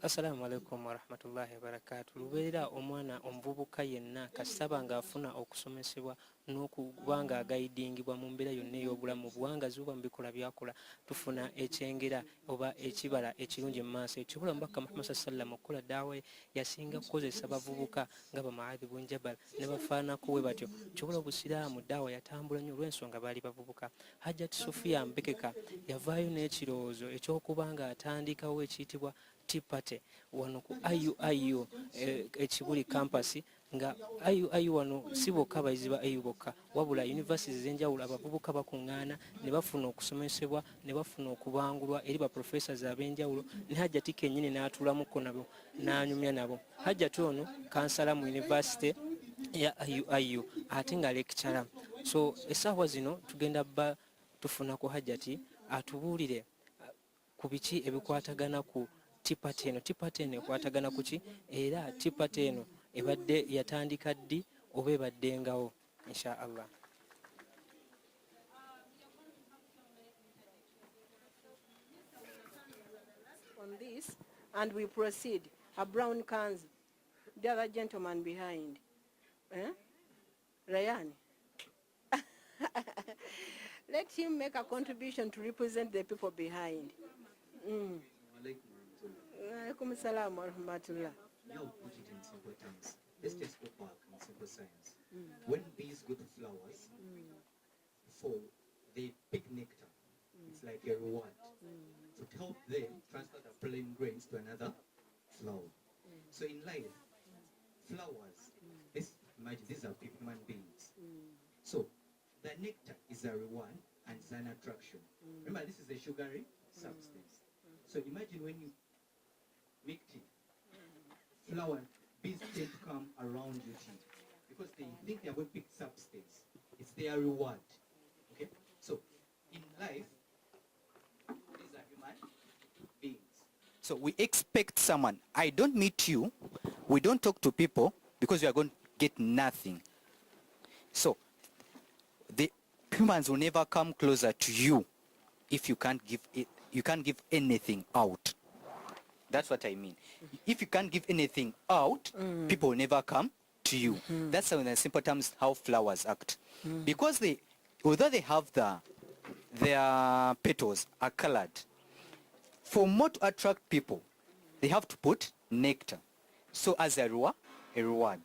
Assalamu alaikum warahmatullahi wabarakatuh. Lubeera omwana omuvubuka yenna kasaba ng'afuna okusomesebwa n'okuba ng'agayidingibwa mu mbeera yonna ey'obulamu buwanga zuba mu bikola byakola tufuna ekyengera oba ekibala ekirungi mu maaso ekibula omubaka Muhammad sallam okukola daawa yasinga kukozesa bavubuka nga bamaadhi bunjabal ne bafaanako we batyo kibula obusiraamu daawa yatambula nnyo olw'ensonga baali bavubuka. Hajjat Sophie Mbekeka yavaayo n'ekirowoozo eky'okuba ng'atandikawo ekiyitibwa tipate wano ku IUIU ekibuli campus nga IUIU wano si bokka abayizi ba IU bokka wabula universities ez'enjawulo abavubuka bakuŋŋaana ne bafuna okusomesebwa ne bafuna okubangulwa eri ba professors ab'enjawulo ne Hajjati kennyini n'atuulamuko nabo n'anyumya nabo. Hajjati ono kansala mu university ya IUIU ate nga lecturer. So essaawa zino tugenda bba tufuna ku Hajjati atubuulire ku biki ebikwatagana ku tipate eno ekwatagana ku ki era tipate eno ebadde yatandika ddi oba ebaddengawo insha Allah. On this and we proceed. A brown kanzu, the other gentleman behind. Ryan. Let him make a contribution to represent the people behind. Alaikum salam wa rahmatullah. Now put it in simple terms. Let's just go back in simple science. When bees go to flowers for they pick nectar, it's like a reward to help them transfer the pollen grains to another flower. So in life, flowers, let's imagine these are human beings. So the nectar is a reward and it's an attraction. Remember, this is a sugary substance. So imagine when you make tea, flower, bees tend to come around your tea because they think they are going to pick substance. It's their reward. Okay? So in life, these are human beings. So we expect someone. I don't meet you. We don't talk to people because you are going to get nothing. So the humans will never come closer to you if you can't give it. You can't give anything out. That's what I mean. If you can't give anything out, people will never come to you. That's how, in simple terms, how flowers act. Because although they have their petals are colored, for more to attract people, they have to put nectar. So as a reward.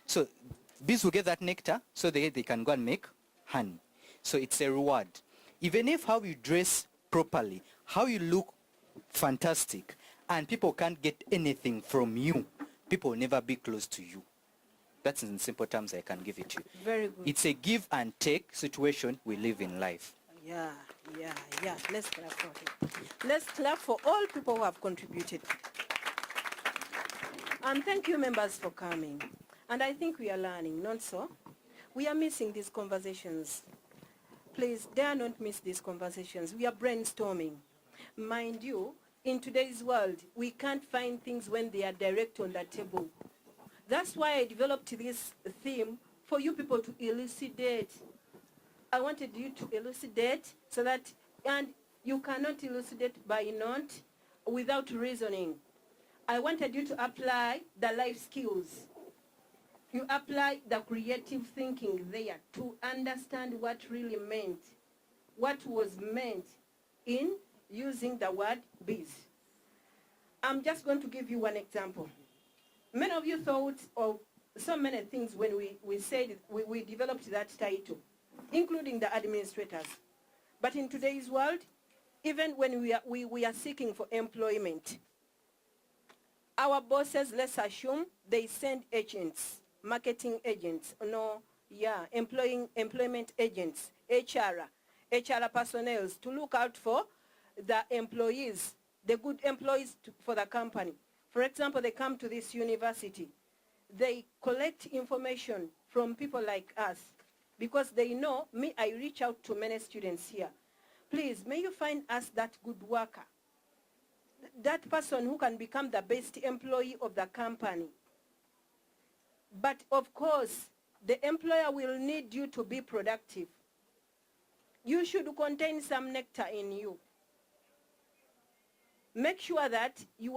So bees will get that nectar so they can go and make honey. So it's a reward. Even if how you dress properly, how you look fantastic, and people can't get anything from you, people will never be close to you. That's in simple terms I can give it to you. Very good. It's a give and take situation we live in life. Yeah. Let's clap for him. Let's clap for all people who have contributed. And thank you, members, for coming. And I think we are learning, not so? We are missing these conversations. Please, dare not miss these conversations. We are brainstorming. Mind you, in today's world, we can't find things when they are direct on the table. That's why I developed this theme for you people to elucidate. I wanted you to elucidate so that, and you cannot elucidate by not, without reasoning. I wanted you to apply the life skills. You apply the creative thinking there to understand what really meant, what was meant in using the word bees. I'm just going to give you one example. Many of you thought of so many things when we said we developed that title, including the administrators. But in today's world, even when we are seeking for employment, our bosses, let's assume, they send agents, marketing agents, employment agents, HR personnel to look out for the employees, the good employees for the company. For example, they come to this university. They collect information from people like us because they know me, I reach out to many students here. Please, may you find us that good worker, that person who can become the best employee of the company. But of course, the employer will need you to be productive. You should contain some nectar in you. Make sure that you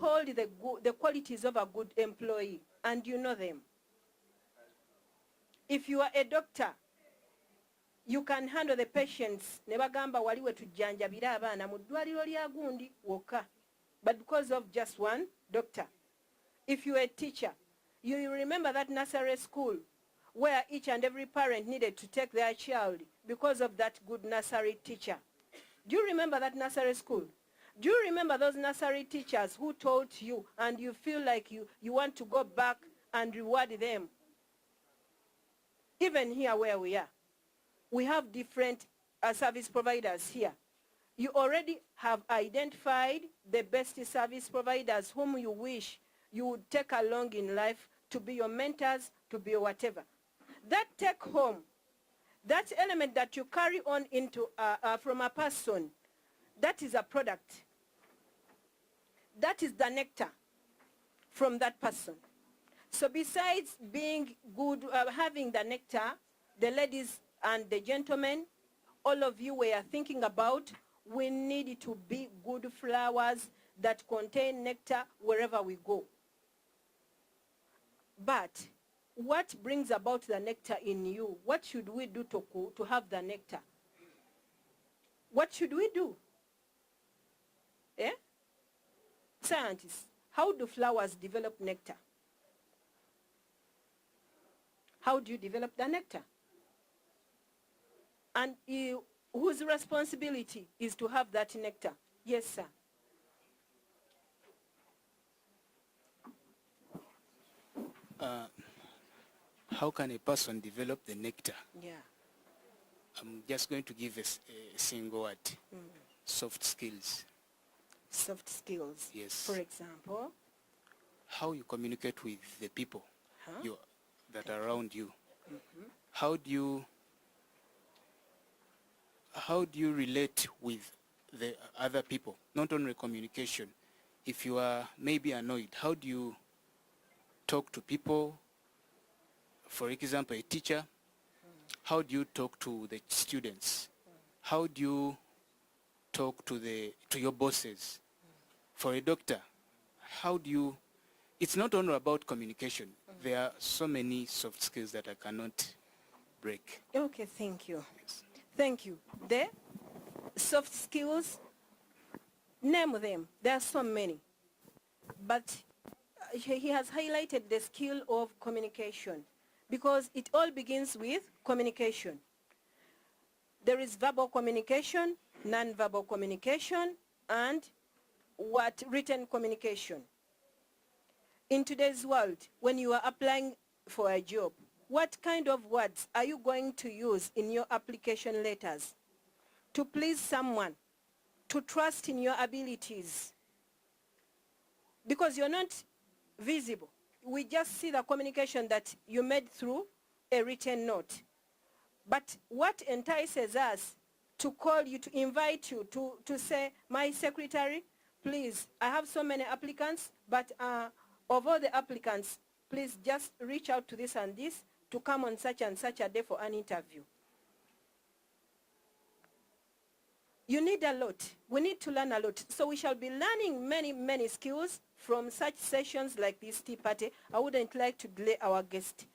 hold the qualities of a good employee and you know them. If you are a doctor, you can handle the patients. Ne bagamba waliwe tujjanjabira abaana mu ddwaliro lya gundi wokka. But because of just one doctor. If you are a teacher, you remember that nursery school where each and every parent needed to take their child because of that good nursery teacher. Do you remember that nursery school? Do you remember those nursery teachers who taught you and you feel like you want to go back and reward them? Even here where we are, we have different service providers here. You already have identified the best service providers whom you wish you would take along in life to be your mentors, to be your whatever. That take home, that element that you carry on into from a person, that is a product. That is the nectar from that person. So besides being good, having the nectar, the ladies and the gentlemen, all of you were thinking about, we need to be good flowers that contain nectar wherever we go. But what brings about the nectar in you? What should we do to have the nectar? What should we do? Eh? Scientists, how do flowers develop nectar? How do you develop the nectar? And whose responsibility is to have that nectar? Yes, sir. How can a person develop the nectar? Yeah. I'm just going to give a single word. Soft skills. Soft skills. Yes. For example? How you communicate with the people that are around you. Mm-hmm. How do you relate with the other people? Not only communication. If you are maybe annoyed, how do you talk to people? For example, a teacher, how do you talk to the students? How do you talk to your bosses? For a doctor, how do you... It's not only about communication. There are so many soft skills that I cannot break. Okay, thank you. Yes. Thank you. The soft skills, name them. There are so many. But he has highlighted the skill of communication because it all begins with communication. There is verbal communication, non-verbal communication, and written communication. In today's world, when you are applying for a job, what kind of words are you going to use in your application letters to please someone, to trust in your abilities? Because you're not visible. We just see the communication that you made through a written note. But what entices us to call you, to invite you, to say, my secretary, please, I have so many applicants, but of all the applicants, please just reach out to this and this to come on such and such a day for an interview. You need a lot. We need to learn a lot. So we shall be learning many, many skills from such sessions like this tea party. I wouldn't like to delay our guest.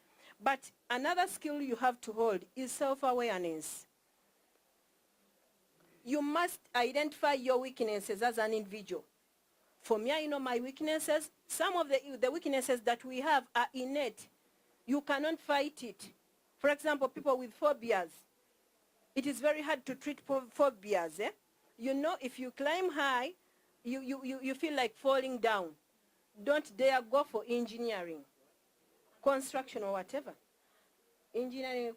But another skill you have to hold is self-awareness. You must identify your weaknesses as an individual. For me, I know my weaknesses. Some of the weaknesses that we have are innate. You cannot fight it. For example, people with phobias. It is very hard to treat phobias. Eh? You know, if you climb high, you feel like falling down. Don't dare go for engineering, construction or whatever. Engineering,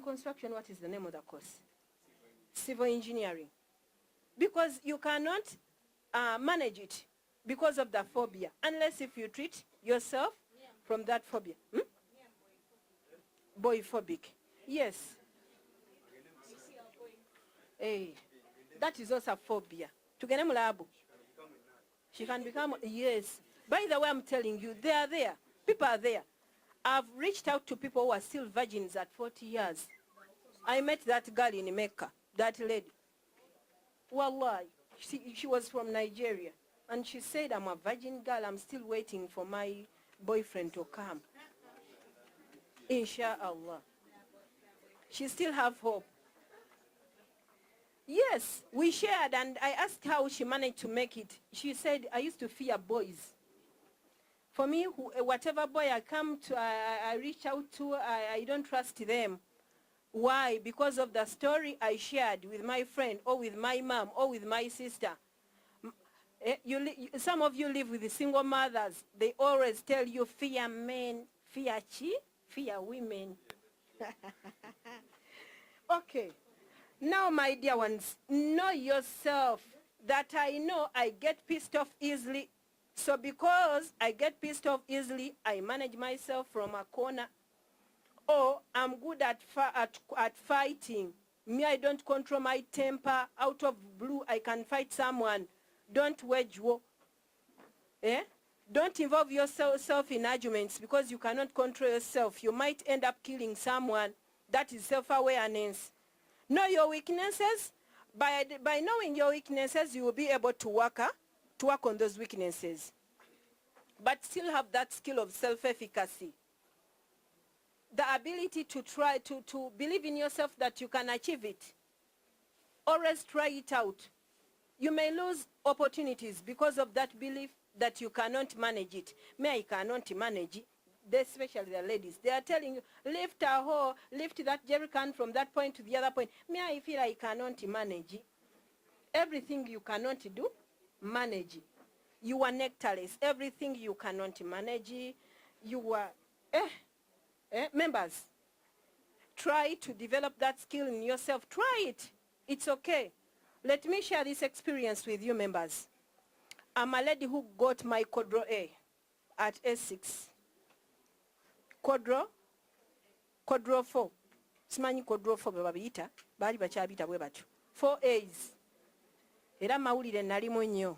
construction, what is the name of the course? Civil engineering. Because you cannot manage it because of the phobia, unless if you treat yourself from that phobia. Boyphobic. Yes. Hey, that is also a phobia. She can become, yes. By the way, I'm telling you, they are there. People are there. I've reached out to people who are still virgins at 40 years. I met that girl in Mecca, that lady. Wallahi, She was from Nigeria. And she said, I'm a virgin girl. I'm still waiting for my boyfriend to come. Inshallah. She still have hope. Yes, we shared, and I asked how she managed to make it. She said, I used to fear boys. For me, whatever boy I come to, I reach out to, I don't trust them. Why? Because of the story I shared with my friend, or with my mom, or with my sister. Some of you live with the single mothers. They always tell you, fear men, fear fear women. Okay. Now, my dear ones, know yourself that I know I get pissed off easily. So because I get pissed off easily, I manage myself from a corner. Or I'm good at fighting. Me, I don't control my temper. Out of blue, I can fight someone. Don't wage war. Eh? Don't involve yourself in arguments because you cannot control yourself. You might end up killing someone. That is self-awareness. Know your weaknesses. By knowing your weaknesses, you will be able to work on those weaknesses. But still have that skill of self-efficacy. The ability to try to believe in yourself that you can achieve it. Always try it out. You may lose opportunities because of that belief that you cannot manage it. Me, I cannot manage it. Especially the ladies. They are telling you, lift a hoe, lift that jerry can from that point to the other point. Me, I feel I cannot manage it. Everything you cannot do, manage it. You are nectareless. Everything you cannot manage, you are... Members, try to develop that skill in yourself. Try it. It's okay. Let me share this experience with you, members. I'm a lady who got my Quadro A at S6. Quadro 4. Simanyi Quadro 4 babiyita, bali bakyabita bwe batyo. 4 A's. Era mawulire nalimu nnyo.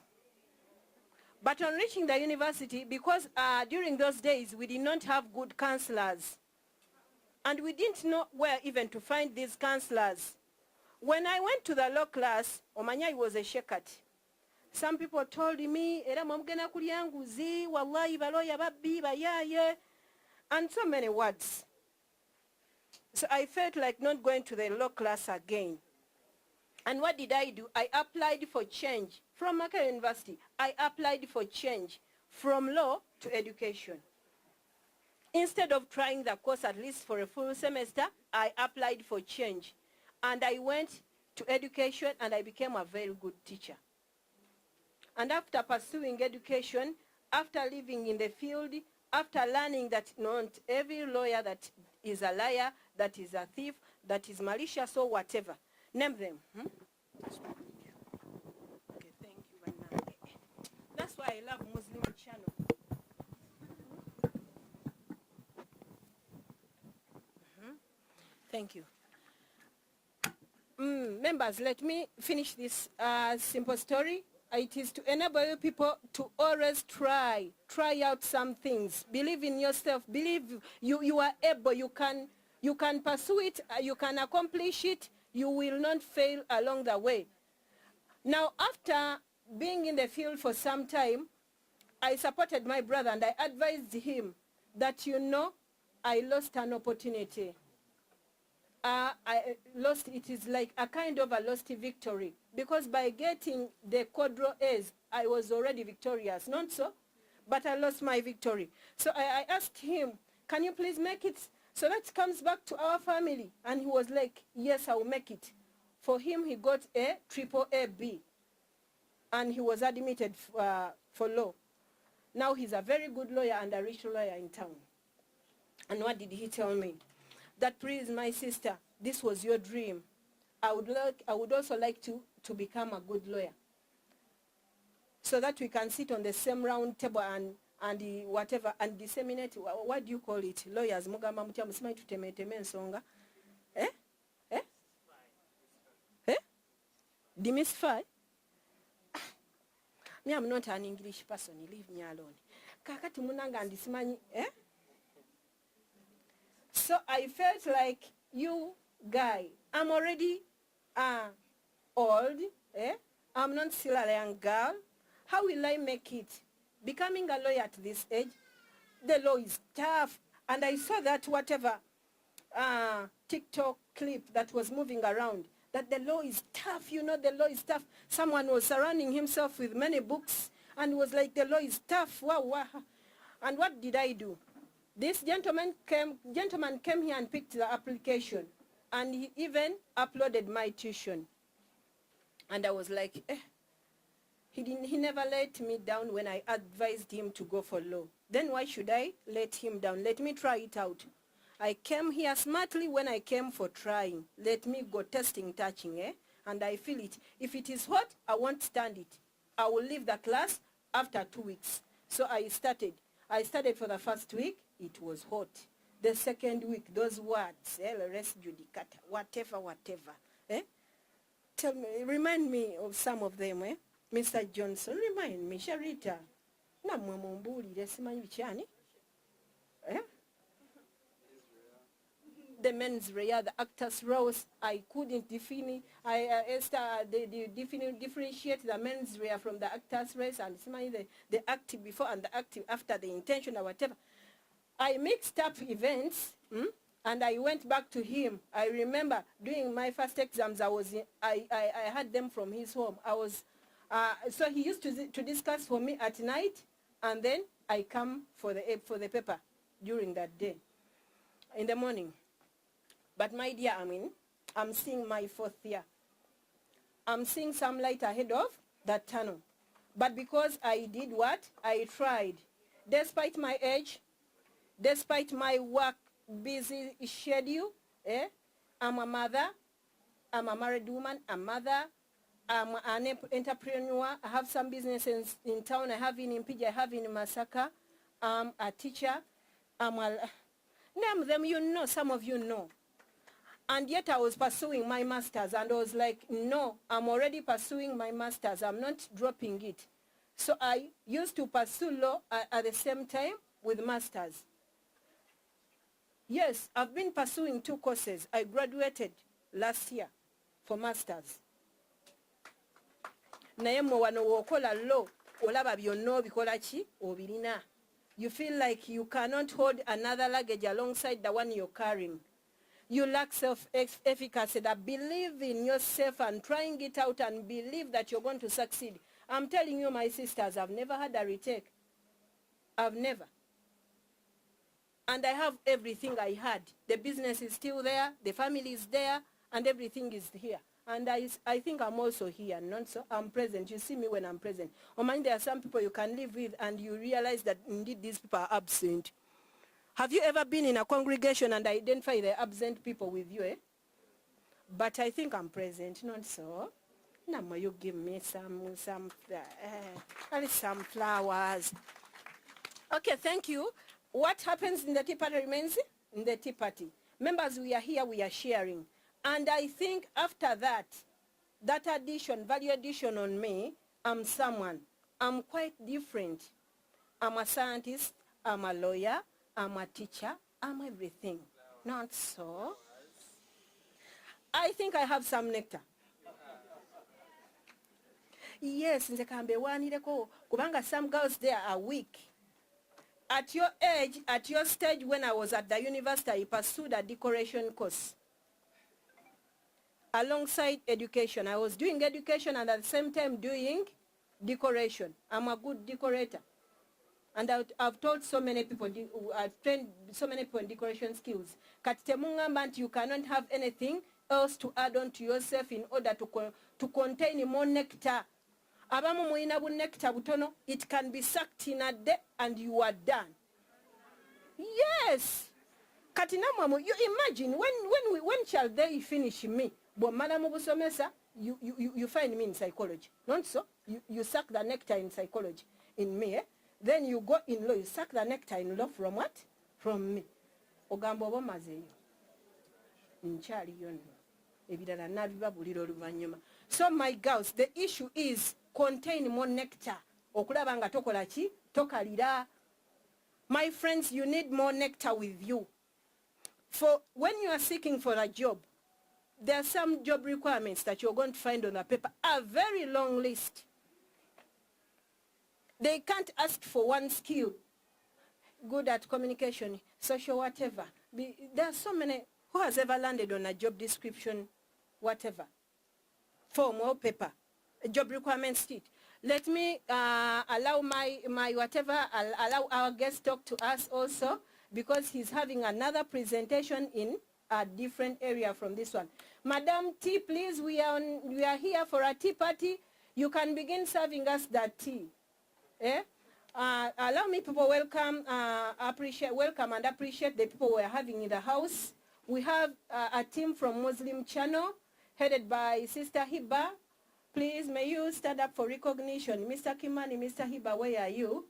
But on reaching the university, because during those days we did not have good counselors, and we didn't know where even to find these counselors. When I went to the law class, omanya was a shekat. Some people told me, era mwamugenda kulya nguzi, wallahi baloya babbi bayaye, and so many words. So I felt like not going to the law class again. And what did I do? I applied for change from Makerere University. I applied for change from law to education. Instead of trying the course at least for a full semester, I applied for change. And I went to education and I became a very good teacher. And after pursuing education, after living in the field, after learning that not every lawyer that is a liar, that is a thief, that is malicious or whatever, name them. Okay, thank you. That's why I love Muslim channel. Thank you. Members, let me finish this simple story. It is to enable you people to always try out some things. Believe in yourself. Believe you are able. You can pursue it. You can accomplish it. You will not fail along the way. Now, after being in the field for some time, I supported my brother and I advised him that, I lost an opportunity. It is like a kind of a lost victory. Because by getting the Quadro A's, I was already victorious. Not so, but I lost my victory. So I asked him, can you please make it so that comes back to our family? And he was like, yes, I will make it. For him, he got a AAA-B. And he was admitted for law. Now he's a very good lawyer and a rich lawyer in town. And what did he tell me? That, please, my sister, this was your dream. I would also like to become a good lawyer, so that we can sit on the same round table and whatever and disseminate. What do you call it? Lawyers, mugamba mutya musimanyi tutemeteme ensonga. Demystify? Me, I'm not an English person. Leave me alone. Kakati munanga andisimanyi, So I felt like, you guy, I'm already old, I'm not still a young girl. How will I make it? Becoming a lawyer at this age, the law is tough. And I saw that whatever TikTok clip that was moving around, that the law is tough, you know, the law is tough. Someone was surrounding himself with many books and was like, the law is tough. Wow, wow. And what did I do? This gentleman came here and picked the application, and he even uploaded my tuition. And I was like, he never let me down when I advised him to go for law. Then why should I let him down? Let me try it out. I came here smartly when I came for trying. Let me go testing, touching, and I feel it. If it is hot, I won't stand it. I will leave the class after 2 weeks. So I started for the first week. It was hot. The second week, those words, res judicata, whatever, Tell me, remind me of some of them, Mr. Johnson, remind me, Sharita. Namwe mumbulire simanyi bikyani? The mens rea, the actors roles, I couldn't differentiate the mens rea from the actors race, and the active before and the active after, the intention or whatever. I mixed up events, and I went back to him. I remember doing my first exams, I had them from his home. So he used to discuss for me at night, and then I come for the paper during that day, in the morning. But my dear, I'm seeing my 4th year. I'm seeing some light ahead of that tunnel. But because I did what? I tried. Despite my age, despite my work busy schedule, I'm a mother, I'm a married woman, a mother, I'm an entrepreneur. I have some businesses in town. I have in Impiji, I have in Masaka. I'm a teacher. Name them, you know, some of you know. And yet I was pursuing my master's, and I was like, no, I'm already pursuing my master's. I'm not dropping it. So I used to pursue law at the same time with master's. Yes, I've been pursuing 2 courses. I graduated last year for master's. Naye mwe wano wokola law, olaba byonna obikola ki? Obirina. You feel like you cannot hold another luggage alongside the one you're carrying. You lack self-efficacy, that believe in yourself and trying it out and believe that you're going to succeed. I'm telling you, my sisters, I've never had a retake. I've never. And I have everything I had. The business is still there, the family is there, and everything is here. And I think I'm also here, not so I'm present. You see me when I'm present. Or mind, there are some people you can live with and you realize that indeed these people are absent. Have you ever been in a congregation and identify the absent people with you, But I think I'm present, not so. Now you give me some flowers. Okay, thank you. What happens in the tea party remains in the tea party. Members, we are here, we are sharing. And I think after that, that addition, value addition on me, I'm someone. I'm quite different. I'm a scientist, I'm a lawyer, I'm a teacher, I'm everything. Not so. I think I have some nectar. Yes, nze kambe wanireko kubanga some girls there are weak. At your age, at your stage, when I was at the university, I pursued a decoration course. Alongside education, I was doing education and at the same time doing decoration. I'm a good decorator. And I've told so many people, I've trained so many people in decoration skills. Katitemunga, you cannot have anything else to add on to yourself in order to contain more nectar. Abamu muina bu nectar butono, it can be sucked in a day and you are done. Yes. Katinamu, you imagine when shall they finish me? But Madam Obusomesa, you find me in psychology. Not so? You suck the nectar in psychology in me, Then you go in law, you suck the nectar in law from what? From me. Ogambo bomazeyo. Nchali yono. Ebidala nabiba buliro oluvanyuma. So my girls, the issue is contain more nectar. Okulaba nga tokola ki? Tokalira. My friends, you need more nectar with you. For when you are seeking for a job, there are some job requirements that you're going to find on the paper, a very long list. They can't ask for one skill, good at communication, social whatever. There are so many. Who has ever landed on a job description, whatever, form or paper, a job requirement sheet? Let me allow my whatever, allow our guest talk to us also, because he's having another presentation in a different area from this one. Madam T, please, we are here for a tea party. You can begin serving us that tea. Eh? Allow me people welcome and appreciate the people we're having in the house. We have a team from Muslim Channel headed by Sister Hiba. Please, may you stand up for recognition. Mr. Kimani, Mr. Hiba, where are you?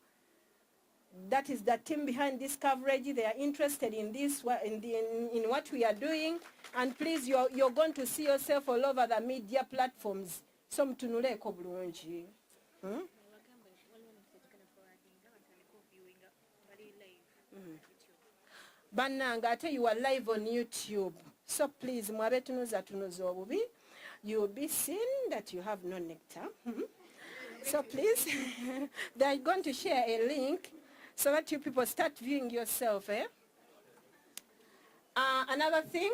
That is the team behind this coverage. They are interested in this, in what we are doing. And please, you're going to see yourself all over the media platforms. Some tunule ko bulungi. Bannanga ate you are live on YouTube. So please, mwabe tunuza obubi. You'll be seen that you have no nectar. So please, they're going to share a link so that you people start viewing yourself. Another thing,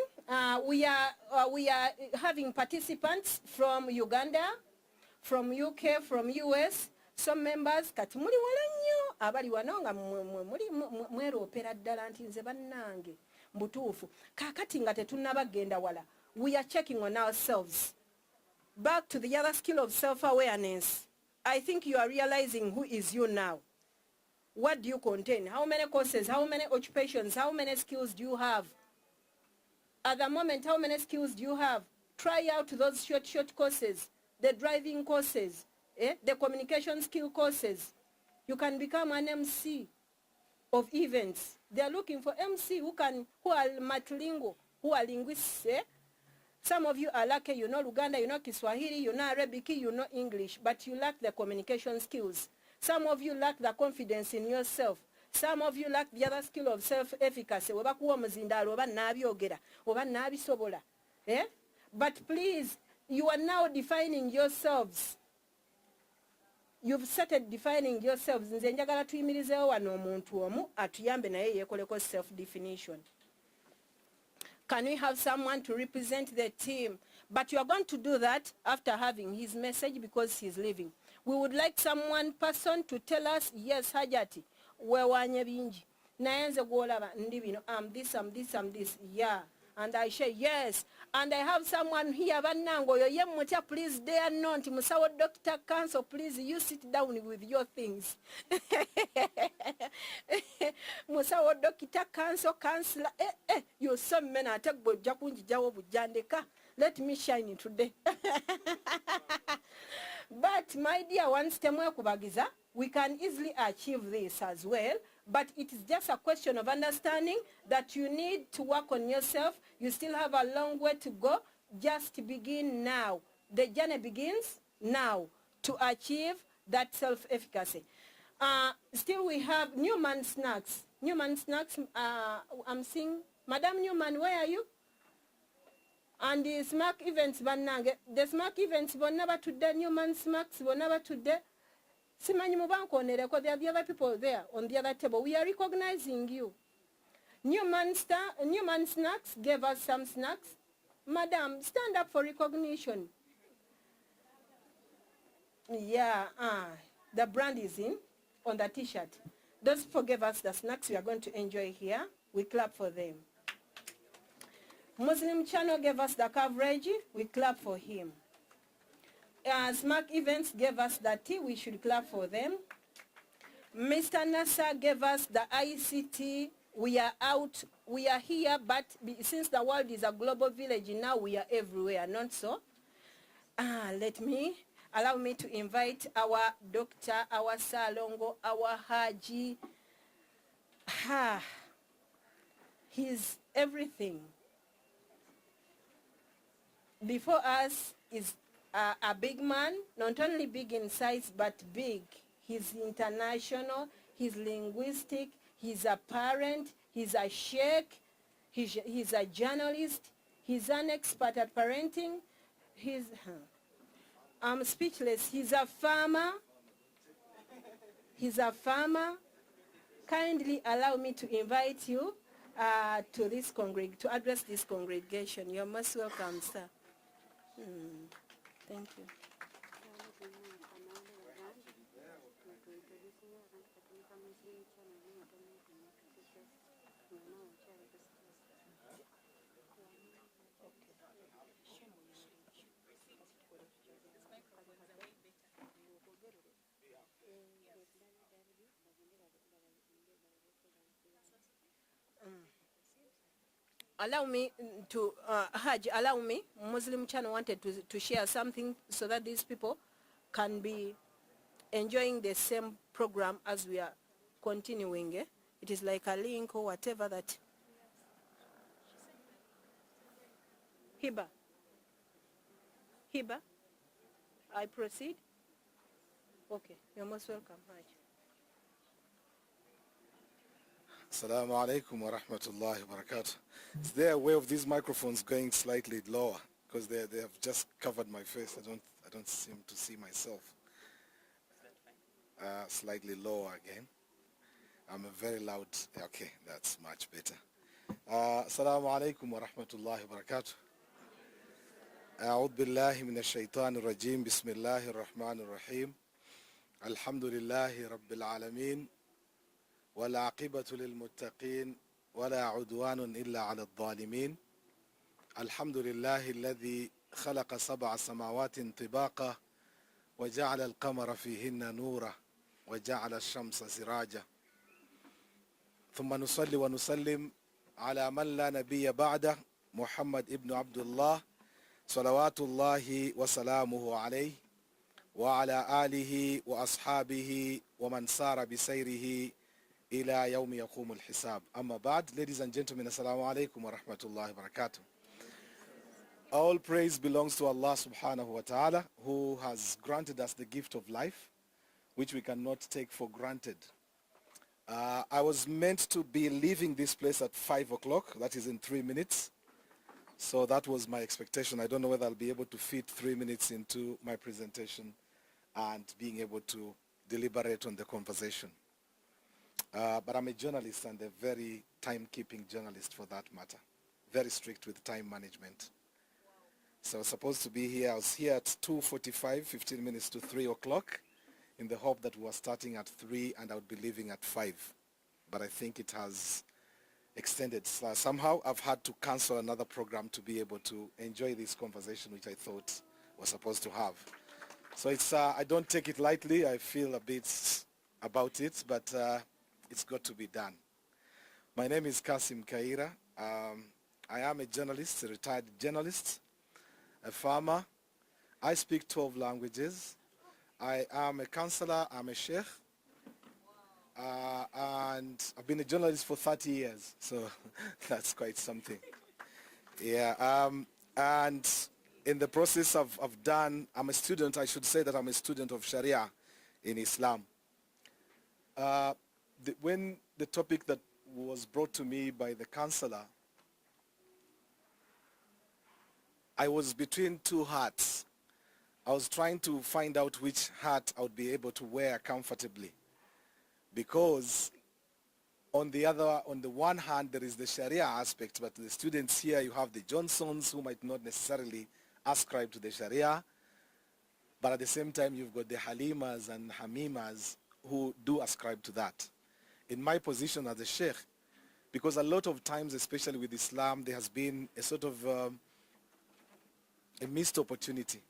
we are having participants from Uganda, from UK, from US. Some members kati muli wala nnyo abali wano nga mweroopera ddala nti nze bannange mbutuufu kaakati nga tetunnabagenda wala. We are checking on ourselves. Back to the other skill of self-awareness. I think you are realizing who is you now. What do you contain? How many courses? How many occupations? How many skills do you have? At the moment, how many skills do you have? Try out those short courses, the driving courses, the communication skill courses. You can become an MC of events. They are looking for MC who are multilingual, who are linguists. Some of you are lucky, you know Luganda, you know Kiswahili, you know Arabic, you know English, but you lack the communication skills. Some of you lack the confidence in yourself. Some of you lack the other skill of self-efficacy. But please, you are now defining yourselves. You've started defining yourselves. Nze njagala tuyimirizeewo wano omuntu omu atuyambe naye yeekoleko self-definition. Can we have someone to represent the team? But you are going to do that after having his message because he's leaving. We would like person to tell us, yes, Hajati, wewanye bingi. Nayenze gwolaba ndi bino, I'm this, yeah. And I say, yes. And I have someone here, bannango, yo ye mutya, please dare not, musawo Dr. Council, please, you sit down with your things. Musawo Dr. Council, Councillor, you some men are take bojakunji jawo bujandeka. Let me shine today. But my dear ones, temwe kubagiza, we can easily achieve this as well. But it is just a question of understanding that you need to work on yourself. You still have a long way to go. Just begin now. The journey begins now to achieve that self-efficacy. Still we have Newman Snacks. Newman Snacks, I'm seeing, Madam Newman, where are you? And the Smack Events, the Smack Events, never today, Newman Smacks, never today. Simanyi mubanko nereko, there are the other people there on the other table. We are recognizing you. Newman Snacks gave us some snacks. Madam, stand up for recognition. Yeah, the brand is in on the t-shirt. Those people gave us the snacks we are going to enjoy here. We clap for them. Muslim Channel gave us the coverage. We clap for him. Smack Events gave us the tea. We should clap for them. Mr. Nasser gave us the ICT. We are out. We are here, but since the world is a global village, now we are everywhere, not so? Allow me to invite our doctor, our Salongo, our Haji. He's everything. Before us is a big man, not only big in size, but big. He's international, he's linguistic, he's a parent, he's a sheikh, he's a journalist, He's an expert at parenting. I'm speechless. He's a farmer. He's a farmer. Kindly allow me to invite you to this to address this congregation. You're most welcome, sir. Thank you. Allow me to, Hajj, allow me, Muslim channel wanted to share something so that these people can be enjoying the same program as we are continuing. It is like a link or whatever that. Hiba. Hiba, I proceed? Okay, you're most welcome, Hajj. Assalamu alaikum wa rahmatullahi wa barakatuh. Is there a way of these microphones going slightly lower? Because they have just covered my face. I don't seem to see myself. Slightly lower again. I'm a very loud. Okay, that's much better. Assalamu alaikum wa rahmatullahi wa barakatuh. أعوذ بالله من الشيطان الرجيم بسم الله الرحمن الرحيم الحمد لله رب العالمين والعاقبة للمتقين ولا عدوان إلا على الظالمين الحمد لله الذي خلق 7 سماوات طباقا وجعل القمر فيهن نورا وجعل الشمس سراجا ثم نصلي ونسلم على من لا نبي بعده محمد ابن عبد الله صلوات الله وسلامه عليه وعلى آله وأصحابه ومن سار بسيره إلى يوم يقوم الحساب. أما بعد, ladies and gentlemen, assalamu alaikum wa rahmatullahi wa barakatuh. All praise belongs to Allah subhanahu wa ta'ala, who has granted us the gift of life, which we cannot take for granted. I was meant to be leaving this place at 5 o'clock, that is in 3 minutes. So that was my expectation. I don't know whether I'll be able to fit 3 minutes into my presentation and being able to deliberate on the conversation. But I'm a journalist and a very time-keeping journalist for that matter. Very strict with time management. So I was supposed to be here. I was here at 2:45, 15 minutes to 3 o'clock, in the hope that we were starting at 3 and I would be leaving at 5. But I think it has extended. So somehow I've had to cancel another program to be able to enjoy this conversation, which I thought was supposed to have. So it's I don't take it lightly. I feel a bit about it, but it's got to be done. My name is Kasim Kaira. I am a journalist, a retired journalist, a farmer. I speak 12 languages. I am a counselor. I'm a sheikh. And I've been a journalist for 30 years, so that's quite something. Yeah, and in the process of I'm a student, I should say that I'm a student of Sharia in Islam. When the topic that was brought to me by the counselor, I was between two hats. I was trying to find out which hat I would be able to wear comfortably. Because on the one hand, there is the Sharia aspect, but the students here, you have the Johnsons who might not necessarily ascribe to the Sharia, but at the same time, you've got the Halimas and Hamimas who do ascribe to that. In my position as a sheikh, because a lot of times, especially with Islam, there has been a sort of a missed opportunity.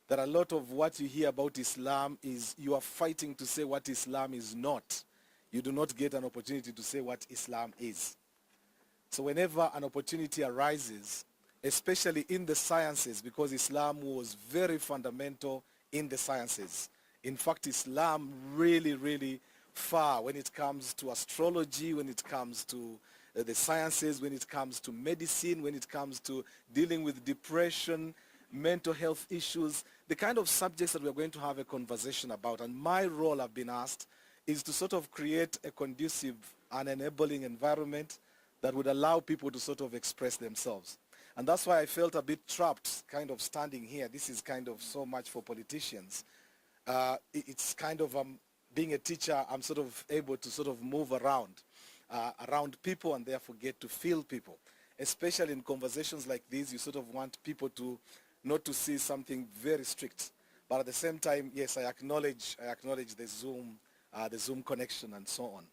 That a lot of what you hear about Islam is you are fighting to say what Islam is not. You do not get an opportunity to say what Islam is. So whenever an opportunity arises, especially in the sciences, because Islam was very fundamental in the sciences. In fact, Islam really far when it comes to astrology, when it comes to the sciences, when it comes to medicine, when it comes to dealing with depression, mental health issues, the kind of subjects that we're going to have a conversation about. And my role, I've been asked, is to sort of create a conducive and enabling environment that would allow people to sort of express themselves. And that's why I felt a bit trapped kind of standing here. This is kind of so much for politicians. It's kind of being a teacher, I'm sort of able to sort of move around people and therefore get to feel people. Especially in conversations like these, you sort of want people to not to see something very strict. But at the same time, yes, I acknowledge the Zoom connection and so on.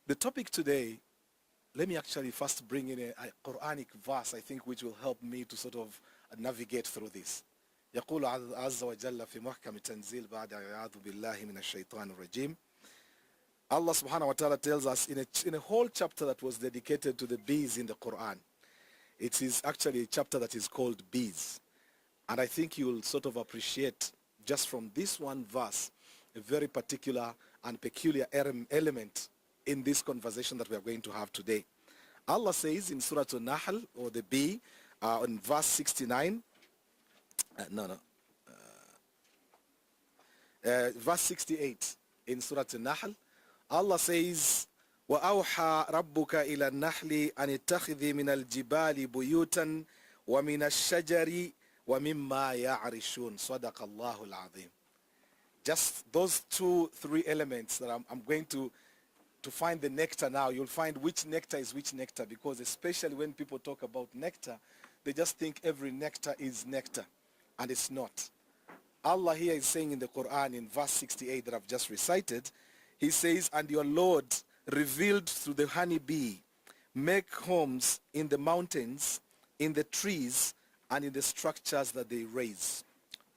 The topic today, let me actually first bring in a Quranic verse, I think, which will help me to sort of navigate through this. يقول عز وجل في محكم التنزيل بعد أعوذ بالله من الشيطان الرجيم. Allah subhanahu wa ta'ala tells us in a whole chapter that was dedicated to the bees in the Quran. It is actually a chapter that is called Bees. And I think you will sort of appreciate just from this one verse a very particular and peculiar element in this conversation that we are going to have today. Allah says in Surah Al-Nahl, or the bee, in verse 69, verse 68 in Surah Al-Nahl, Allah says, وَأَوْحَى رَبُّكَ إِلَى النَّحْلِ أَنِ اتَّخِذِي مِنَ الْجِبَالِ بُيُوتًا وَمِنَ الشَّجَرِ وَمِمَّا يَعْرِشُونَ صَدَقَ اللَّهُ الْعَظِيمُ. Just those 2-3 elements that I'm going to find the nectar now. You'll find which nectar is which nectar, because especially when people talk about nectar, they just think every nectar is nectar, and it's not. Allah here is saying in the Quran in verse 68 that I've just recited, he says, and your Lord revealed through the honeybee, make homes in the mountains, in the trees, and in the structures that they raise.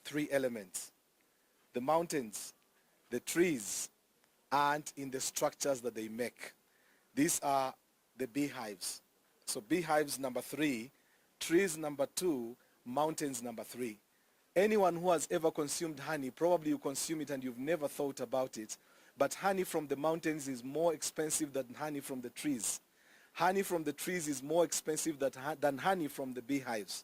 3 elements. The mountains, the trees, and in the structures that they make. These are the beehives. So beehives number 3, trees number 2, mountains number 3. Anyone who has ever consumed honey, probably you consume it and you've never thought about it, but honey from the mountains is more expensive than honey from the trees. Honey from the trees is more expensive than honey from the beehives.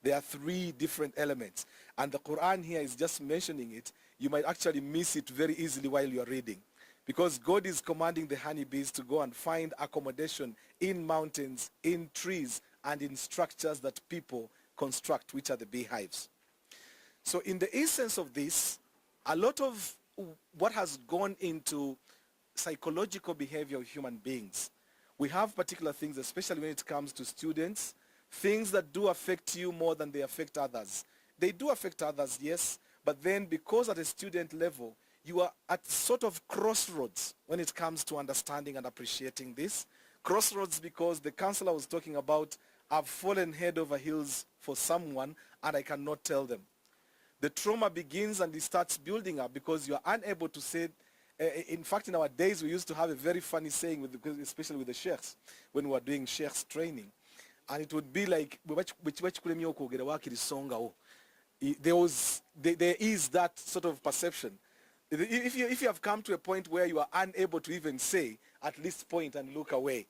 There are 3 different elements. And the Quran here is just mentioning it. You might actually miss it very easily while you are reading. Because God is commanding the honeybees to go and find accommodation in mountains, in trees, and in structures that people construct, which are the beehives. So in the essence of this, a lot of what has gone into psychological behavior of human beings, we have particular things, especially when it comes to students, things that do affect you more than they affect others. They do affect others, yes, but then because at a student level, you are at sort of crossroads when it comes to understanding and appreciating this. Crossroads because the counselor was talking about, I've fallen head over heels for someone and I cannot tell them. The trauma begins and it starts building up because you are unable to say. In fact, in our days, we used to have a very funny saying, especially with the sheikhs, when we were doing sheikhs training. And it would be like, there is that sort of perception. If you have come to a point where you are unable to even say, at least point and look away.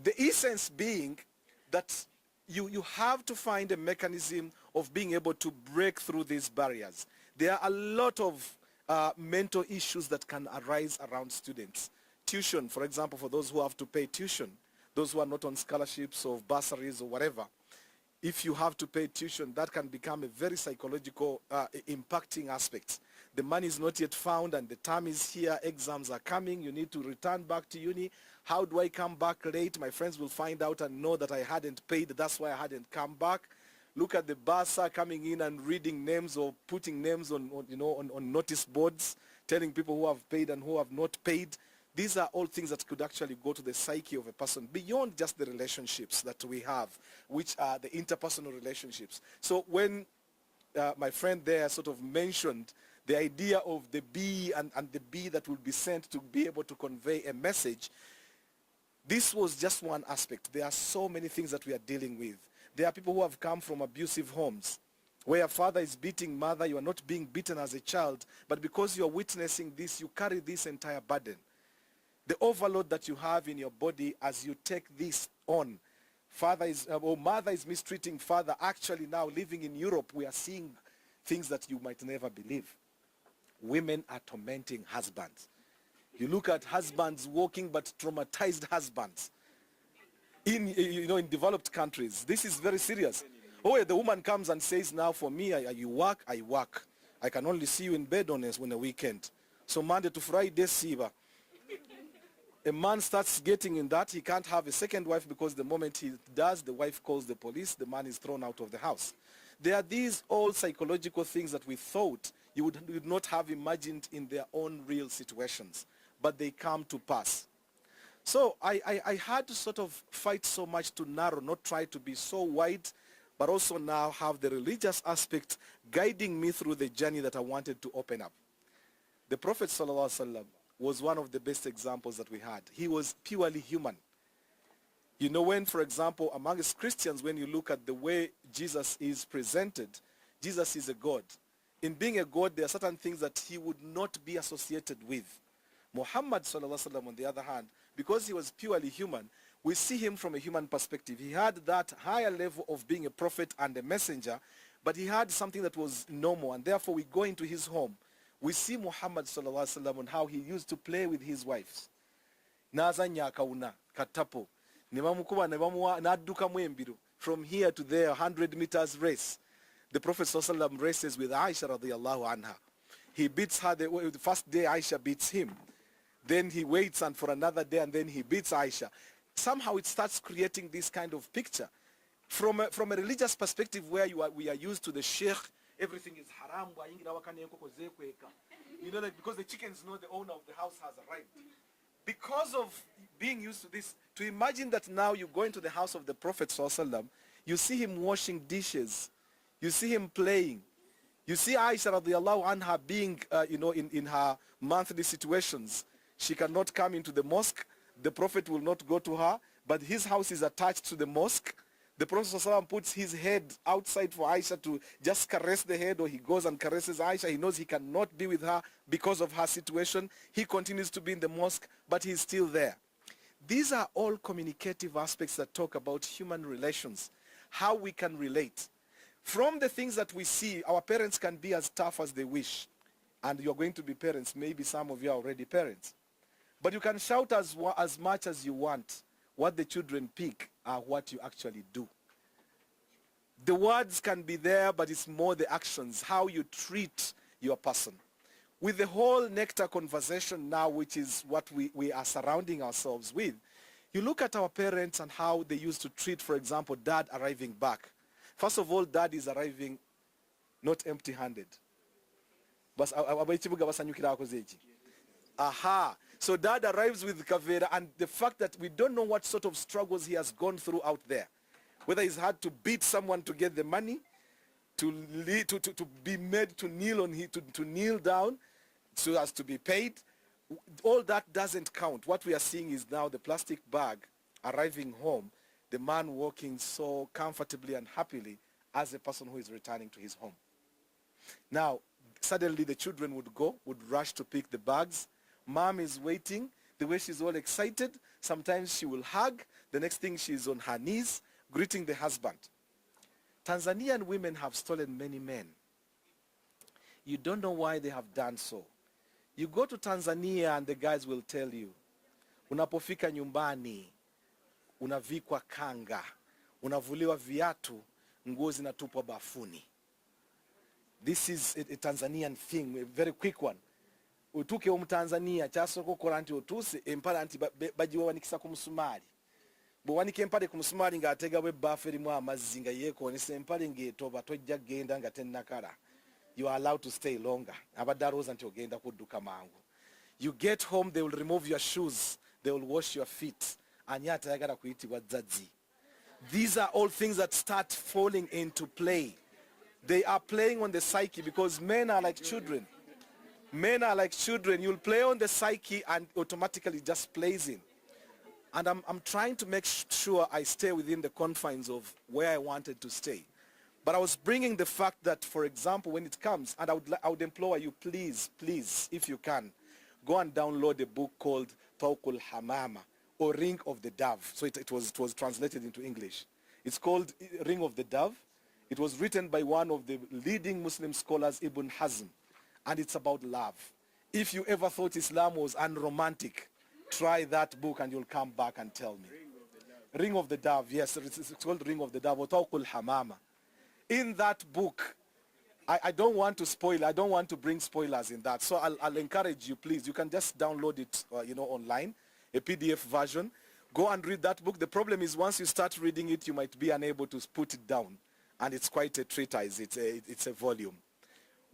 The essence being that you have to find a mechanism of being able to break through these barriers. There are a lot of mental issues that can arise around students. Tuition, for example, for those who have to pay tuition, those who are not on scholarships or bursaries or whatever, if you have to pay tuition, that can become a very psychological impacting aspect. The money is not yet found and the term is here, exams are coming, you need to return back to uni. How do I come back late? My friends will find out and know that I hadn't paid, that's why I hadn't come back. Look at the bursar coming in and reading names or putting names on notice boards, telling people who have paid and who have not paid. These are all things that could actually go to the psyche of a person beyond just the relationships that we have, which are the interpersonal relationships. So when my friend there sort of mentioned the idea of the bee and the bee that will be sent to be able to convey a message, this was just one aspect. There are so many things that we are dealing with. There are people who have come from abusive homes, where a father is beating mother, you are not being beaten as a child, but because you are witnessing this, you carry this entire burden. The overload that you have in your body as you take this on. Father is, or mother is mistreating father. Actually now living in Europe, we are seeing things that you might never believe. Women are tormenting husbands. You look at husbands walking, but traumatized husbands. in developed countries. This is very serious. Oh, the woman comes and says, now for me, you work, I work. I can only see you in bed on a weekend. So Monday to Friday, Siba. A man starts getting in that, he can't have a second wife because the moment he does, the wife calls the police, the man is thrown out of the house. There are these all psychological things that we thought you would not have imagined in their own real situations, but they come to pass. So I had to sort of fight so much to narrow, not try to be so wide, but also now have the religious aspect guiding me through the journey that I wanted to open up. The Prophet ﷺ was one of the best examples that we had. He was purely human. You know, when, for example, amongst Christians, when you look at the way Jesus is presented, Jesus is a God. In being a God, there are certain things that he would not be associated with. Muhammad ﷺ, on the other hand, because he was purely human, we see him from a human perspective. He had that higher level of being a prophet and a messenger, but he had something that was normal, and therefore we go into his home. We see Muhammad ﷺ on how he used to play with his wives. Naza nyakauna, katapo. From here to there, 100 meters race. The Prophet ﷺ races with Aisha radiallahu anha. He beats her, the first day Aisha beats him. Then he waits and for another day and then he beats Aisha. Somehow it starts creating this kind of picture. From a religious perspective where we are used to the sheikh, everything is haram. You know, like, because the chickens know the owner of the house has arrived. Because of being used to this, to imagine that now you go into the house of the Prophet ﷺ, you see him washing dishes. You see him playing. You see Aisha radiallahu anha being, in her monthly situations. She cannot come into the mosque. The Prophet will not go to her, but his house is attached to the mosque. The Prophet ﷺ puts his head outside for Aisha to just caress the head, or he goes and caresses Aisha. He knows he cannot be with her because of her situation. He continues to be in the mosque, but he's still there. These are all communicative aspects that talk about human relations, how we can relate. From the things that we see, our parents can be as tough as they wish. And you're going to be parents. Maybe some of you are already parents. But you can shout as much as you want. What the children pick are what you actually do. The words can be there, but it's more the actions, how you treat your person. With the whole nectar conversation now, which is what we are surrounding ourselves with, you look at our parents and how they used to treat, for example, dad arriving back. First of all, dad is arriving not empty-handed. Aha. So dad arrives with kavera, and the fact that we don't know what sort of struggles he has gone through out there. Whether he's had to beat someone to get the money, to be made to kneel to kneel down so as to be paid. All that doesn't count. What we are seeing is now the plastic bag arriving home, the man walking so comfortably and happily as a person who is returning to his home. Now, suddenly the children would rush to pick the bags. Mom is waiting. The way she's all excited, sometimes she will hug. The next thing she's on her knees, greeting the husband. Tanzanian women have stolen many men. You don't know why they have done so. You go to Tanzania and the guys will tell you, unapofika nyumbani, unavikwa kanga, unavuliwa viatu, nguo zinatupwa bafuni. This is a Tanzanian thing, a very quick one. Utuke Tanzania, chasoko koranti otuse, empala anti bajiwa wanikisa kumusumari. Bwanike empale kumusumari nga atega we baferi mwa amazinga yeko ne sempale ngetoba tojja genda nga tennakala. You are allowed to stay longer. Abadaroza nti ogenda kudduka mangu. You get home, they will remove your shoes, they will wash your feet. Anyata yagala kuyitibwa zazi. These are all things that start falling into play. They are playing on the psyche because men are like children. Men are like children. You'll play on the psyche and automatically just plays in. And I'm trying to make sure I stay within the confines of where I wanted to stay. But I was bringing the fact that, for example, when it comes, and I would implore you, please, if you can, go and download a book called Tawqul Hamama, or Ring of the Dove. So it was translated into English. It's called Ring of the Dove. It was written by one of the leading Muslim scholars, Ibn Hazm. And it's about love. If you ever thought Islam was unromantic, try that book and you'll come back and tell me. Ring of the Dove, yes, it's called Ring of the Dove, Otawqul Hamama. In that book, I don't want to spoil, I don't want to bring spoilers in that. So I'll encourage you, please. You can just download it, online, a PDF version. Go and read that book. The problem is once you start reading it, you might be unable to put it down. And it's quite a treatise, it's a volume.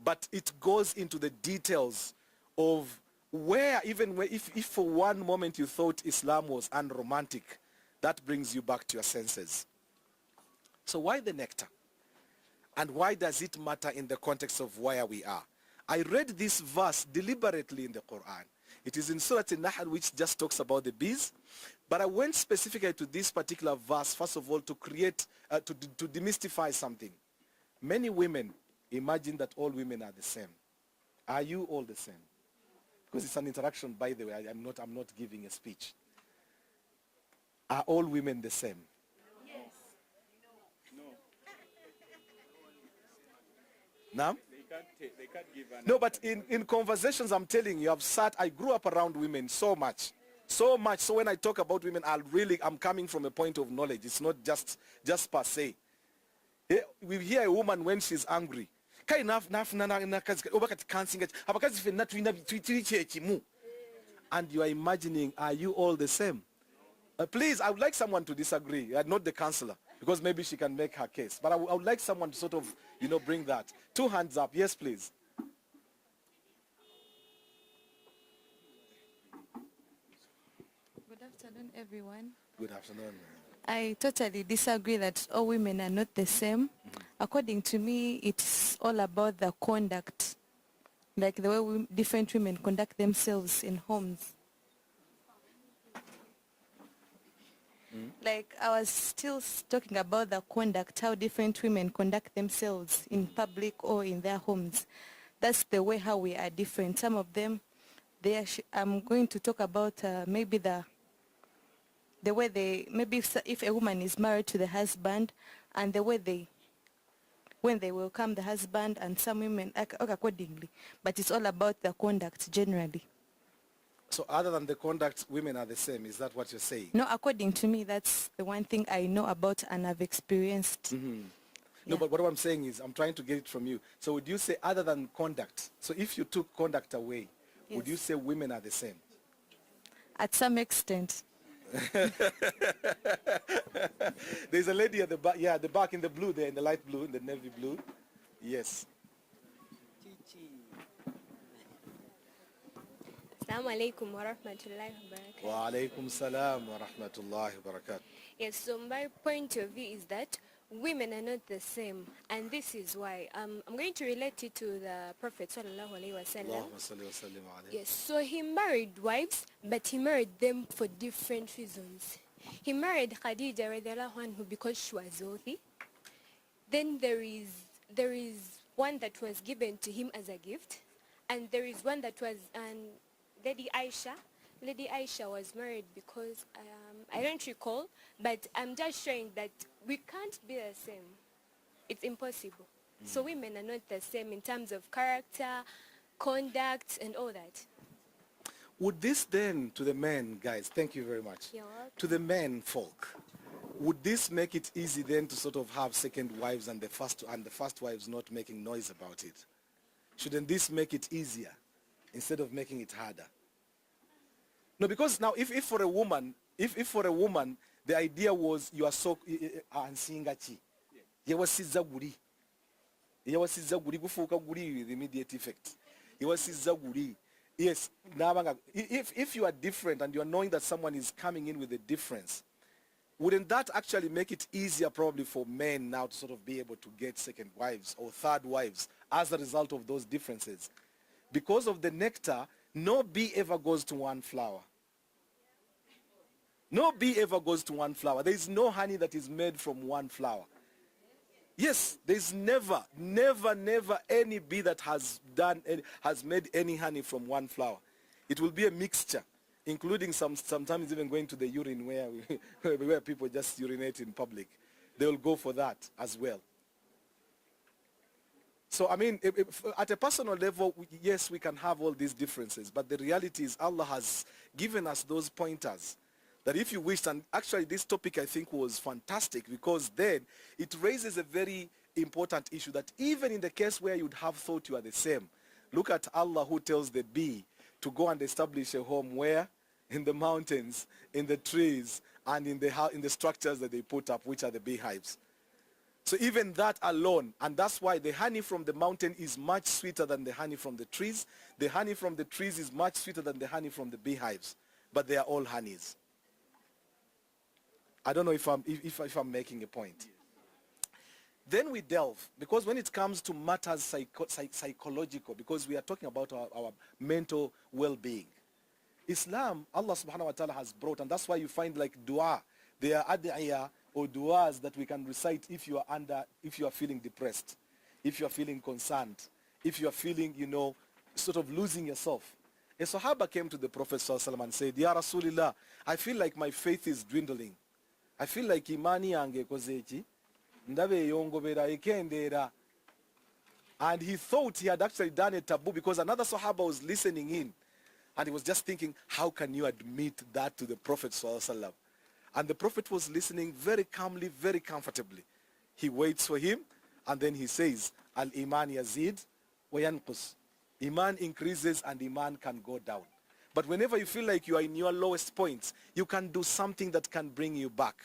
But it goes into the details of where, even if for one moment you thought Islam was unromantic, that brings you back to your senses. So why the nectar? And why does it matter in the context of where we are? I read this verse deliberately in the Quran. It is in Surah Al-Nahl, which just talks about the bees. But I went specifically to this particular verse, first of all, to create, to demystify something. Many women imagine that all women are the same. Are you all the same? Because it's an interaction, by the way. I'm not giving a speech. Are all women the same? Yes. No? They can't give an No, but in conversations, I'm telling you, I grew up around women so much. So much. So when I talk about women, I'm coming from a point of knowledge. It's not just per se. We hear a woman when she's angry. And you are imagining, are you all the same? Please, I would like someone to disagree, not the counselor, because maybe she can make her case. But I would like someone to sort of, bring that. 2 hands up. Yes, please. Good afternoon, everyone. Good afternoon. I totally disagree that all women are not the same. According to me, it's all about the conduct, like the way different women conduct themselves in homes. Like I was still talking about the conduct, how different women conduct themselves in public or in their homes. That's the way how we are different. Some of them, I'm going to talk about maybe the way maybe if a woman is married to the husband and the way when they welcome the husband, and some women act accordingly. But it's all about the conduct generally. So other than the conduct, women are the same. Is that what you're saying? No, according to me, that's the one thing I know about and I've experienced. Mm-hmm. No, but what I'm saying is, I'm trying to get it from you. So would you say other than conduct? So if you took conduct away, would you say women are the same? At some extent. There's a lady at the back, at the back in the blue there, in the light blue, in the navy blue. Yes. Assalamu alaikum wa rahmatullahi wa barakatuh. Wa alaikum salam wa rahmatullahi wa barakatuh. Yes, so my point of view is that women are not the same, and this is why. I'm going to relate it to the Prophet sallallahu alaihi wasallam. Yes, so he married wives, but he married them for different reasons. He married Khadija radiallahu anhu because she was wealthy. Then there is one that was given to him as a gift, and there is one that was Lady Aisha. Lady Aisha was married because, I don't recall, but I'm just showing that we can't be the same. It's impossible. So women are not the same in terms of character, conduct, and all that. Would this then, to the men, guys, thank you very much. You're welcome. To the men folk, would this make it easy then to sort of have second wives and the first wives not making noise about it? Shouldn't this make it easier instead of making it harder? No, because now if for a woman, the idea was you are so ansingachi. Yawasiza guri. Yawasiza guri gufuka guri with immediate effect. Yawasiza guri. Yes, if you are different and you are knowing that someone is coming in with a difference, wouldn't that actually make it easier probably for men now to sort of be able to get second wives or third wives as a result of those differences? Because of the nectar, no bee ever goes to one flower. No bee ever goes to one flower. There is no honey that is made from one flower. Yes, there is never any bee that has made any honey from one flower. It will be a mixture, including sometimes even going to the urine where people just urinate in public. They will go for that as well. So, I mean, at a personal level, yes, we can have all these differences, but the reality is Allah has given us those pointers That if you wished, and actually this topic I think was fantastic because then it raises a very important issue that even in the case where you'd have thought you are the same, look at Allah who tells the bee to go and establish a home where? In the mountains, in the trees, and in the structures that they put up, which are the beehives. So even that alone, and that's why the honey from the mountain is much sweeter than the honey from the trees. The honey from the trees is much sweeter than the honey from the beehives, but they are all honeys. I don't know if I'm making a point. Then we delve, because when it comes to matters psychological, because we are talking about our mental well-being, Islam, Allah subhanahu wa ta'ala has brought, and that's why you find like dua, there are ad'iyah or duas that we can recite if you are feeling depressed, if you are feeling concerned, if you are feeling, sort of losing yourself. A Sahaba came to the Prophet sallallahu alaihi wasallam and said, Ya Rasulullah, I feel like my faith is dwindling. I feel like imani yange kozechi, ndabe yongobera ikendera. And he thought he had actually done a taboo because another Sahaba was listening in. And he was just thinking, how can you admit that to the Prophet sallallahu alaihi wasallam? And the Prophet was listening very calmly, very comfortably. He waits for him, and then he says, Al-Iman yazid wa yanqus. Iman increases and Iman can go down. But whenever you feel like you are in your lowest points, you can do something that can bring you back.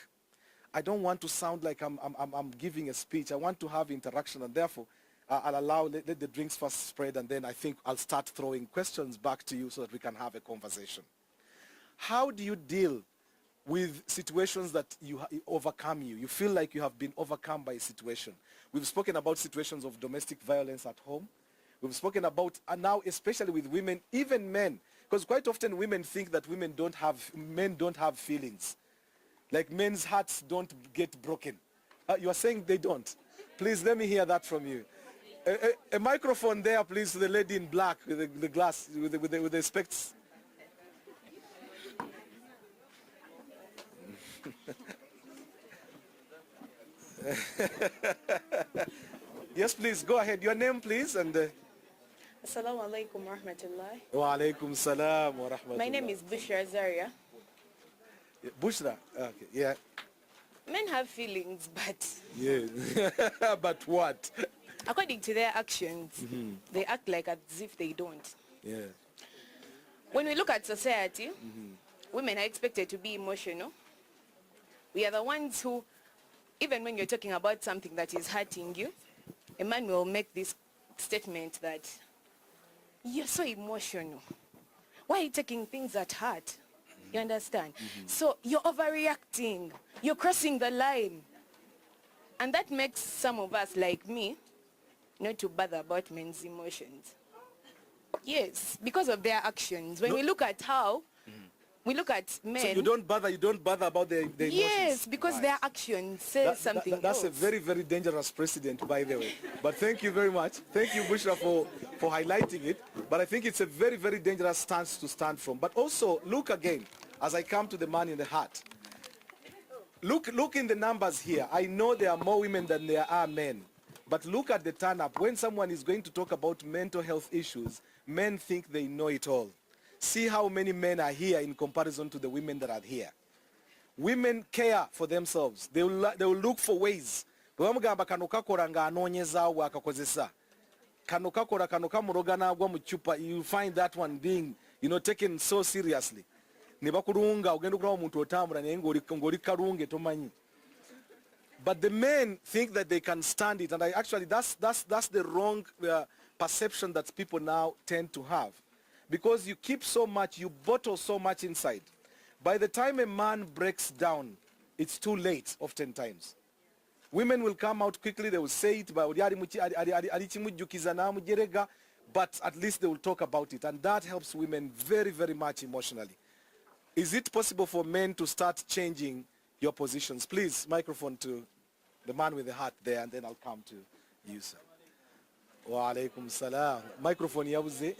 I don't want to sound like I'm giving a speech. I want to have interaction, and therefore I'll let the drinks first spread, and then I think I'll start throwing questions back to you so that we can have a conversation. How do you deal with situations that overcome you? You feel like you have been overcome by a situation. We've spoken about situations of domestic violence at home. We've spoken about, and now especially with women, even men, because quite often women think that men don't have feelings. Like men's hearts don't get broken. You are saying they don't. Please let me hear that from you. A microphone there, please, to the lady in black with the glass, with the specs. Yes, please, go ahead. Your name, please, and... Assalamu alaikum wa rahmatullahi. Wa alaikum salam wa rahmatullah. My name is Bushra Zaria. Bushra, okay, yeah. Men have feelings, but... Yes. But what? According to their actions, they act like as if they don't. Yeah. When we look at society, women are expected to be emotional. We are the ones who, even when you're talking about something that is hurting you, a man will make this statement that, you're so emotional. Why are you taking things that hurt? You understand? So you're overreacting. You're crossing the line. And that makes some of us, like me, not to bother about men's emotions. Yes, because of their actions. When we look at how we look at men... So you don't bother about their emotions? Yes, because right. Their actions say something that's else. a very, very dangerous precedent, by the way. But thank you very much. Thank you, Bushra, for highlighting it. But I think it's a very, very dangerous stance to stand from. But also, look again, as I come to the man in the heart. Look in the numbers here. I know there are more women than there are men. But look at the turn-up. When someone is going to talk about mental health issues, men think they know it all. See how many men are here in comparison to the women that are here. Women care for themselves. They will look for ways. You'll find that one being, taken so seriously. But the men think that they can stand it, and that's the wrong perception that people now tend to have. Because you keep so much, you bottle so much inside. By the time a man breaks down, it's too late oftentimes. Women will come out quickly, they will say it, but at least they will talk about it. And that helps women very, very much emotionally. Is it possible for men to start changing your positions? Please, microphone to the man with the heart there, and then I'll come to you, sir. Wa alaikum salam. Microphone yabuze.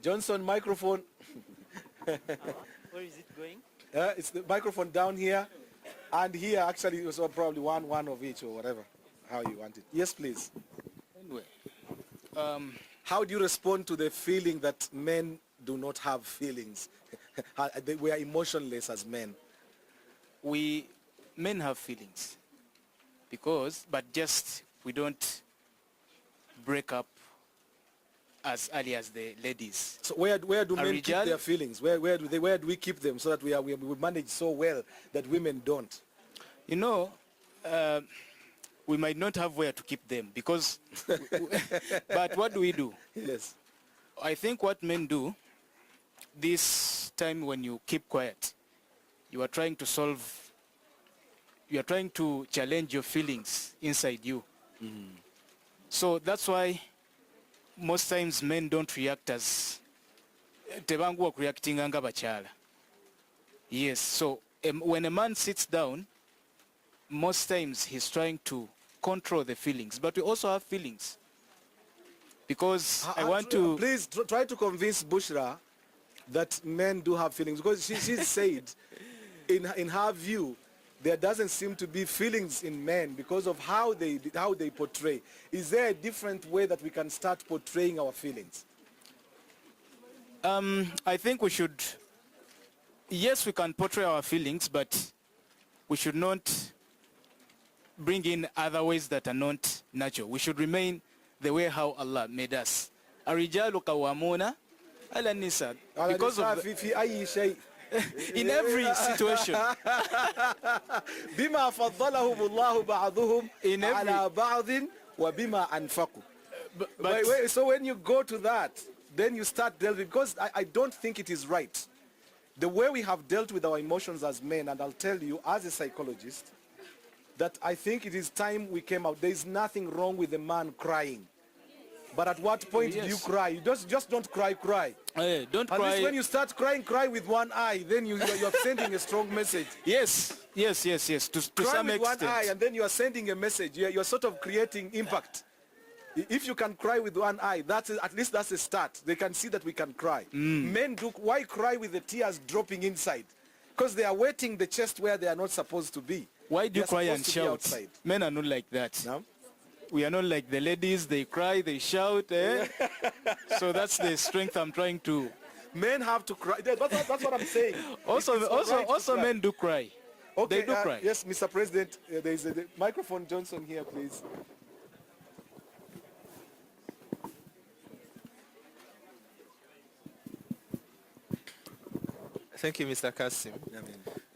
Johnson, microphone. Where is it going? It's the microphone down here, and here actually it was probably one of each or whatever, how you want it. Yes, please. Anyway, how do you respond to the feeling that men do not have feelings? We are emotionless as men. Men have feelings, but just we don't break up as early as the ladies. So where do men keep their feelings? Where do we keep them so that we manage so well that women don't? You know, we might not have where to keep them because, but what do we do? Yes. I think what men do, this time when you keep quiet, you are trying to challenge your feelings inside you. So that's why most times men don't react as tebanguwa reacting anga bachala. Yes, so when a man sits down, most times he's trying to control the feelings, but we also have feelings. Because I want to... Please try to convince Bushra that men do have feelings, because she said in her view there doesn't seem to be feelings in men because of how they portray. Is there a different way that we can start portraying our feelings? I think we should, yes, we can portray our feelings, but we should not bring in other ways that are not natural. We should remain the way how Allah made us. Arijalu qawwamuna ala nisa. Because of in every situation. بما فضلهم الله بعضهم على بعض وبما أنفقوا. So when you go to that, then you start delving, because I don't think it is right. The way we have dealt with our emotions as men, and I'll tell you as a psychologist, that I think it is time we came out. There is nothing wrong with a man crying. But at what point do you cry? You just don't cry. Don't At cry. least when you start crying, cry with one eye. Then you're sending a strong message. Yes. To Cry some with extent. one eye, and then you are sending a message. You're sort of creating impact. If you can cry with one eye, at least that's a start. They can see that we can cry. Men do. Why cry with the tears dropping inside? Because they are wetting the chest where they are not supposed to be. Why do you cry and shout? Outside. Men are not like that. No? We are not like the ladies. They cry, they shout. So that's the strength I'm trying to... Men have to cry. That's what I'm saying. Also men do cry. Okay, They do cry. Yes, Mr. President, there is a microphone, Johnson, here, please. Thank you, Mr. Kasim.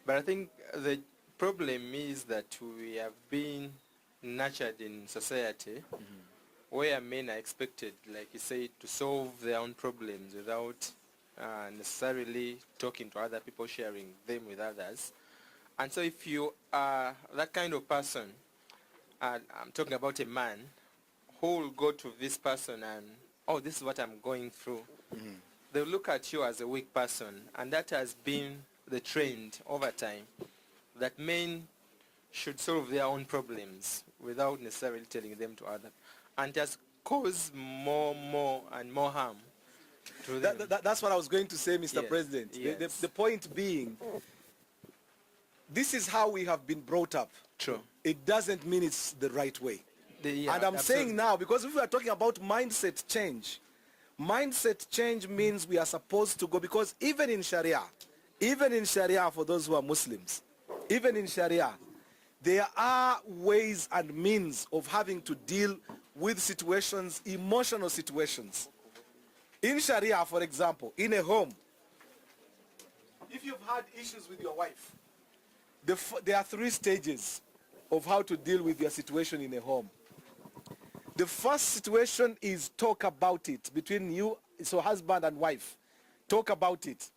But I think the problem is that we have been nurtured in society where men are expected, like you say, to solve their own problems without necessarily talking to other people, sharing them with others. And so if you are that kind of person, and I'm talking about a man, who will go to this person and, oh, this is what I'm going through. They'll look at you as a weak person, and that has been the trend over time, that men should solve their own problems without necessarily telling them to others. And it has caused more and more harm to them. That's what I was going to say, Mr. Yes, President. yes. The point being, this is how we have been brought up. True. It doesn't mean it's the right way. Yeah, and I'm absolutely. saying now, because if we are talking about mindset change means we are supposed to go, because even in Sharia for those who are Muslims, even in Sharia, there are ways and means of having to deal with situations, emotional situations. In Sharia, for example, in a home, if you've had issues with your wife, there are 3 stages of how to deal with your situation in a home. The first situation is talk about it between you, so husband and wife. Talk about it.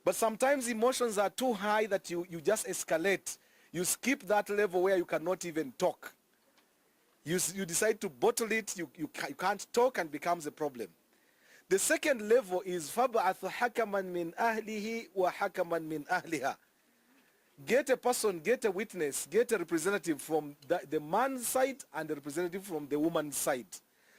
But sometimes emotions are too high that you just escalate. You skip that level where you cannot even talk. You decide to bottle it, you can't talk, and becomes a problem. The second level is فَبْعَثْ حَكَمًا مِنْ أَهْلِهِ وَحَكَمًا مِنْ أَهْلِهَا. Get a person, get a witness, get a representative from the man's side and a representative from the woman's side.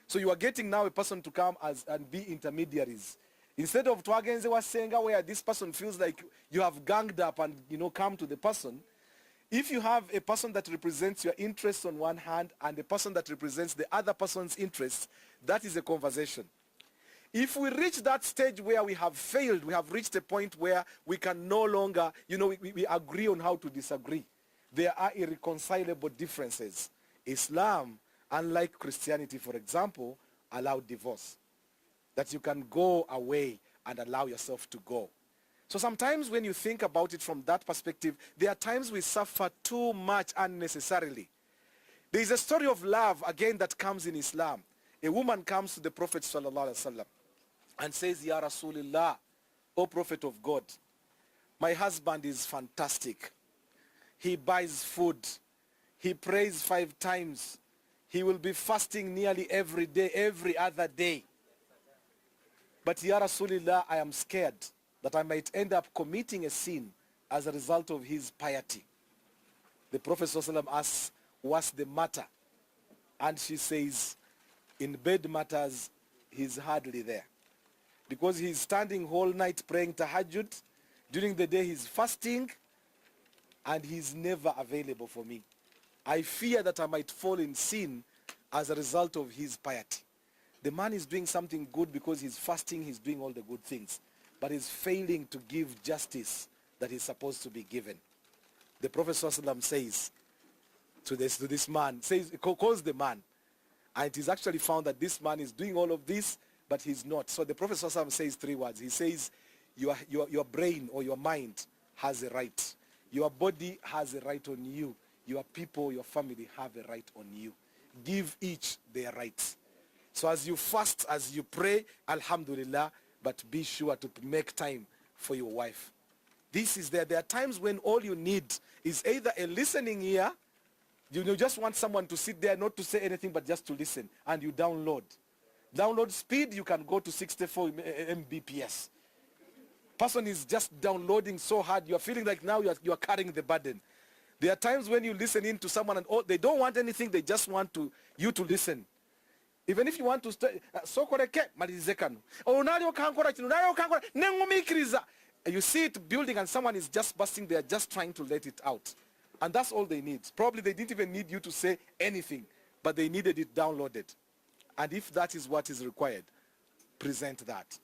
So you are getting now a person to come and be intermediaries. Instead of Twagenze Wasenga, where this person feels like you have ganged up and come to the person, If you have a person that represents your interests on one hand and a person that represents the other person's interests, that is a conversation. If we reach that stage where we have failed, we have reached a point where we can no longer, we agree on how to disagree. There are irreconcilable differences. Islam, unlike Christianity, for example, allowed divorce. That you can go away and allow yourself to go. So sometimes when you think about it from that perspective, there are times we suffer too much unnecessarily. There is a story of love, again, that comes in Islam. A woman comes to the Prophet ﷺ and says, Ya Rasulullah, O Prophet of God, my husband is fantastic. He buys food. He prays 5 times. He will be fasting nearly every day, every other day. But Ya Rasulullah, I am scared that I might end up committing a sin as a result of his piety. The Prophet ﷺ asks, what's the matter? And she says, in bed matters, he's hardly there. Because he's standing whole night praying tahajjud. During the day he's fasting, and he's never available for me. I fear that I might fall in sin as a result of his piety. The man is doing something good because he's fasting, he's doing all the good things, but he's failing to give justice that is supposed to be given. The Prophet ﷺ says to this man, calls the man, and it is actually found that this man is doing all of this, but he's not. So the Prophet ﷺ says 3 words. He says, your brain or your mind has a right. Your body has a right on you. Your people, your family have a right on you. Give each their rights. So as you fast, as you pray, alhamdulillah, but be sure to make time for your wife. This is there. There are times when all you need is either a listening ear, you just want someone to sit there, not to say anything, but just to listen, and you download. Download speed, you can go to 64 Mbps. Person is just downloading so hard, you're feeling like now you are carrying the burden. There are times when you listen in to someone and they don't want anything, they just want you to listen. Even if you want to stay, you see it building and someone is just busting, they are just trying to let it out. And that's all they need. Probably they didn't even need you to say anything, but they needed it downloaded. And if that is what is required, present that.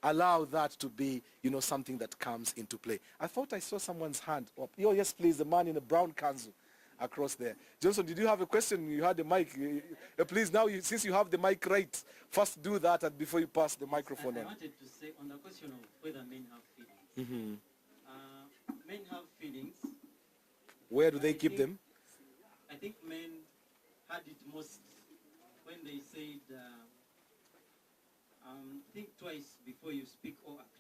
Allow that to be, something that comes into play. I thought I saw someone's hand up. Oh, yes, please, the man in the brown kanzu across there. Johnson, did you have a question? You had the mic. Please, now, since you have the mic right, first do that and before you pass the microphone I on. wanted to say on the question of whether men have feelings. Men have feelings. Where do they keep them? I think men had it most when they said, think twice before you speak or act.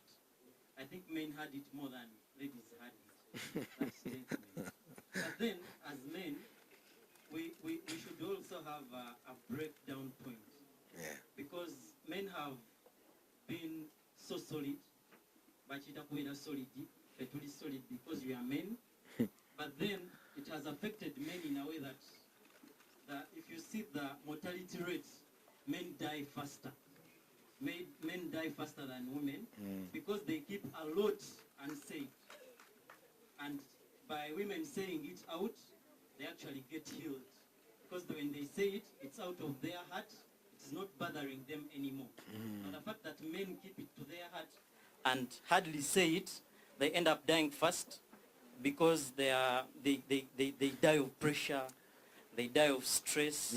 I think men had it more than ladies had it. That's gentlemen. But then, as men, we should also have a breakdown point. Yeah. Because men have been so solid, but it is solid because we are men. But then it has affected men in a way that if you see the mortality rate, men die faster. Men die faster than women because they keep a lot unsaid. And by women saying it out, they actually get healed. Because when they say it, it's out of their heart, it's not bothering them anymore. And the fact that men keep it to their heart and hardly say it, they end up dying fast because they die of pressure, they die of stress,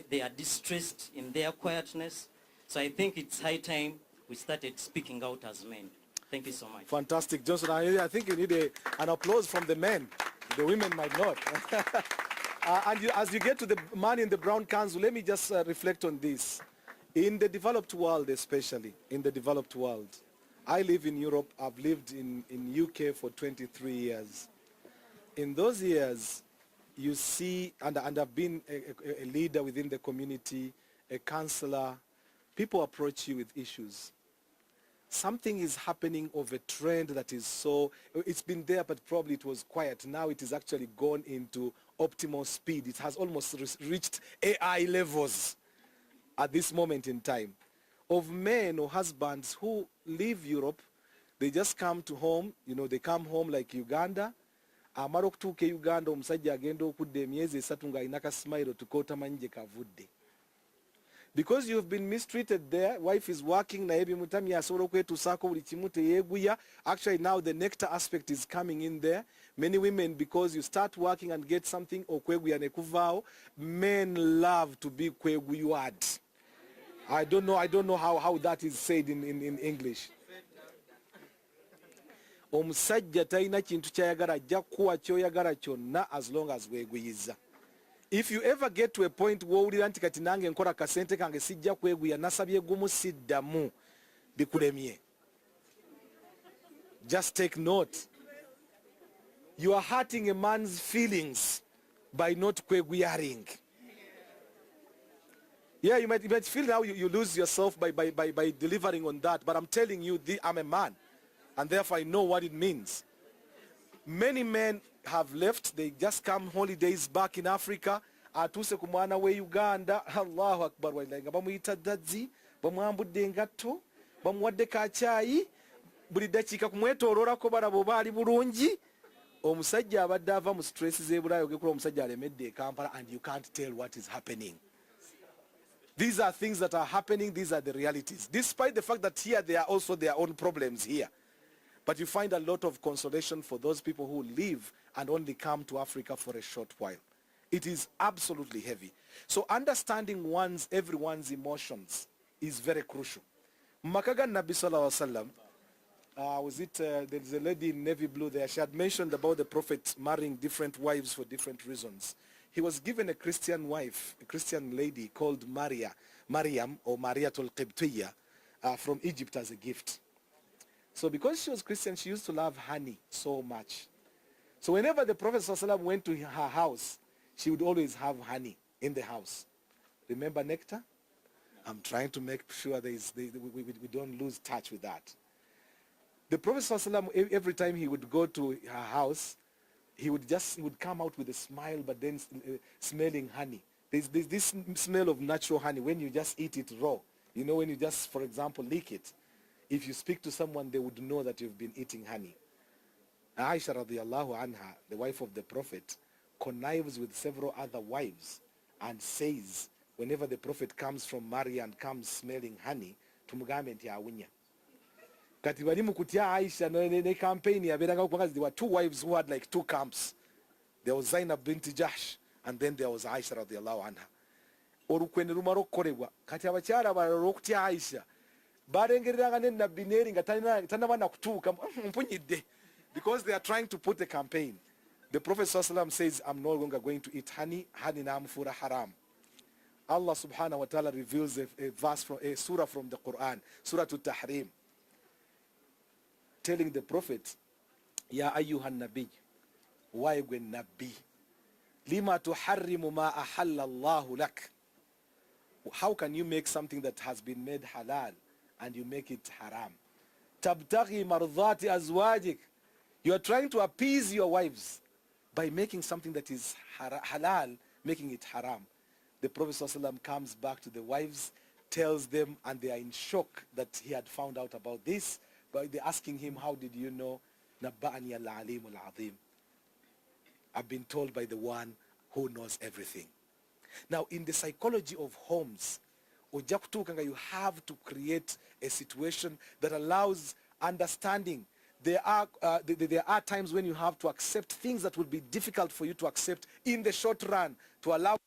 they are distressed in their quietness. So I think it's high time we started speaking out as men. Thank you so much. Fantastic, Johnson. I think you need an applause from the men. The women might not. As you get to the man in the brown kanzu, let me just reflect on this. In the developed world, especially, in the developed world, I live in Europe. I've lived in UK for 23 years. In those years, you see, and I've been a leader within the community, a counselor. People approach you with issues. Something is happening of a trend that is it's been there, but probably it was quiet. Now it is actually gone into optimal speed. It has almost reached AI levels at this moment in time. Of men or husbands who leave Europe, they just come to home, they come home like Uganda, amala okutuuka e Uganda omusajja agenda okudda emyezi 3 ng'alina kasimayiro tukootamanyi gye kavudde. Because you've been mistreated there, wife is working naye bimutamya asobola okwetuusaako buli kimu teyeeguya. Actually now the nectar aspect is coming in there. Many women, because you start working and get something, okweguya ne kuvaawo. Men love to be kweguywad. I don't know how that is said in English. Omusajja talina kintu kyayagala ajja kuwa kyoyagala kyonna as long as weeguyiza. If you ever get to a point w'owulira nti kati nange nkola kasente kange sijja kweguya nasabye gumu siddamu bikulemye. Just take note. You are hurting a man's feelings by not kweguyaring. Yeah, you might feel now you lose yourself by delivering on that, but I'm telling you, I'm a man, and therefore I know what it means. Many men have left, they just come holidays back in Africa, atuse ku mwana we Uganda, Allahu Akbar, nga bamuyita dadzi, bamwambudde engatto, bamuwadde kacaayi, buli dakiika kumwetooloolako balaba oba ali bulungi. Omusajja abadde ava mu stress z'ebulaaya ogekula omusajja alemedde e Kampala, and you can't tell what is happening. These are things that are happening, these are the realities. Despite the fact that here there are also their own problems here. But you find a lot of consolation for those people who live and only come to Africa for a short while. It is absolutely heavy. So understanding everyone's emotions is very crucial. Makaga Nabi Sallallahu Alaihi Wasallam, there's a lady in navy blue there, she had mentioned about the Prophet marrying different wives for different reasons. He was given a Christian wife, a Christian lady called Maryam or Mariatul Qibtiyya from Egypt as a gift. So because she was Christian, she used to love honey so much. So whenever the Prophet ﷺ went to her house, she would always have honey in the house. Remember nectar? I'm trying to make sure we don't lose touch with that. The Prophet ﷺ, every time he would go to her house, he would come out with a smile, but then smelling honey. There's this smell of natural honey when you just eat it raw. You know, when you just, for example, lick it. If you speak to someone, they would know that you've been eating honey. Aisha radiallahu anha, the wife of the Prophet, connives with several other wives and says, whenever the Prophet comes from Maria and comes smelling honey, tumugambe nti awunya. Kati bali mu kutya Aisha ne campaign yaberanga kubanga there were two wives who had like two camps. There was Zainab bint Jahsh and then there was Aisha radiallahu anha. Olukwene lumala okukolebwa kati abakyala balala okutya Aisha barengereranga ne nabbi neeri nga tanaba na kutuuka mpunyidde, because they are trying to put a campaign. The Prophet ﷺ says, I'm no longer going to eat honey. Honey naamfuura haram. Allah subhanahu wa ta'ala reveals a verse from a surah from the Quran, Surah Al-Tahrim, telling the Prophet, Ya ayyuhan nabiy, why gwen nabi, lima tuharrimu ma ahalla Allahu lak. How can you make something that has been made halal and you make it haram? Tabtaghi mardhati azwajik. You are trying to appease your wives by making something that is halal, making it haram. The Prophet ﷺ comes back to the wives, tells them, and they are in shock that he had found out about this. But they're asking him, how did you know? Nabba'ani al-alim al-azim. I've been told by the one who knows everything. Now, in the psychology of homes, you have to create a situation that allows understanding. There are times when you have to accept things that will be difficult for you to accept in the short run to allow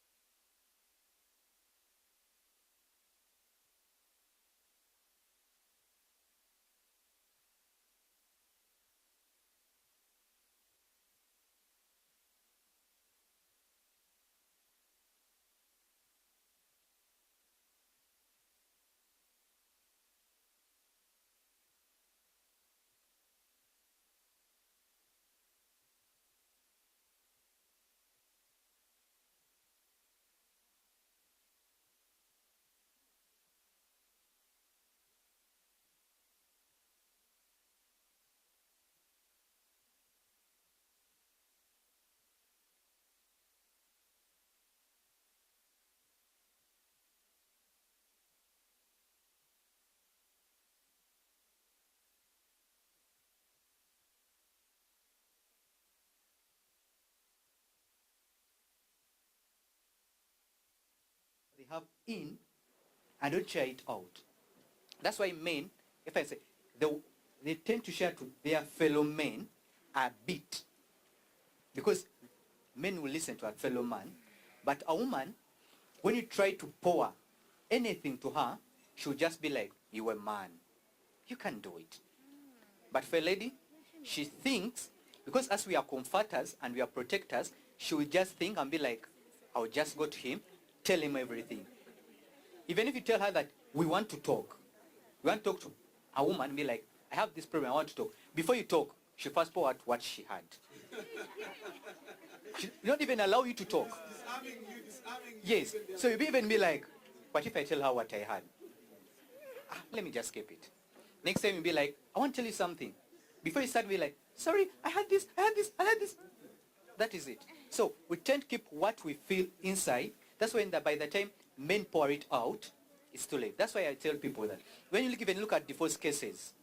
have in and don't share it out. That's why men, if I say, they tend to share to their fellow men a bit. Because men will listen to a fellow man. But a woman, when you try to pour anything to her, she'll just be like, "You a man. You can't do it." But for a lady, she thinks, because as we are comforters and we are protectors, she will just think and be like, "I'll just go to him, tell him everything." Even if you tell her that we want to talk to a woman and be like, "I have this problem, I want to talk." Before you talk, she first pour out what she had. She not even allow you to talk. Yes, so you even be like, "What if I tell her what I had? Let me just keep it." Next time you'll be like, "I want to tell you something." Before you start, be like, "Sorry, I had this. That is it. So we tend to keep what we feel inside. That's when by the time men pour it out, it's too late. That's why I tell people that when you even look at divorce cases,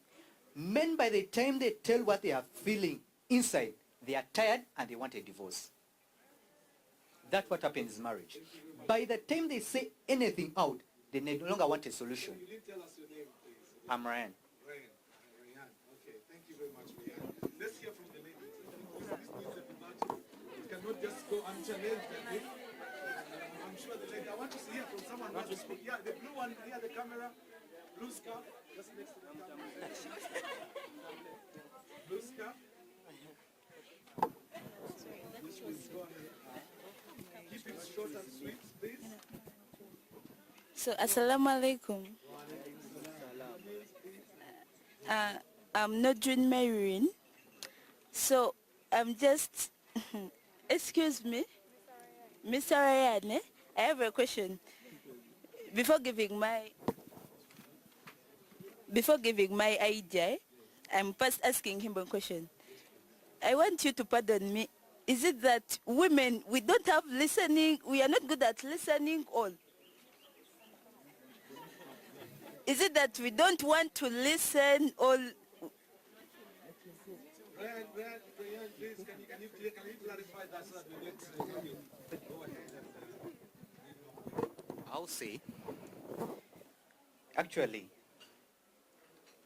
men by the time they tell what they are feeling inside, they are tired and they want a divorce. That's what happens in marriage. By the time they say anything out, they no longer want a solution. You didn't tell us your name, please. I'm Ryan. Ryan. Okay, thank you very much, Ryan. Let's hear from the ladies. This needs a debate. It cannot just go unchallenged, I think. I'm sure the lady, I want to hear from someone who wants to speak. Yeah, the blue one, here, the camera. Blue scarf, just next to the camera. Blue scarf. Please go ahead. Keep it short and sweet, please. So, assalamu alaikum. I'm not doing marrying. So, I'm just, excuse me, Mr. Ryan, I have a question. Before giving my idea, I'm first asking him a question. I want you to pardon me. Is it that women, we don't have listening, we are not good at listening all? Is it that we don't want to listen all? Ryan, please, can you clarify that so that we get go ahead? I'll say, actually,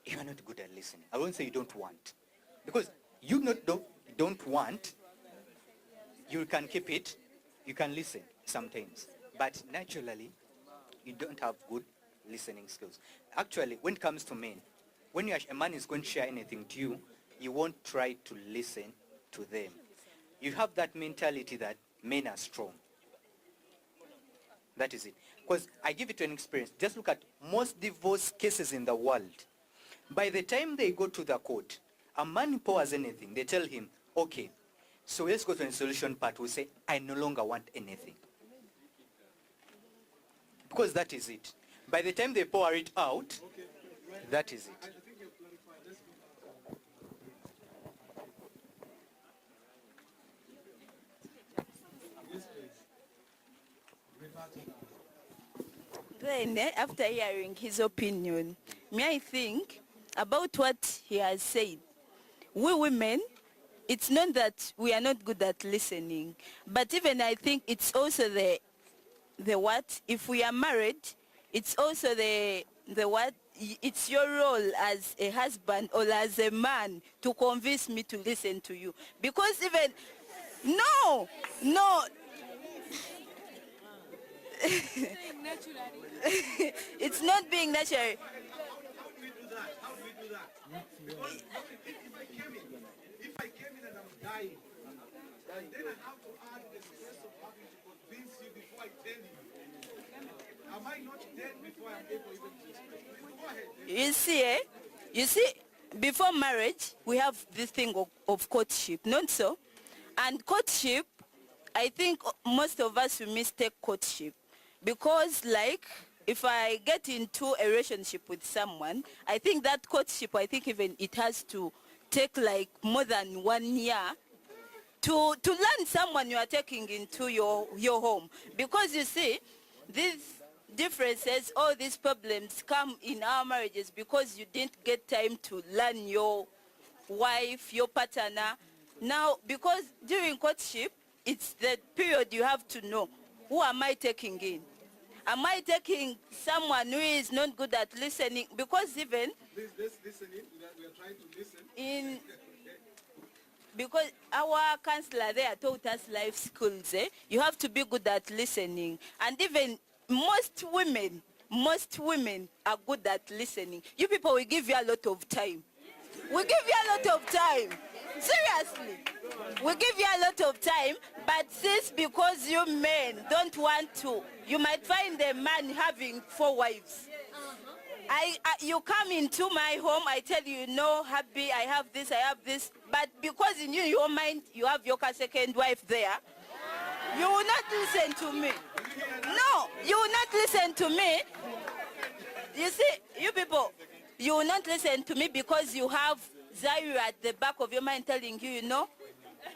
you are not good at listening. I won't say you don't want. Because you don't want, you can keep it, you can listen sometimes. But naturally, you don't have good listening skills. Actually, when it comes to men, when a man is going to share anything to you, you won't try to listen to them. You have that mentality that men are strong. That is it. Because I give it an experience. Just look at most divorce cases in the world. By the time they go to the court, a man pours anything, they tell him, "Okay, so let's go to the solution part." We say, "I no longer want anything." Because that is it. By the time they pour it out, that is it. Then, after hearing his opinion, may I think about what he has said. We women, it's not that we are not good at listening, but even I think it's also the what, if we are married, it's also the what, it's your role as a husband or as a man to convince me to listen to you. Because even, no, it's not being natural. How do we do that? Because if I came in and I'm dying, and then I have to add the stress of having to convince you before I tell you, am I not dead before I'm able even to express? Go ahead. You see, before marriage, we have this thing of courtship, not so? And courtship, I think most of us will mistake courtship. Because like, if I get into a relationship with someone, I think that courtship, I think even it has to take like more than 1 year to learn someone you are taking into your home. Because you see, these differences, all these problems come in our marriages because you didn't get time to learn your wife, your partner. Now, because during courtship, it's the period you have to know, who am I taking in? Am I taking someone who is not good at listening? Because even Please, let's listen in. We are trying to listen. Because our counselor there taught us life skills. You have to be good at listening. And even most women are good at listening. You people, we give you a lot of time. We give you a lot of time. Seriously. We give you a lot of time, but since because you men don't want to, you might find a man having 4 wives. You come into my home, I tell you, no, happy, I have this, but because in your mind, you have your second wife there, you will not listen to me. No, you will not listen to me. You see, you people, you will not listen to me because you have Zaire at the back of your mind telling you,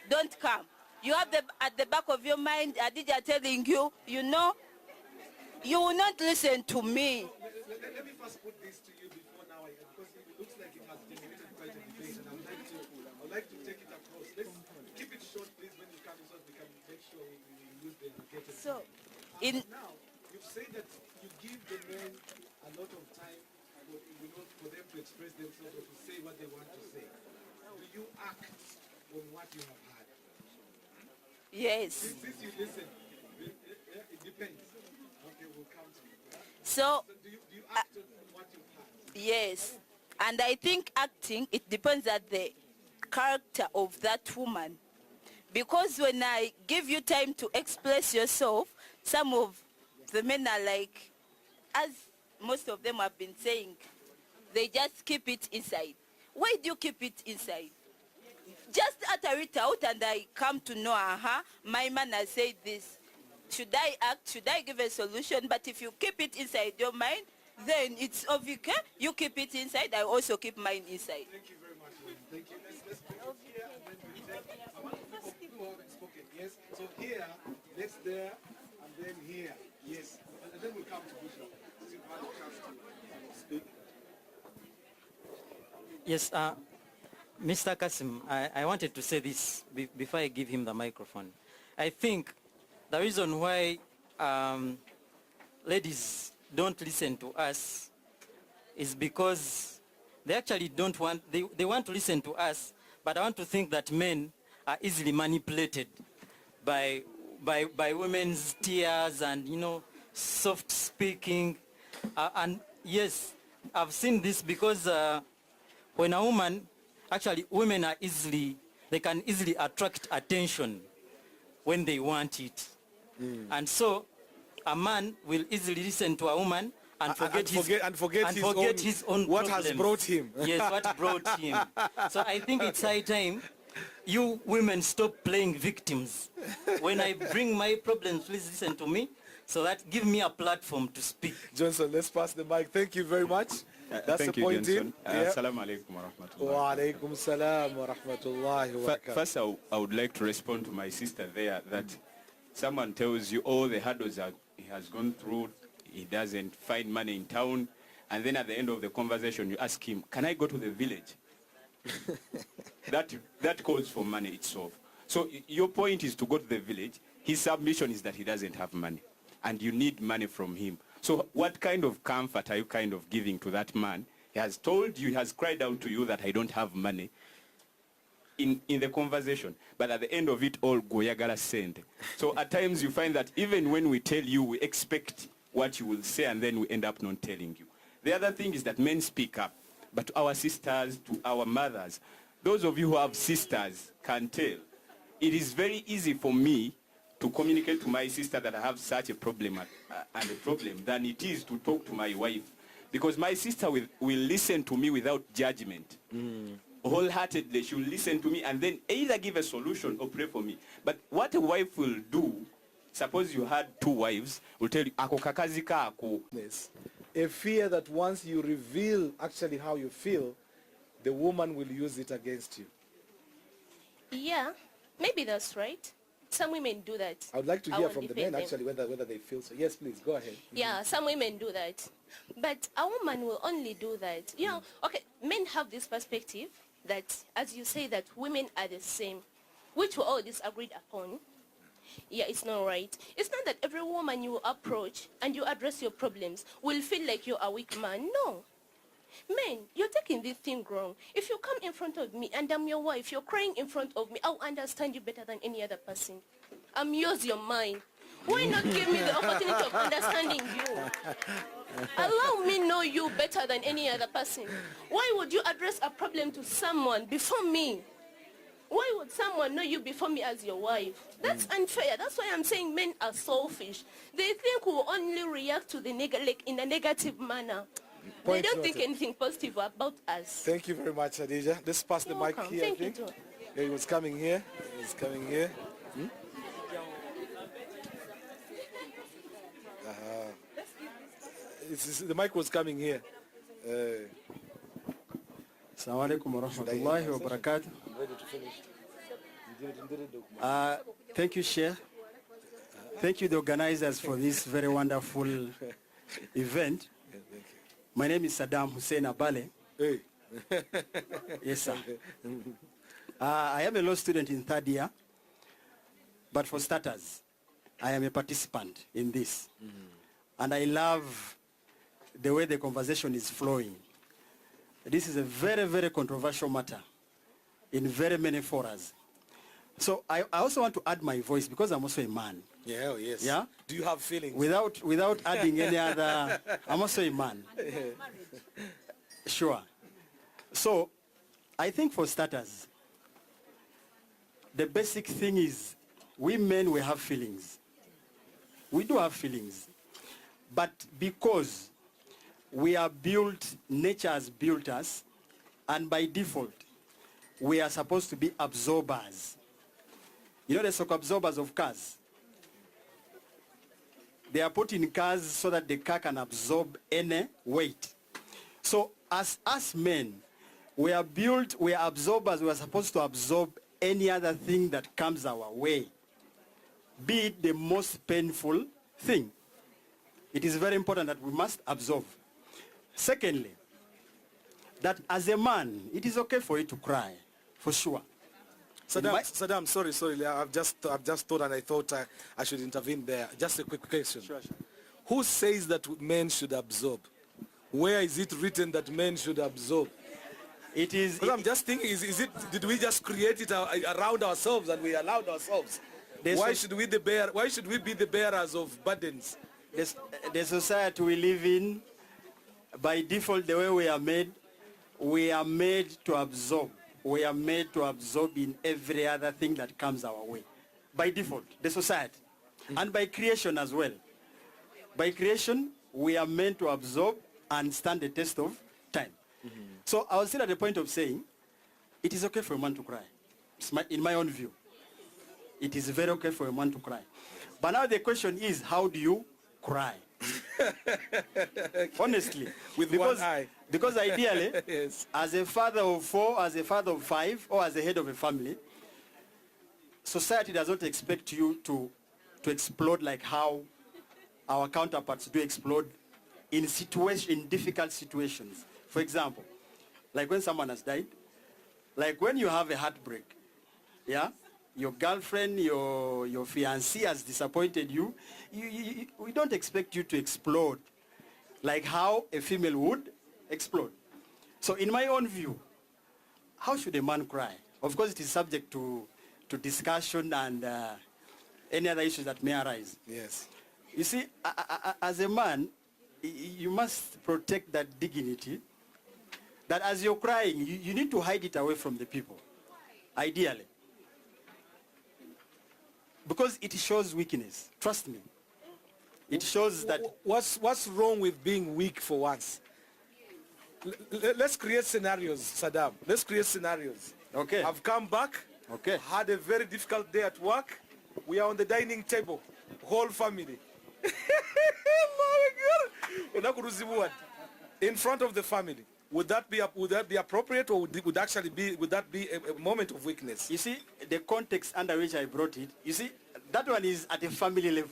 don't come. You have at the back of your mind Adija telling you, you will not listen to me. Let me first put this to you before now, because it looks like it has generated quite a debate, and I would like to take it across. Let's keep it short, please, when you come, so we can make sure we use the allocated time. Now, you've said that you give the men a lot of time for them to express themselves or to say what they want to say. Do you act on what you have heard? Yes. Since you listen, it depends. Okay, we'll come to you. So do you act on what you've heard? Yes. And I think acting, it depends on the character of that woman. Because when I give you time to express yourself, some of the men are like, as most of them have been saying, they just keep it inside. Why do you keep it inside? Just utter it out and I come to know, my man has said this. Should I act? Should I give a solution? But if you keep it inside your mind, then it's obvious. You keep it inside, I also keep mine inside. Thank you very much. Thank you. Let's put it here and then we take. I want people who haven't spoken. Yes. So here, next there, and then here. Yes. And then we'll come to Bishop. Still have a chance to speak. Yes, Mr. Kasim, I wanted to say this before I give him the microphone. I think the reason why ladies don't listen to us is because they actually don't want, they want to listen to us, but I want to think that men are easily manipulated by women's tears and, soft speaking. And yes, I've seen this because when a woman, actually women are they can easily attract attention when they want it. And so a man will easily listen to a woman and forget his own what problems. has brought him. Yes, what brought him. So I think it's high time you women stop playing victims. When I bring my problems, please listen to me. So that give me a platform to speak. Johnson, let's pass the mic. Thank you very much. That's Thank the you, point Johnson. in. Assalamu alaikum wa rahmatullahi. Wa alaikum salam wa rahmatullahi wa barakatuh. First, I would like to respond to my sister there that someone tells you all the hurdles he has gone through, he doesn't find money in town, and then at the end of the conversation you ask him, can I go to the village? that calls for money itself. So your point is to go to the village. His submission is that he doesn't have money, and you need money from him. So what kind of comfort are you kind of giving to that man? He has told you, he has cried out to you that I don't have money in the conversation. But at the end of it all, goyagala send. So at times you find that even when we tell you, we expect what you will say and then we end up not telling you. The other thing is that men speak up. But to our sisters, to our mothers, those of you who have sisters can tell. It is very easy for me to communicate to my sister that I have such a problem than it is to talk to my wife. Because my sister will listen to me without judgment. Wholeheartedly, she will listen to me and then either give a solution or pray for me. But what a wife will do, suppose you had 2 wives, will tell you, ako kakazi kako. A fear that once you reveal actually how you feel, the woman will use it against you. Yeah, maybe that's right. Some women do that. I would like to hear from the men actually whether they feel so. Yes, please, go ahead. Yeah, some women do that. But a woman will only do that. Okay, men have this perspective that, as you say, that women are the same, which we all disagreed upon. yeah, it's not right. It's not that every woman you approach and you address your problems will feel like you're a weak man. No. Men, you're taking this thing wrong. If you come in front of me and I'm your wife, you're crying in front of me, I'll understand you better than any other person. I'm yours, you're mine. Why not give me the opportunity of understanding you? Allow me know you better than any other person. Why would you address a problem to someone before me? Why would someone know you before me as your wife? That's unfair. That's why I'm saying men are selfish. They think we'll only react to the like in a negative manner. Point they don't think noted. anything positive about us. Thank you very much, Adija. Let's pass the mic here. Thank I you think. too. Yeah, he was coming here. He's coming here. The mic was coming here. Assalamu alaikum wa rahmatullahi wa barakatuh. I'm ready to finish. Thank you, Sheikh. Thank you, the organizers, for this very wonderful event. My name is Saddam Hussein Abale. Hey. Yes, sir. I am a law student in third year, but for starters, I am a participant in this. And I love the way the conversation is flowing. This is a very, very controversial matter in very many forums. So I also want to add my voice because I'm also a man. Yeah, oh yes. Yeah? Do you have feelings? Without adding any other, I'm also a man. Sure. So I think for starters, the basic thing is we men, we have feelings. We do have feelings. But because we are built, nature has built us, and by default, we are supposed to be absorbers. You know the shock absorbers of cars? They are put in cars so that the car can absorb any weight. So as us men, we are built, we are absorbers, we are supposed to absorb any other thing that comes our way, be it the most painful thing. It is very important that we must absorb. Secondly, that as a man, it is okay for you to cry, for sure. Saddam, sorry. I've just thought, and I thought I should intervene there. Just a quick question. Sure. Who says that men should absorb? Where is it written that men should absorb? It is. I'm just thinking, did we just create it around ourselves and we allowed ourselves? Why should we be the bearers of burdens? The society we live in, by default, the way we are made to absorb. We are made to absorb in every other thing that comes our way. By default, the society. And by creation as well. By creation, we are meant to absorb and stand the test of time. So I was still at the point of saying, it is okay for a man to cry. In my own view. It is very okay for a man to cry. But now the question is, how do you cry? Honestly. With one eye. Because ideally, yes. As a father of 4, as a father of 5, or as a head of a family, society does not expect you to explode like how our counterparts do explode in difficult situations. For example, like when someone has died, like when you have a heartbreak, yeah? Your girlfriend, your fiancé has disappointed you, we don't expect you to explode like how a female would explode. So in my own view, how should a man cry? Of course, it is subject to discussion and any other issues that may arise. Yes. You see, as a man, you must protect that dignity, that as you're crying, you need to hide it away from the people, ideally. Because it shows weakness. Trust me. It shows that... What's wrong with being weak for once? Let's create scenarios, Saddam. Let's create scenarios. Okay. I've come back. Okay. Had a very difficult day at work. We are on the dining table. Whole family. In front of the family. Would that be appropriate, or would that be a moment of weakness? You see, the context under which I brought it, you see, that one is at a family level.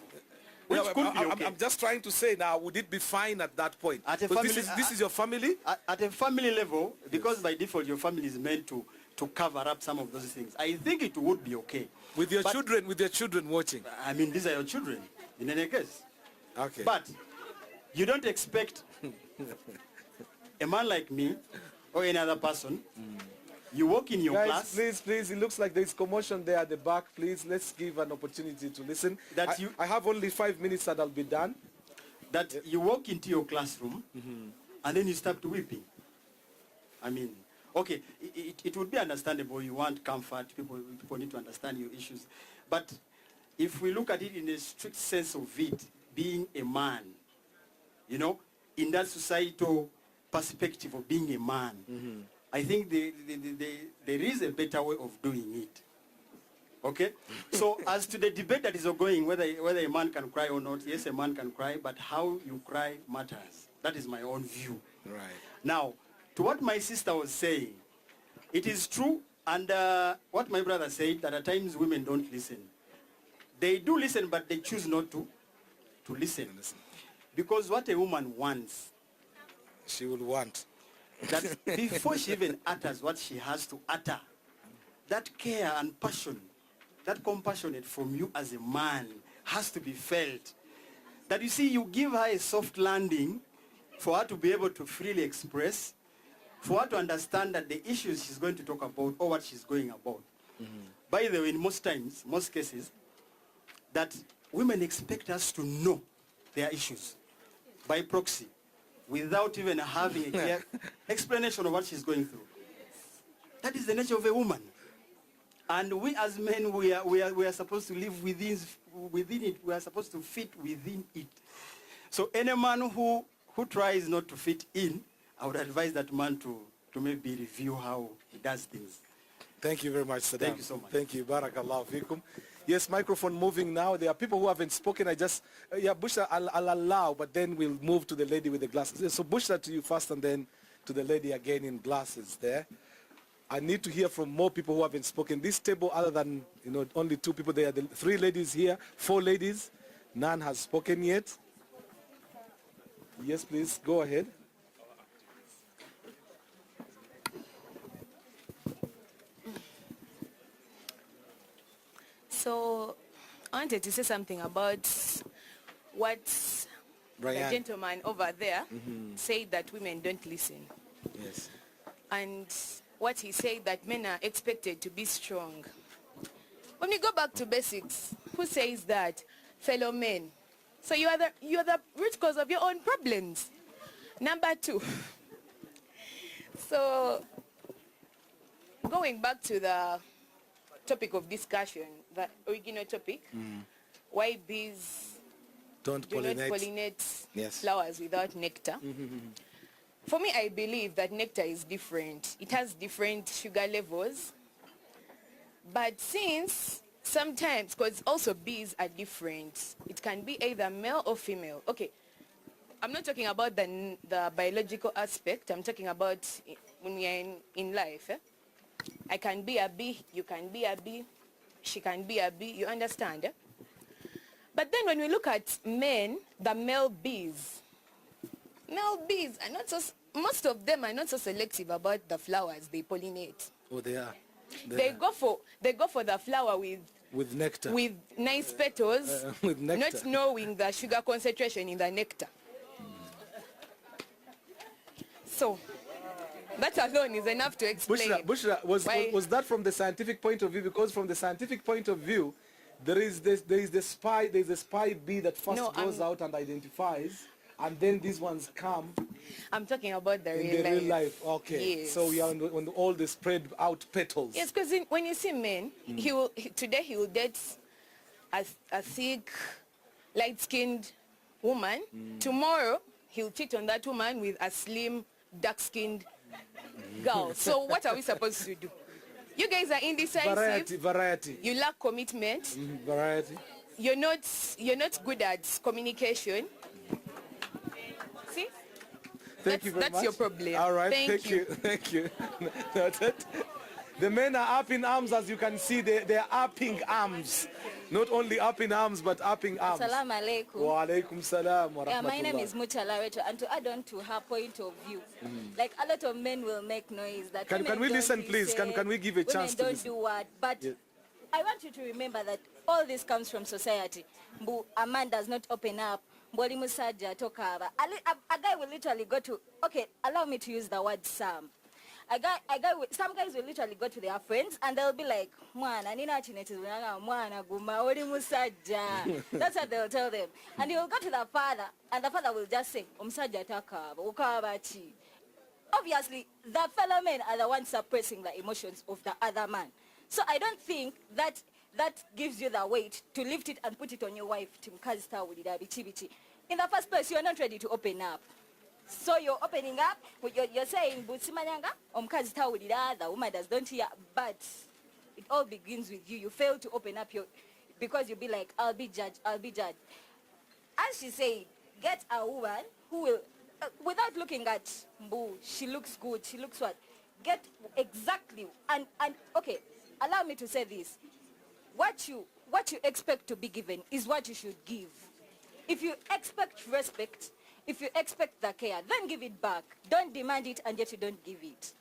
Which could be okay. I'm just trying to say now, would it be fine at that point? At a family, this is your family? At a family level, because by default your family is meant to to cover up some of those things. I think it would be okay. With your children watching. I mean, these are your children, in any case. Okay. But you don't expect a man like me or any other person, you walk in your Guys, class. please, it looks like there's commotion there at the back. Please, let's give an opportunity to listen. I have only 5 minutes and I'll be done. That you walk into your classroom and then you start weeping. I mean, okay, it would be understandable. You want comfort. People need to understand your issues. But if we look at it in a strict sense of it, being a man, you know, in that societal perspective of being a man, I think there is a better way of doing it. Okay? So as to the debate that is ongoing, whether a man can cry or not, yes, a man can cry, but how you cry matters. That is my own view. Right. Now, to what my sister was saying, it is true, and what my brother said, that at times women don't listen. They do listen, but they choose not to listen. Because what a woman wants, she will want. That before she even utters what she has to utter, that care and passion, that compassionate from you as a man has to be felt. That you see, you give her a soft landing for her to be able to freely express, for her to understand that the issues she's going to talk about or what she's going about. By the way, in most times, most cases, that women expect us to know their issues by proxy, without even having a clear explanation of what she's going through. That is the nature of a woman. And we as men, we are supposed to live within it. We are supposed to fit within it. So any man who tries not to fit in, I would advise that man to maybe review how he does things. Thank you very much, Saddam. Thank you so much. Thank you. Barakallahu fikum. Yes, microphone moving now. There are people who haven't spoken. I just, Bushra, I'll allow, but then we'll move to the lady with the glasses. So Bushra, to you first, and then to the lady again in glasses there. I need to hear from more people who haven't spoken. This table, other than, only 2 people, there are the 3 ladies here, 4 ladies. None has spoken yet. Yes, please, go ahead. So I wanted to say something about what Brian. the gentleman over there said, that women don't listen. Yes. And what he said, that men are expected to be strong. When we go back to basics, who says that? Fellow men. So you are the root cause of your own problems. Number 2. So going back to the topic of discussion, the original topic, why bees do not pollinate yes. flowers without nectar. For me, I believe that nectar is different. It has different sugar levels. But since sometimes, because also bees are different, it can be either male or female. Okay, I'm not talking about the biological aspect. I'm talking about when we are in life. I can be a bee, you can be a bee, she can be a bee, you understand? But then when we look at men, the male bees are not so, most of them are not so selective about the flowers they pollinate. Oh, they are. They go for the flower with nectar. With nice petals, with nectar. Not knowing the sugar concentration in the nectar. So that alone is enough to explain. Bushra, was that from the scientific point of view? Because from the scientific point of view, there is the spy bee that first goes out and identifies, and then these ones come. I'm talking about the real life. Okay. Yes. So we are on all the spread out petals. Yes, because when you see men, today he will date a thick, light-skinned woman. Tomorrow he'll cheat on that woman with a slim, dark-skinned girl. So what are we supposed to do? You guys are indecisive. Variety. You lack commitment. Variety. You're not good at communication. See? Thank you very much. That's your problem. All right. Thank you. Thank you. The men are up in arms, as you can see. They are upping arms. Not only up in arms, but up in arms. Assalamu alaikum. Wa alaikum salam wa rahmatullah. Yeah, my name is Muchala Reto, and to add on to her point of view, like a lot of men will make noise that Can we listen, please? Can we give a chance to women don't listen? do what? But Yeah. I want you to remember that all this comes from society. Mbu, a man does not open up. Mboli musaja tokaba. A guy will literally go to, okay, allow me to use the word some. Some guys will literally go to their friends and they'll be like, mwana, nina chineti mwana guma oli musaja. That's what they'll tell them. And you'll go to the father and the father will just say, omusaja takaba, ukaba chi. Obviously, the fellow men are the ones suppressing the emotions of the other man. So I don't think that gives you the weight to lift it and put it on your wife. In the first place, you're not ready to open up. So you're opening up, you're saying, the woman does not hear, but it all begins with you. You fail to open up because you'll be like, I'll be judged. As she said, get a woman who will, without looking at, she looks good, she looks what? Get exactly, and okay, allow me to say this. What you expect to be given is what you should give. If you expect respect, if you expect the care, then give it back. Don't demand it and yet you don't give it.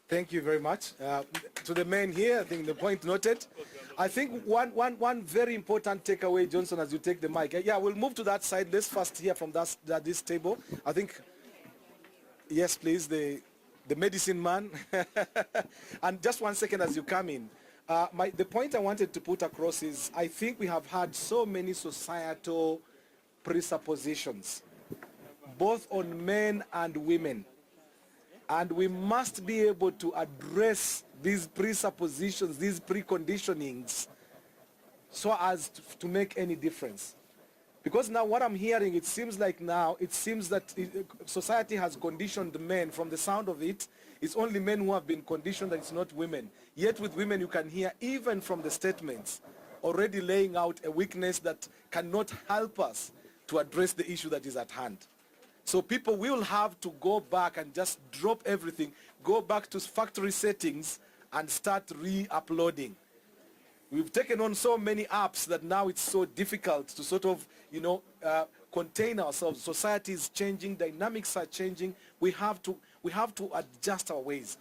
Thank you very much. To the men here, I think the point noted. I think one very important takeaway, Johnson, as you take the mic. Yeah, we'll move to that side. Let's first hear from this table. I think, yes, please, the medicine man. And just 1 second as you come in. The point I wanted to put across is I think we have had so many societal presuppositions, both on men and women. And we must be able to address these presuppositions, these preconditionings, so as to make any difference. Because now what I'm hearing, it seems that society has conditioned men. From the sound of it, it's only men who have been conditioned, and it's not women. Yet with women, you can hear, even from the statements, already laying out a weakness that cannot help us to address the issue that is at hand. So people will have to go back and just drop everything, go back to factory settings and start re-uploading. We've taken on so many apps that now it's so difficult to sort of, contain ourselves. Society is changing, dynamics are changing. We have to adjust our ways.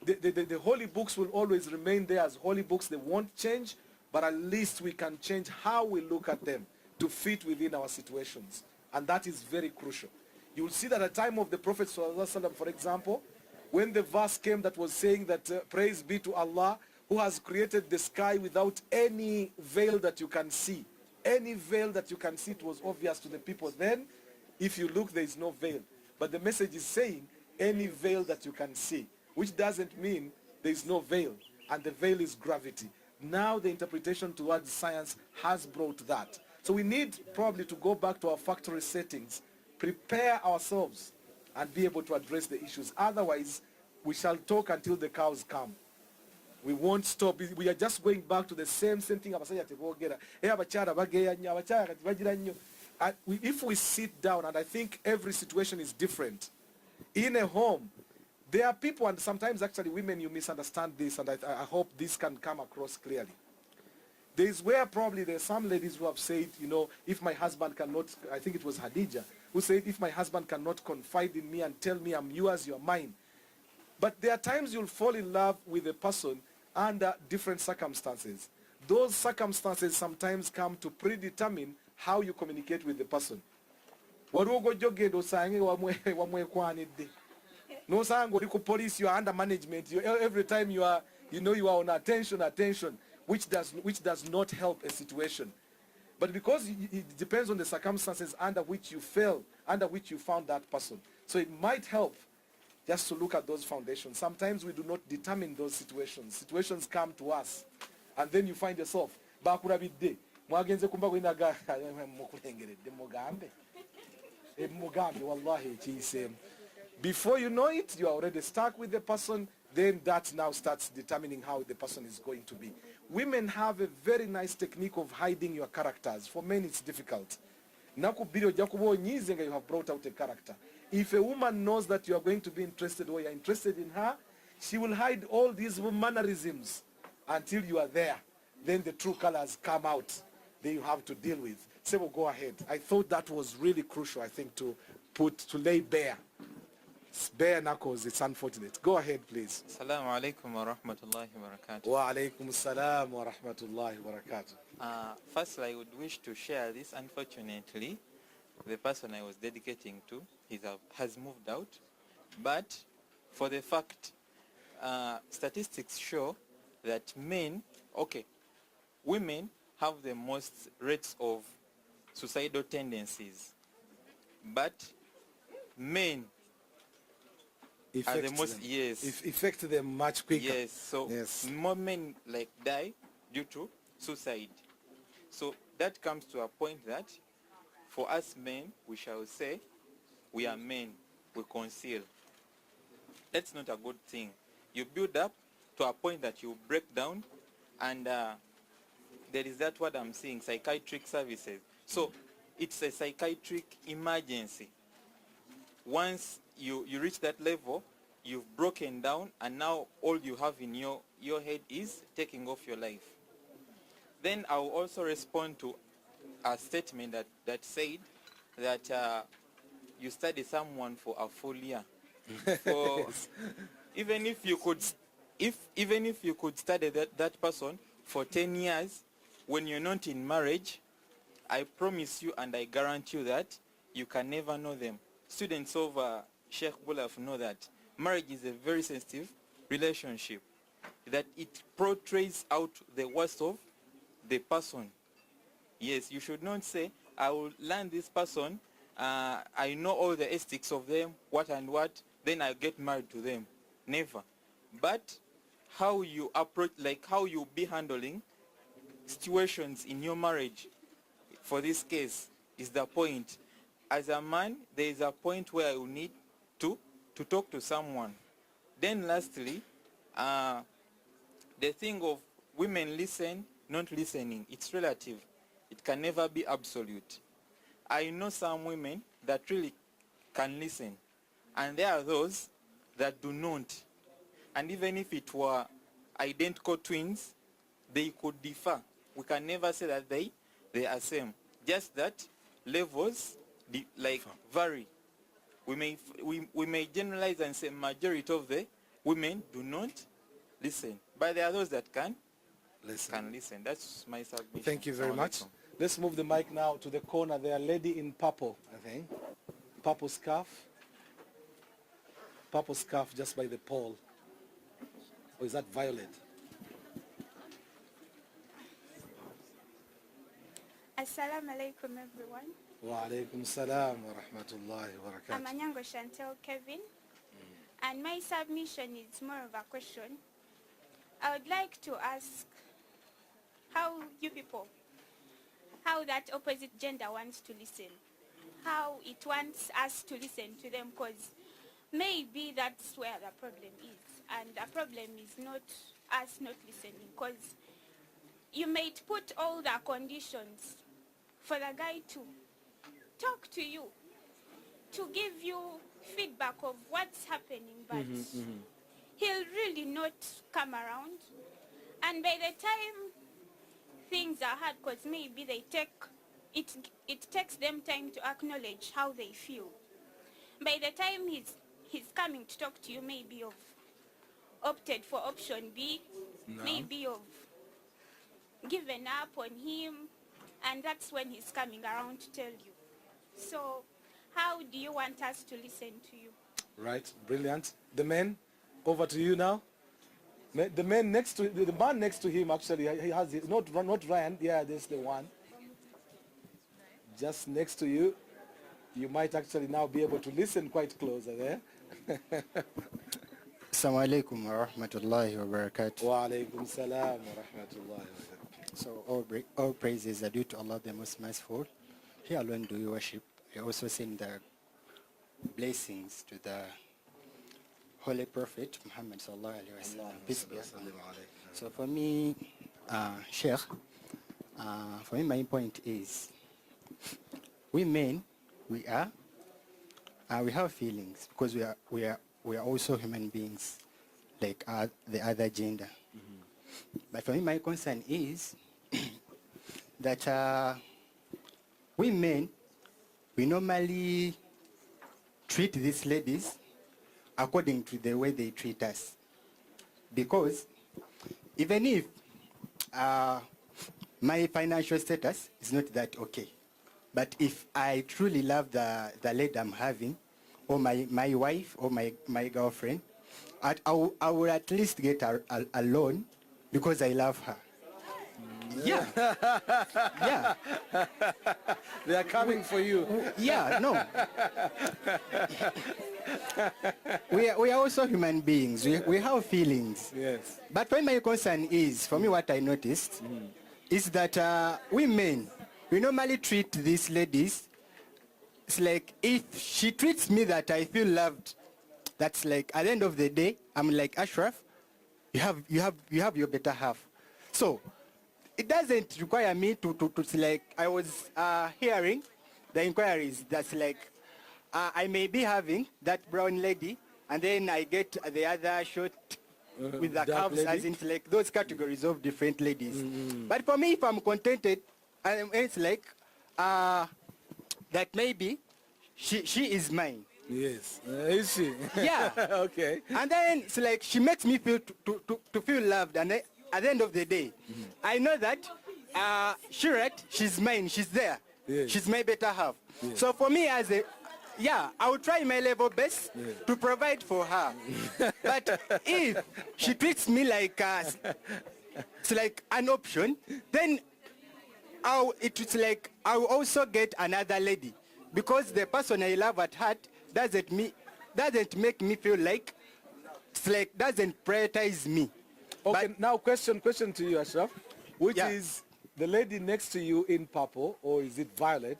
The holy books will always remain there as holy books. They won't change, but at least we can change how we look at them to fit within our situations. And that is very crucial. You will see that at the time of the Prophet ﷺ, for example, when the verse came that was saying that praise be to Allah who has created the sky without any veil that you can see. Any veil that you can see, it was obvious to the people then. If you look, there is no veil. But the message is saying any veil that you can see, which doesn't mean there is no veil. And the veil is gravity. Now the interpretation towards science has brought that. So we need probably to go back to our factory settings, prepare ourselves, and be able to address the issues. Otherwise, we shall talk until the cows come. We won't stop. We are just going back to the same thing. If we sit down, and I think every situation is different. In a home, there are people, and sometimes actually women, you misunderstand this, and I hope this can come across clearly. There is where probably there are some ladies who have said, if my husband cannot, I think it was Hadija, who said, if my husband cannot confide in me and tell me I'm yours, you're mine. But there are times you'll fall in love with a person under different circumstances. Those circumstances sometimes come to predetermine how you communicate with the person. No sango police, you are under management. Every time you are on attention, which does not help a situation. But because it depends on the circumstances under which you found that person. So it might help just to look at those foundations. Sometimes we do not determine those situations. Situations come to us. And then you find yourself, before you know it, you are already stuck with the person. Then that now starts determining how the person is going to be. Women have a very nice technique of hiding your characters. For men, it's difficult. You have brought out a character. If a woman knows that you are going to be interested or you are interested in her, she will hide all these mannerisms until you are there. then the true colors come out. Then you have to deal with. Sebo, go ahead. I thought that was really crucial, I think, to lay bare. It's bare knuckles, it's unfortunate. Go ahead, please. Assalamu alaikum wa rahmatullahi wa barakatuh. Wa alaikum assalam wa rahmatullahi wa barakatuh. First, I would wish to share this. Unfortunately, the person I was dedicating to has moved out. But for the fact, statistics show that women have the most rates of suicidal tendencies, but men are the most, affect them much quicker. Yes, so more men die due to suicide. So that comes to a point that for us men, we shall say, we are men, we conceal. That's not a good thing. You build up to a point that you break down, and there is that what I'm seeing, psychiatric services. So it's a psychiatric emergency. Once you reach that level, you've broken down, and now all you have in your head is taking off your life. Then I will also respond to a statement that said that you study someone for a full year. Even if you could study that person for 10 years, when you're not in marriage, I promise you and I guarantee you that you can never know them. Students of Sheikh Bulaf know that marriage is a very sensitive relationship, that it portrays out the worst of the person. Yes, you should not say, I will learn this person, I know all the aesthetics of them, what and what, then I'll get married to them. Never. But how you approach, how you be handling situations in your marriage, for this case, is the point. As a man, there is a point where you need to talk to someone. Then lastly, the thing of women listen, not listening, it's relative. It can never be absolute. I know some women that really can listen, and there are those that do not. And even if it were identical twins, they could differ. We can never say that they are same. Just that levels vary. We may generalize and say majority of the women do not listen, but there are those that can listen. That's my submission. Thank you very much. Let's move the mic now to the corner there. Lady in purple, I think. Purple scarf. Purple scarf just by the pole. Or is that violet? Assalamu alaikum, everyone. Wa alaikum salam wa rahmatullahi wa barakatuh. I'm Anyango Chantel Kevin, and my submission is more of a question. I would like to ask how you people, how that opposite gender wants to listen, how it wants us to listen to them, because maybe that's where the problem is. And the problem is not us not listening, because you might put all the conditions for the guy to talk to you, to give you feedback of what's happening, but he'll really not come around. And by the time things are hard, because maybe it takes them time to acknowledge how they feel. By the time he's coming to talk to you, maybe of opted for option B, maybe of given up on him, and that's when he's coming around to tell you. So how do you want us to listen to you? Right, brilliant. The man, over to you now. The man next to the man next to him, actually, he has it. Not Ryan. Yeah, there's the one. Just next to you. You might actually now be able to listen quite closer there. Assalamu alaikum wa rahmatullahi wa barakatuh. Wa alaikum salam wa rahmatullahi wa barakatuh. So all praises are due to Allah the Most Merciful. He alone do we worship. I also send the blessings to the Holy Prophet Muhammad sallallahu alaihi wasallam. Peace be upon him. So for me, Sheikh, for me my point is, we men, we have feelings, because we are also human beings like the other gender. But for me, my concern is that we men, we normally treat these ladies according to the way they treat us. Because even if my financial status is not that okay, but if I truly love the lady I'm having, or my wife, or my girlfriend, I will at least get a loan because I love her. Yeah. Yeah. They are coming for you. Yeah, no. We are also human beings. We have feelings. Yes. But when my concern is, for me, what I noticed is that we men, we normally treat these ladies. It's like if she treats me that I feel loved, that's like at the end of the day, I'm like, Ashraf, you have your better half. So it doesn't require me to like, I was hearing the inquiries that's like, I may be having that brown lady, and then I get the other short with the calves, as in like those categories of different ladies. But for me, if I'm contented, and it's like that maybe she is mine. Yes. Is she? Yeah. Okay. And then it's like she makes me feel to feel loved, and at the end of the day, I know that she's mine. She's there. Yes. She's my better half. Yes. So for me, as a I will try my level best to provide for her. But if she treats me like it's like an option, then it's like I will also get another lady, because the person I love at heart doesn't make me feel like it's like doesn't prioritize me. Okay, now question to you, Ashraf, which is the lady next to you in purple, or is it violet?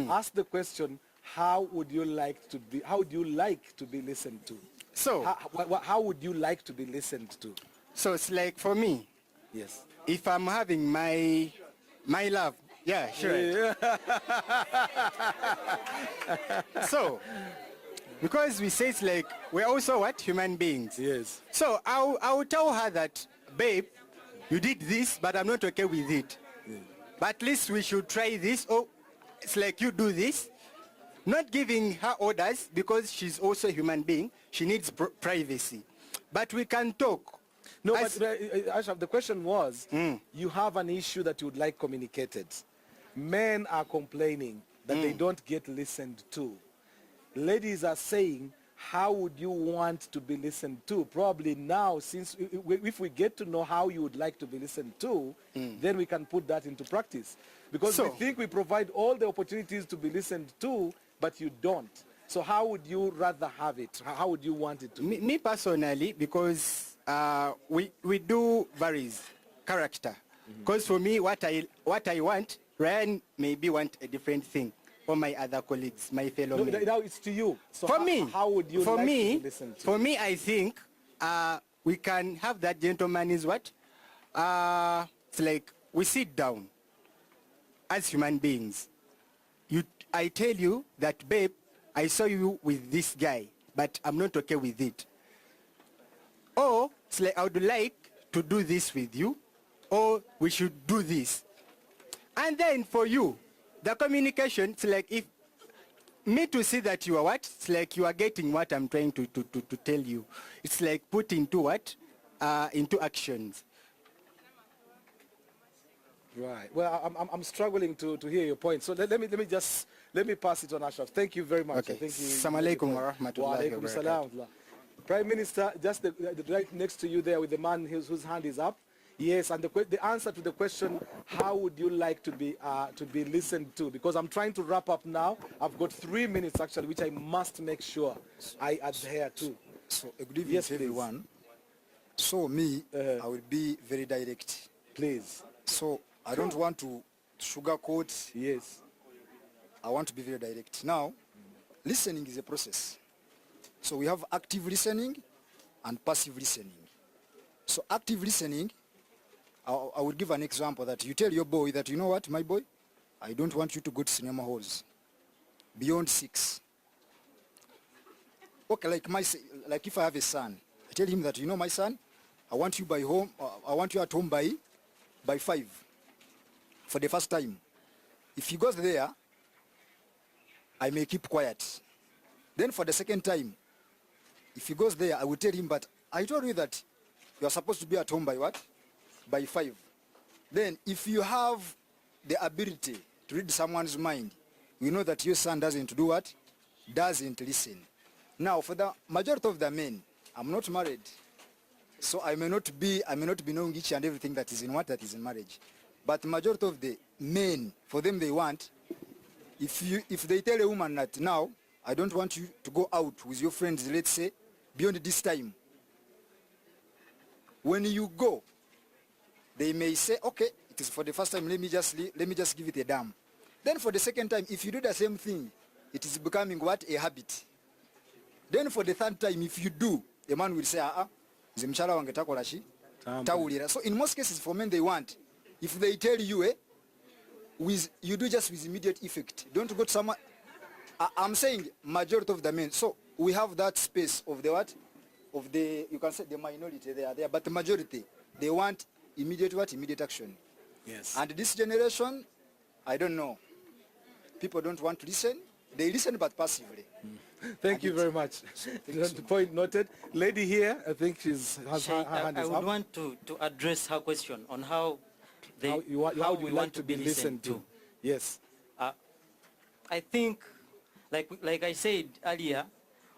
Ask the question, how would you like to be listened to? So how would you like to be listened to? So it's like for me, yes, if I'm having my love, yeah, sure. Yeah. So because we say it's like we're also what, human beings. Yes. So I will tell her that, babe, you did this, but I'm not okay with it. But at least we should try this. Or it's like you do this. Not giving her orders, because she's also a human being. She needs privacy. But we can talk. No, but Ashraf, the question was, you have an issue that you would like communicated. Men are complaining that they don't get listened to. Ladies are saying, how would you want to be listened to? Probably now, since if we get to know how you would like to be listened to, then we can put that into practice. Because we think we provide all the opportunities to be listened to, but you don't. So how would you rather have it? How would you want it to be? Me personally, because we do varies character. Because for me, what I want, Ryan maybe want a different thing. Or my other colleagues, my fellow men. Now it's to you. So for me, how would you like to be listened to? For me, I think we can have that gentleman is what? It's like we sit down as human beings. I tell you that, babe, I saw you with this guy, but I'm not okay with it. Or it's like I would like to do this with you, or we should do this. And then for you, the communication, it's like if me to see that you are what, it's like you are getting what I'm trying to tell you. It's like put into what? Into actions. Right. Well, I'm struggling to hear your point. So let me pass it on, Ashraf. Thank you very much. Okay. Thank you. Assalamu alaikum wa rahmatullahi wa barakatuh. Prime Minister, just right next to you there with the man whose hand is up. Yes, and the answer to the question, how would you like to be listened to? Because I'm trying to wrap up now. I've got 3 minutes actually, which I must make sure I adhere to. So good evening to everyone. So me, I will be very direct. Please. So I don't want to sugarcoat. Yes. I want to be very direct. Now, listening is a process. So we have active listening and passive listening. So active listening, I will give an example that you tell your boy that, you know what, my boy, I don't want you to go to cinema halls beyond 6. Okay, like if I have a son, I tell him that, you know, my son, I want you by home, want you at home by 5 for the first time. If he goes there, I may keep quiet. Then for the second time, if he goes there, I will tell him, but I told you that you are supposed to be at home by what? By 5. Then if you have the ability to read someone's mind, you know that your son doesn't do what? Doesn't listen. Now for the majority of the men, I'm not married. So I may not be knowing each and everything that is in what that is in marriage. But the majority of the men, for them they want, if they tell a woman that now, I don't want you to go out with your friends, let's say, beyond this time. When you go, they may say, okay, it is for the first time, let me just give it a damn. Then for the second time, if you do the same thing, it is becoming what? A habit. Then for the third time, if you do, a man will say, so in most cases for men, they want, if they tell you, you do just with immediate effect. Don't go to someone. I'm saying majority of the men. So we have that space of the what? Of the, you can say the minority, they are there, but the majority, they want immediate what? Immediate action. Yes. And this generation, I don't know. People don't want to listen. They listen but passively. Thank you very much. Point noted. Lady here, I think her hand is up. I would want to address her question on how you want to be listened to. Yes. I think, like I said earlier,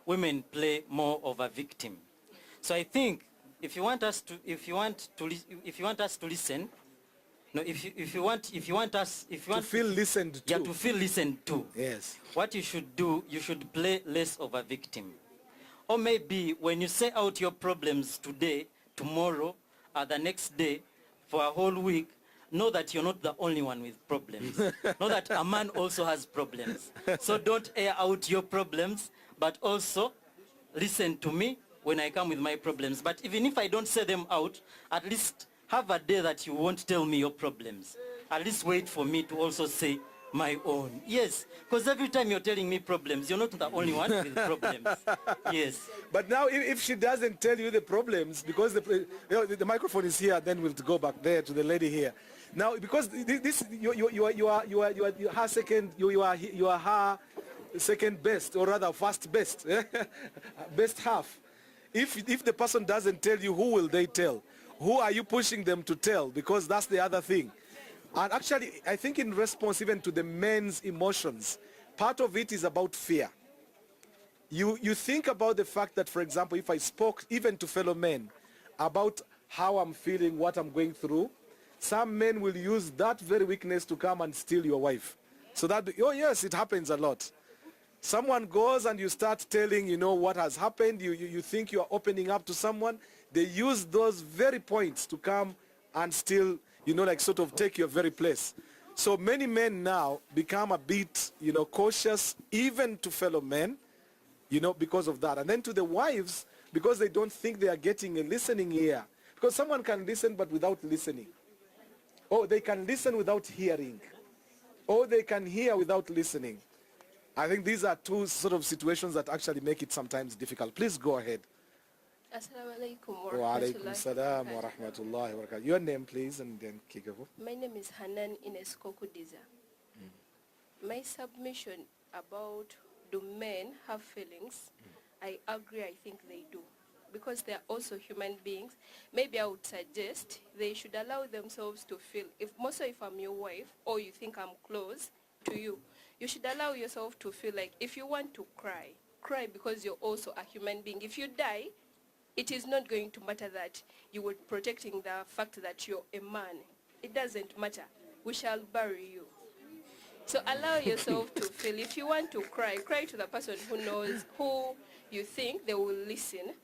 women play more of a victim. So I think if you want us to listen, no, if you want to feel listened to. Yeah, to feel listened to. Yes. What you should do, you should play less of a victim. Or maybe when you say out your problems today, tomorrow, or the next day, for a whole week, know that you're not the only one with problems. Know that a man also has problems. So don't air out your problems, but also listen to me when I come with my problems. But even if I don't say them out, at least have a day that you won't tell me your problems. At least wait for me to also say my own. Yes, because every time you're telling me problems, you're not the only one with problems. Yes. But now if she doesn't tell you the problems, because the microphone is here, then we'll go back there to the lady here. Now, because this you are her second, you are her second best, or rather first best, best half. If the person doesn't tell you, who will they tell? Who are you pushing them to tell? Because that's the other thing. And actually, I think in response even to the men's emotions, part of it is about fear. You think about the fact that, for example, if I spoke even to fellow men about how I'm feeling, what I'm going through, some men will use that very weakness to come and steal your wife. So that, oh yes, it happens a lot. Someone goes and you start telling, what has happened. You think you are opening up to someone. They use those very points to come and still, sort of take your very place. So many men now become a bit, cautious, even to fellow men, because of that. And then to the wives, because they don't think they are getting a listening ear. Because someone can listen but without listening. Or they can listen without hearing. Or they can hear without listening. I think these are two sort of situations that actually make it sometimes difficult. Please go ahead. Assalamu alaikum wa alaikum salam wa rahmatullahi wa barakatuh. Your name, please, and then kick off. My name is Hanan Ines Kokudiza. My submission about do men have feelings, I agree, I think they do. Because they are also human beings, maybe I would suggest they should allow themselves to feel. If I'm your wife, or you think I'm close to you, you should allow yourself to feel like if you want to cry, cry because you're also a human being. If you die, it is not going to matter that you were protecting the fact that you're a man. It doesn't matter. We shall bury you. So allow yourself to feel. If you want to cry, cry to the person who knows, who you think they will listen.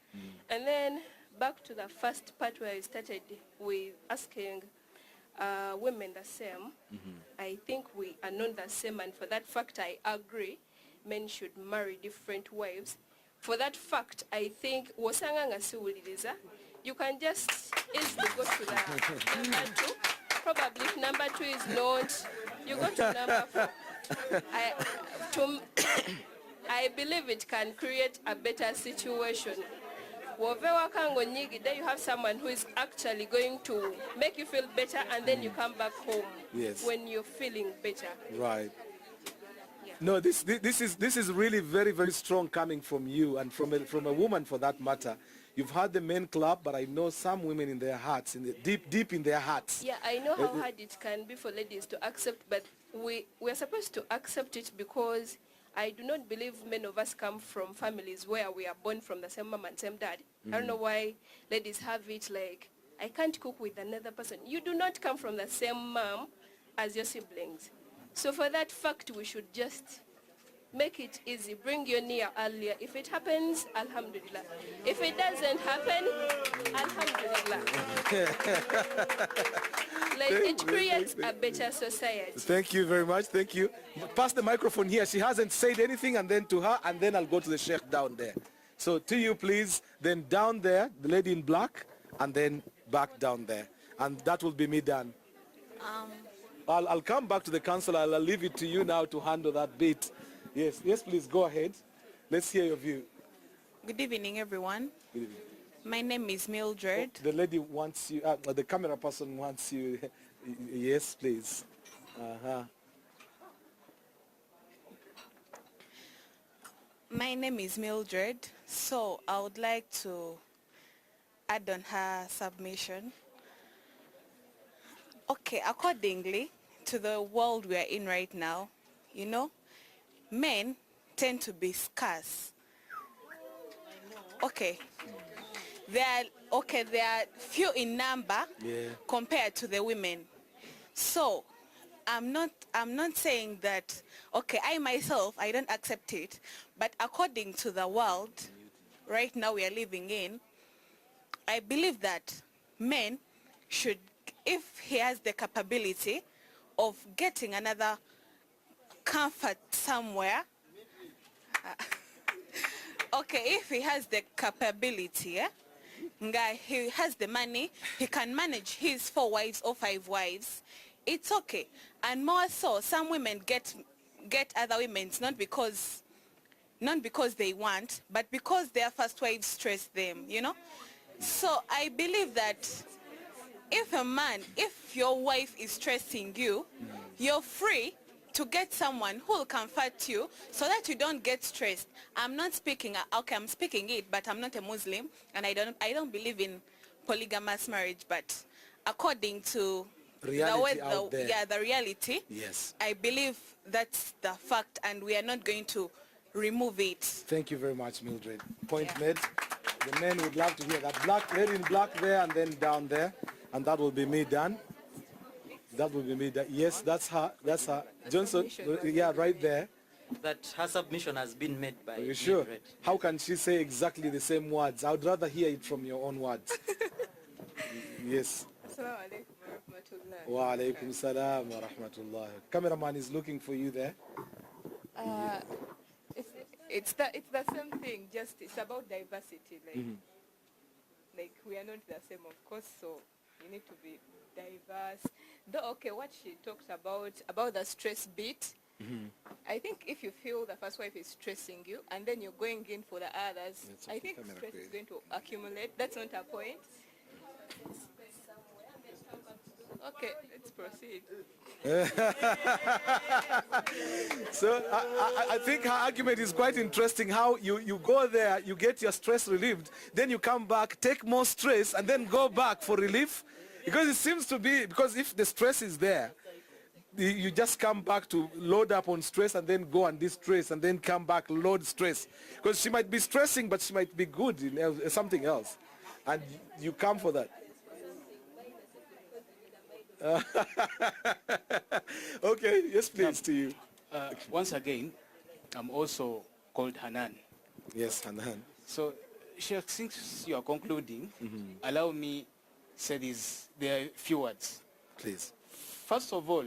And then back to the first part where I started with asking women the same. I think we are not the same, and for that fact I agree men should marry different wives. For that fact, I think you can just easily go to the number 2. Probably if number 2 is not, you go to number 4. I believe it can create a better situation then you have someone who is actually going to make you feel better, and then you come back home when you're feeling better. Right. No, this is really very, very strong coming from you and from a woman for that matter. You've had the men club, but I know some women in their hearts, deep in their hearts. Yeah, I know how hard it can be for ladies to accept, but we're supposed to accept it because I do not believe many of us come from families where we are born from the same mom and same dad. I don't know why ladies have it like, I can't cook with another person. You do not come from the same mom as your siblings. So for that fact, we should just make it easy. Bring your nia earlier. If it happens, alhamdulillah. If it doesn't happen, alhamdulillah. It creates a better society. Thank you very much. Thank you. Pass the microphone here. She hasn't said anything, and then to her, and then I'll go to the sheikh down there. So to you, please. Then down there, the lady in black, and then back down there. And that will be me done. I'll come back to the council. I'll leave it to you now to handle that bit. Yes, please, go ahead. Let's hear your view. Good evening, everyone. Good evening. My name is Mildred. The lady wants you, the camera person wants you. Yes, please. My name is Mildred. So I would like to add on her submission. Okay, accordingly to the world we are in right now, you know, men tend to be scarce. Okay. They are few in number compared to the women. So I'm not saying that, okay, I myself, I don't accept it, but according to the world right now we are living in, I believe that men should, if he has the capability of getting another comfort somewhere, okay, if he has the capability, he has the money, he can manage his 4 wives or 5 wives, it's okay. And more so, some women get other women's not because they want, but because their first wives stress them, you know. So I believe that if your wife is stressing you, you're free to get someone who will comfort you so that you don't get stressed. I'm not speaking, okay, I'm speaking it, but I'm not a Muslim, and I don't believe in polygamous marriage, but according to the reality, yes, I believe that's the fact, and we are not going to remove it. Thank you very much, Mildred. Point made. The men would love to hear that. Black, lady in black there, and then down there, and that will be me done. That will be me done. Yes, that's her. That's her. Johnson, yeah, right there. That her submission has been made by Are you sure? Mildred. How can she say exactly the same words? I would rather hear it from your own words. Yes. Wa alaikum salam wa rahmatullah. Cameraman is looking for you there. It's the same thing, just it's about diversity. Like we are not the same, of course, so you need to be diverse. Though, okay, what she talked about the stress bit, I think if you feel the first wife is stressing you and then you're going in for the others, I think stress is going to accumulate. That's not a point. Okay, let's proceed. So I think her argument is quite interesting, how you go there, you get your stress relieved, then you come back, take more stress, and then go back for relief. Because it seems to be, because if the stress is there, you just come back to load up on stress and then go and distress and then come back, load stress. Because she might be stressing, but she might be good in something else. And you come for that. Okay, yes, please, to you. Once again, I'm also called Hanan. Yes, Hanan. So, Sheikh, since you are concluding, allow me say there are few words. Please. First of all,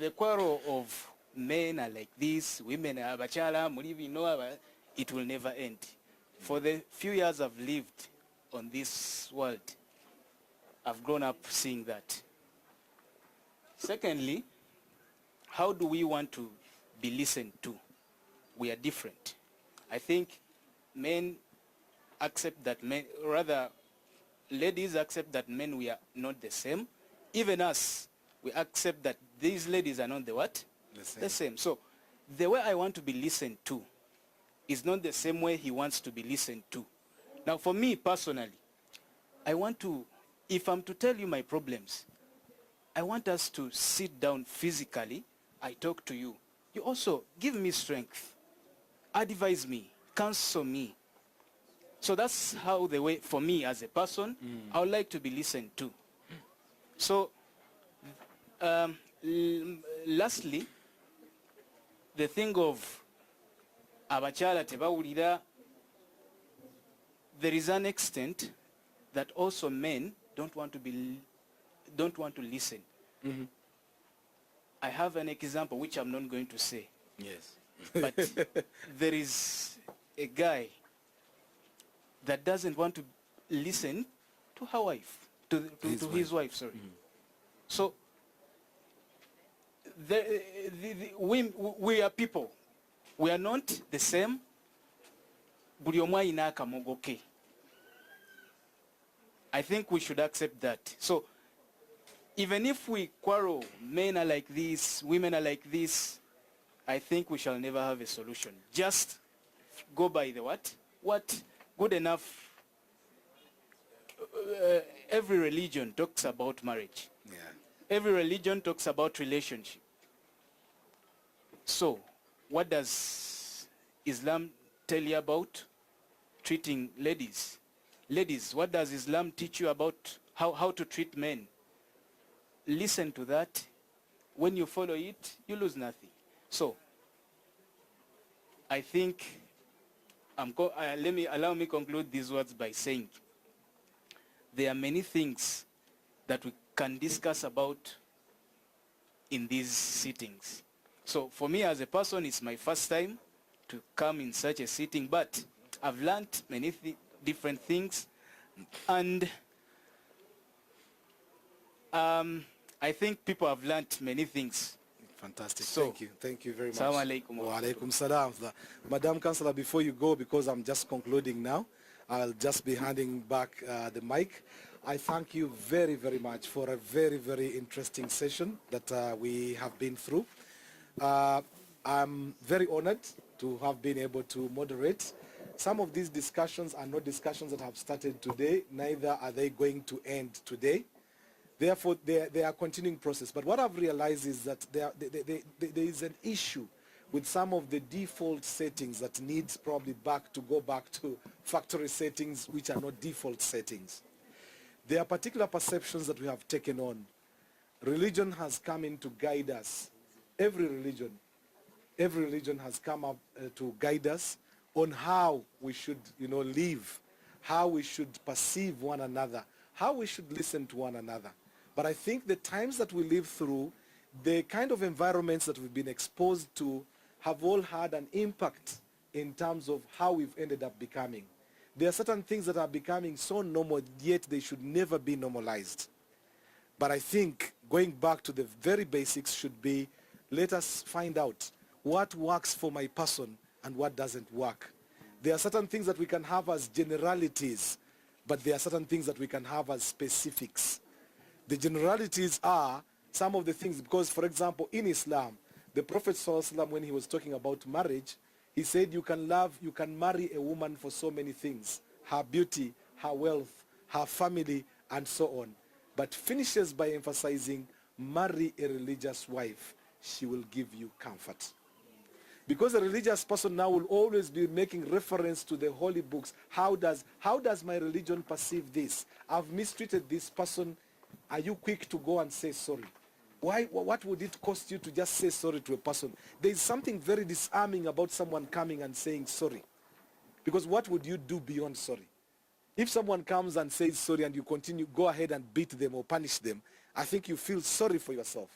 the quarrel of men are like this, women are bachala, it will never end. For the few years I've lived on this world, I've grown up seeing that. Secondly, how do we want to be listened to? We are different. I think men accept that men, rather ladies accept that men we are not the same. Even us, we accept that these ladies are not the what? The same. So the way I want to be listened to is not the same way he wants to be listened to. Now for me personally, I want to, if I'm to tell you my problems, I want us to sit down physically. I talk to you. You also give me strength, advise me, counsel me. So that's how the way, for me as a person, I would like to be listened to. So lastly, the thing of abachala tebawulira, there is an extent that also men don't want to listen. I have an example which I'm not going to say. Yes. But there is a guy that doesn't want to listen to her wife, to his wife, sorry. So we are people. We are not the same. Buli omu alina akamogo ke. I think we should accept that. So even if we quarrel, men are like this, women are like this, I think we shall never have a solution. Just go by the what? What good enough. Every religion talks about marriage. Yeah. Every religion talks about relationship. So what does Islam tell you about treating ladies? Ladies, what does Islam teach you about how to treat men? Listen to that. When you follow it, you lose nothing. So I think allow me conclude these words by saying there are many things that we can discuss about in these sittings. So for me as a person, it's my first time to come in such a sitting, but I've learned many different things, and I think people have learned many things. Fantastic. So, Thank you very much. Assalamu alaikum. Wa alaikum salam. Madam Councillor, before you go, because I'm just concluding now, I'll just be handing back the mic. I thank you very, very much for a very, very interesting session that we have been through. I'm very honored to have been able to moderate. Some of these discussions are not discussions that have started today, neither are they going to end today. Therefore, they are continuing process. But what I've realized is that there is an issue with some of the default settings that needs probably go back to factory settings which are not default settings. There are particular perceptions that we have taken on. Religion has come in to guide us. Every religion has come up to guide us on how we should, live, how we should perceive one another, how we should listen to one another. But I think the times that we live through, the kind of environments that we've been exposed to have all had an impact in terms of how we've ended up becoming. There are certain things that are becoming so normal, yet they should never be normalized. But I think going back to the very basics should be, let us find out what works for my person and what doesn't work. There are certain things that we can have as generalities, but there are certain things that we can have as specifics. The generalities are some of the things, because for example, in Islam, the Prophet ﷺ, when he was talking about marriage, he said you can marry a woman for so many things, her beauty, her wealth, her family, and so on. But finishes by emphasizing, marry a religious wife, she will give you comfort. Because a religious person now will always be making reference to the holy books. How does my religion perceive this? I've mistreated this person. Are you quick to go and say sorry? Why? What would it cost you to just say sorry to a person? There is something very disarming about someone coming and saying sorry. Because what would you do beyond sorry? If someone comes and says sorry and you continue, go ahead and beat them or punish them, I think you feel sorry for yourself.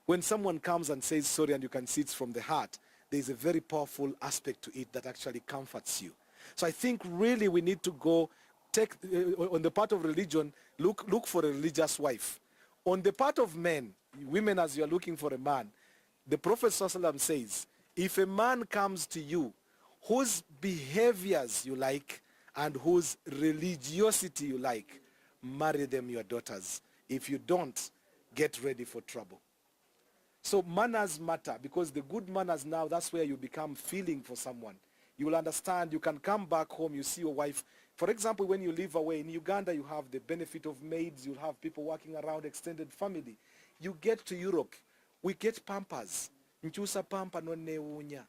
When someone comes and says sorry and you can see it's from the heart, there is a very powerful aspect to it that actually comforts you. So I think really we need to go on the part of religion, look for a religious wife. On the part of men, women, as you are looking for a man, the Prophet ﷺ says, if a man comes to you whose behaviors you like and whose religiosity you like, marry them your daughters. If you don't, get ready for trouble. So manners matter, because the good manners now, that's where you become feeling for someone. You will understand, you can come back home, you see your wife. For example, when you live away, in Uganda you have the benefit of maids, you'll have people working around, extended family. You get to Europe, we get pampers. Nchusa pampa no neunya.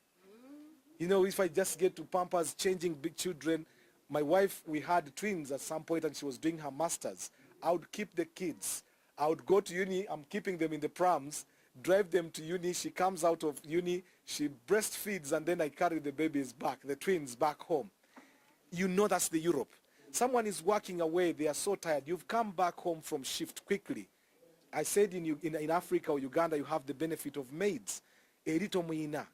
You know, if I just get to pampers, changing big children, my wife, we had twins at some point and she was doing her masters. I would keep the kids. I would go to uni, I'm keeping them in the prams, drive them to uni, she comes out of uni, she breastfeeds, and then I carry the babies back, the twins back home. You know that's the Europe. Someone is working away, they are so tired. You've come back home from shift quickly. I said in Africa or Uganda, you have the benefit of maids. Erito muina.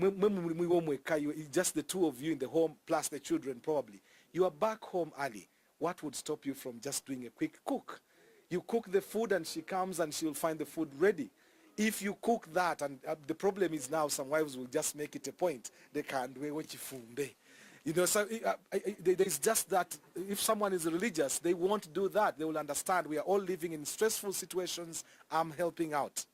It's just the two of you in the home, plus the children probably. You are back home early. What would stop you from just doing a quick cook? You cook the food and she comes and she'll find the food ready. If you cook that, and the problem is now some wives will just make it a point. They can't do what you funde. You know, so there's just that if someone is religious, they won't do that. They will understand we are all living in stressful situations. I'm helping out.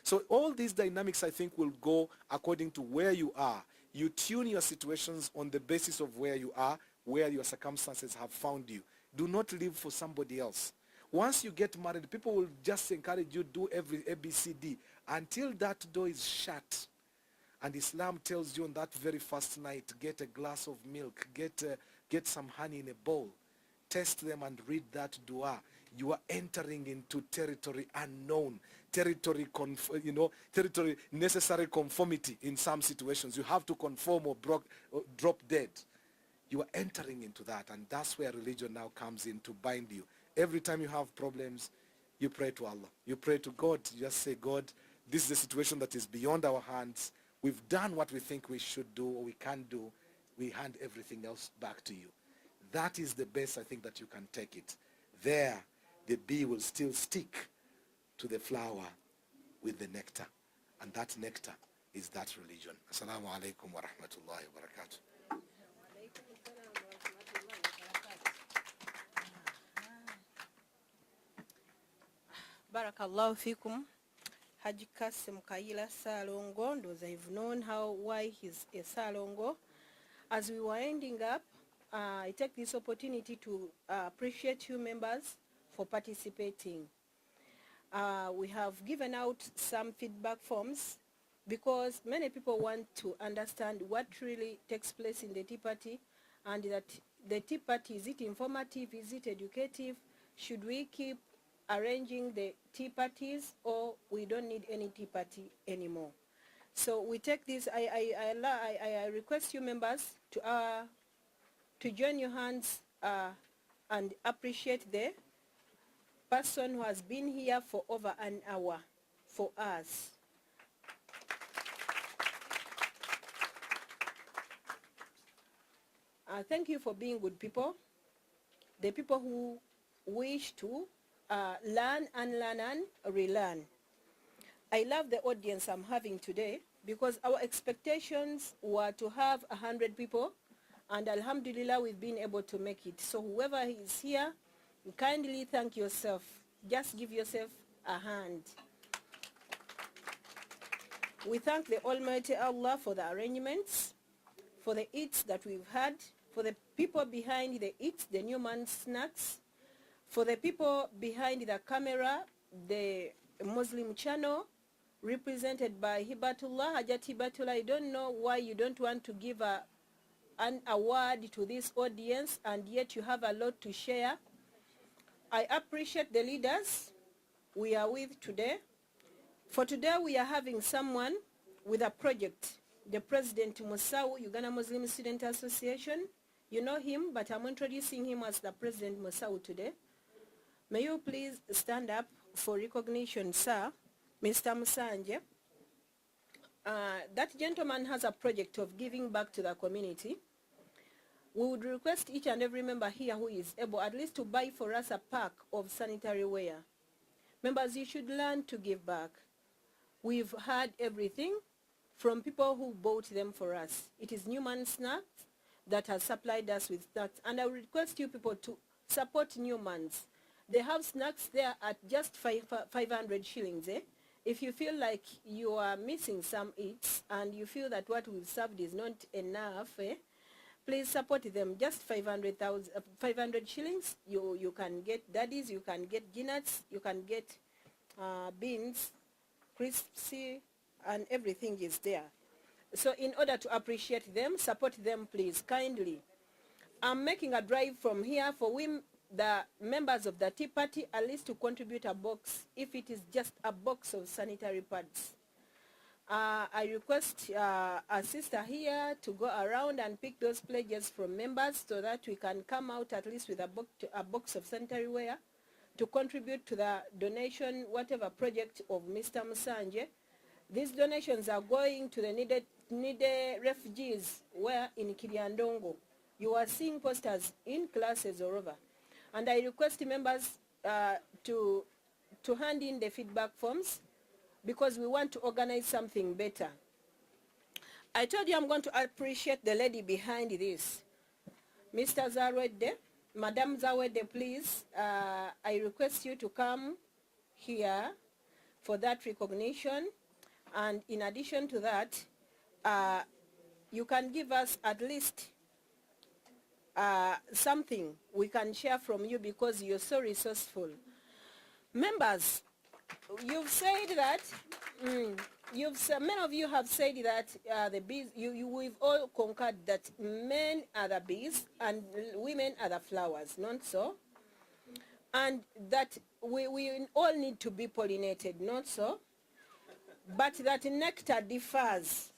So all these dynamics, I think, will go according to where you are. You tune your situations on the basis of where you are, where your circumstances have found you. Do not live for somebody else. Once you get married, people will just encourage you to do every ABCD until that door is shut. And Islam tells you on that very first night, get a glass of milk, get some honey in a bowl, test them and read that dua. You are entering into territory unknown, territory necessary conformity in some situations. You have to conform or drop dead. You are entering into that, and that's where religion now comes in to bind you. Every time you have problems, you pray to Allah. You pray to God. You just say, God, this is a situation that is beyond our hands. We've done what we think we should do or we can do. We hand everything else back to you. That is the best, I think, that you can take it. There, the bee will still stick to the flower with the nectar. And that nectar is that religion. Assalamu alaikum wa rahmatullahi wa barakatuh. Barakallahu fikum. Haji Kasim Kaila Salongo, those I've known why he's a Salongo. As we were ending up, I take this opportunity to appreciate you members for participating. We have given out some feedback forms because many people want to understand what really takes place in the tea party, and that the tea party, is it informative, is it educative, should we keep arranging the tea parties or we don't need any tea party anymore. So we take this, I request you members to join your hands and appreciate the person who has been here for over an hour for us. Thank you for being good people, the people who wish to learn, unlearn, and relearn. I love the audience I'm having today because our expectations were to have 100 people, and Alhamdulillah, we've been able to make it. So whoever is here, kindly thank yourself. Just give yourself a hand. We thank the Almighty Allah for the arrangements, for the eats that we've had, for the people behind the eats, the Newman snacks, for the people behind the camera, the Muslim channel, represented by Hibatullah, Hajat Hibatullah. I don't know why you don't want to give an award to this audience, and yet you have a lot to share. I appreciate the leaders we are with today. For today, we are having someone with a project, the President Musau, Uganda Muslim Student Association. You know him, but I'm introducing him as the President Musau today. May you please stand up for recognition, sir, Mr. Musanje. That gentleman has a project of giving back to the community. We would request each and every member here who is able at least to buy for us a pack of sanitary wear. Members, you should learn to give back. We've had everything from people who bought them for us. It is Newman snacks, that has supplied us with snacks. And I will request you people to support Newman's. They have snacks there at just 500 shillings. If you feel like you are missing some eats and you feel that what we've served is not enough, please support them. Just 500 shillings. You can get daddies, you can get peanuts, you can get beans, crispy, and everything is there. So in order to appreciate them, support them, please, kindly. I'm making a drive from here for the members of the Tea Party at least to contribute a box, if it is just a box of sanitary pads. I request a sister here to go around and pick those pledges from members so that we can come out at least with a box of sanitary ware to contribute to the donation, whatever project of Mr. Musanje. These donations are going to the needed refugees where in Kiriandongo. You are seeing posters in classes all over. And I request members to hand in the feedback forms because we want to organize something better. I told you I'm going to appreciate the lady behind this. Mr. Zawede, Madam Zawede, please, I request you to come here for that recognition. And in addition to that, you can give us at least something we can share from you because you're so resourceful. Members, you've said that, many of you have said that the bees, we've all concurred that men are the bees and women are the flowers, not so? And that we all need to be pollinated, not so? But that nectar differs.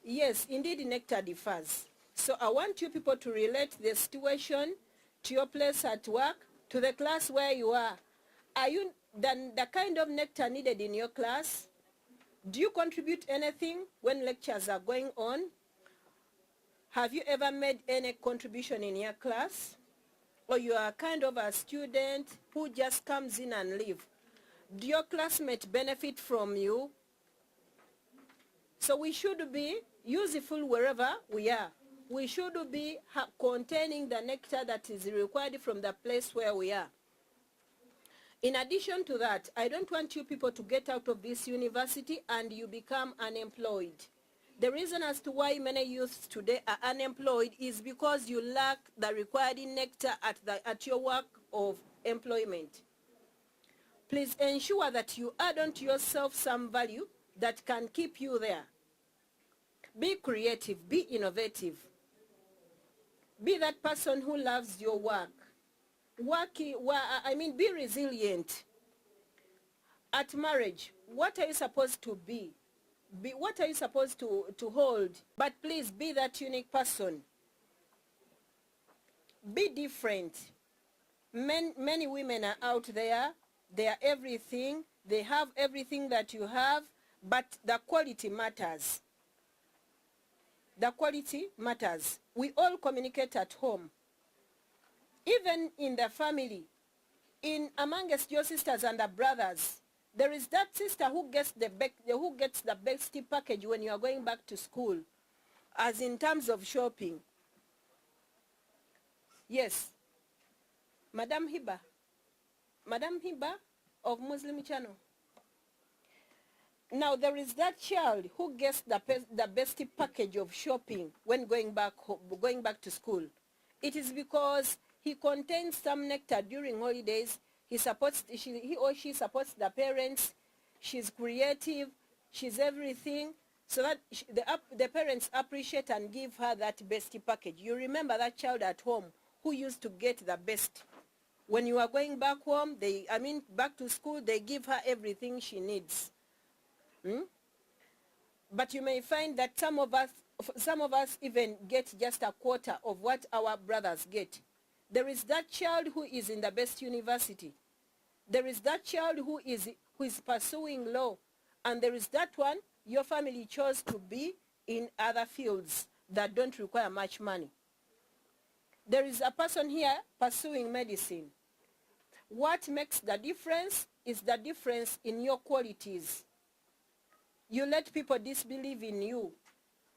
Yes, indeed nectar differs. So I want you people to relate the situation to your place at work, to the class where you are. Are you the kind of nectar needed in your class? Do you contribute anything when lectures are going on? Have you ever made any contribution in your class? Or you are kind of a student who just comes in and leaves? Do your classmates benefit from you? So we should be useful wherever we are. We should be containing the nectar that is required from the place where we are. In addition to that, I don't want you people to get out of this university and you become unemployed. The reason as to why many youths today are unemployed is because you lack the required nectar at your work of employment. Please ensure that you add on to yourself some value that can keep you there. Be creative, be innovative. Be that person who loves your work. Be resilient. At marriage, what are you supposed to be? What are you supposed to hold? But please be that unique person. Be different. Many women are out there. They are everything. They have everything that you have, but the quality matters. The quality matters. We all communicate at home. Even in the family, amongst your sisters and the brothers, there is that sister who gets the best package when you are going back to school, as in terms of shopping. Yes. Madam Hiba of Muslim Channel. Now there is that child who gets the best package of shopping when going back to school. It is because he contains some nectar during holidays. He or she supports the parents. She's creative. She's everything. So that the parents appreciate and give her that best package. You remember that child at home who used to get the best. When you are going back home, back to school, they give her everything she needs. But you may find that some of us even get just a quarter of what our brothers get. There is that child who is in the best university. There is that child who is pursuing law. And there is that one, your family chose to be in other fields that don't require much money. There is a person here pursuing medicine. What makes the difference is the difference in your qualities. You let people disbelieve in you.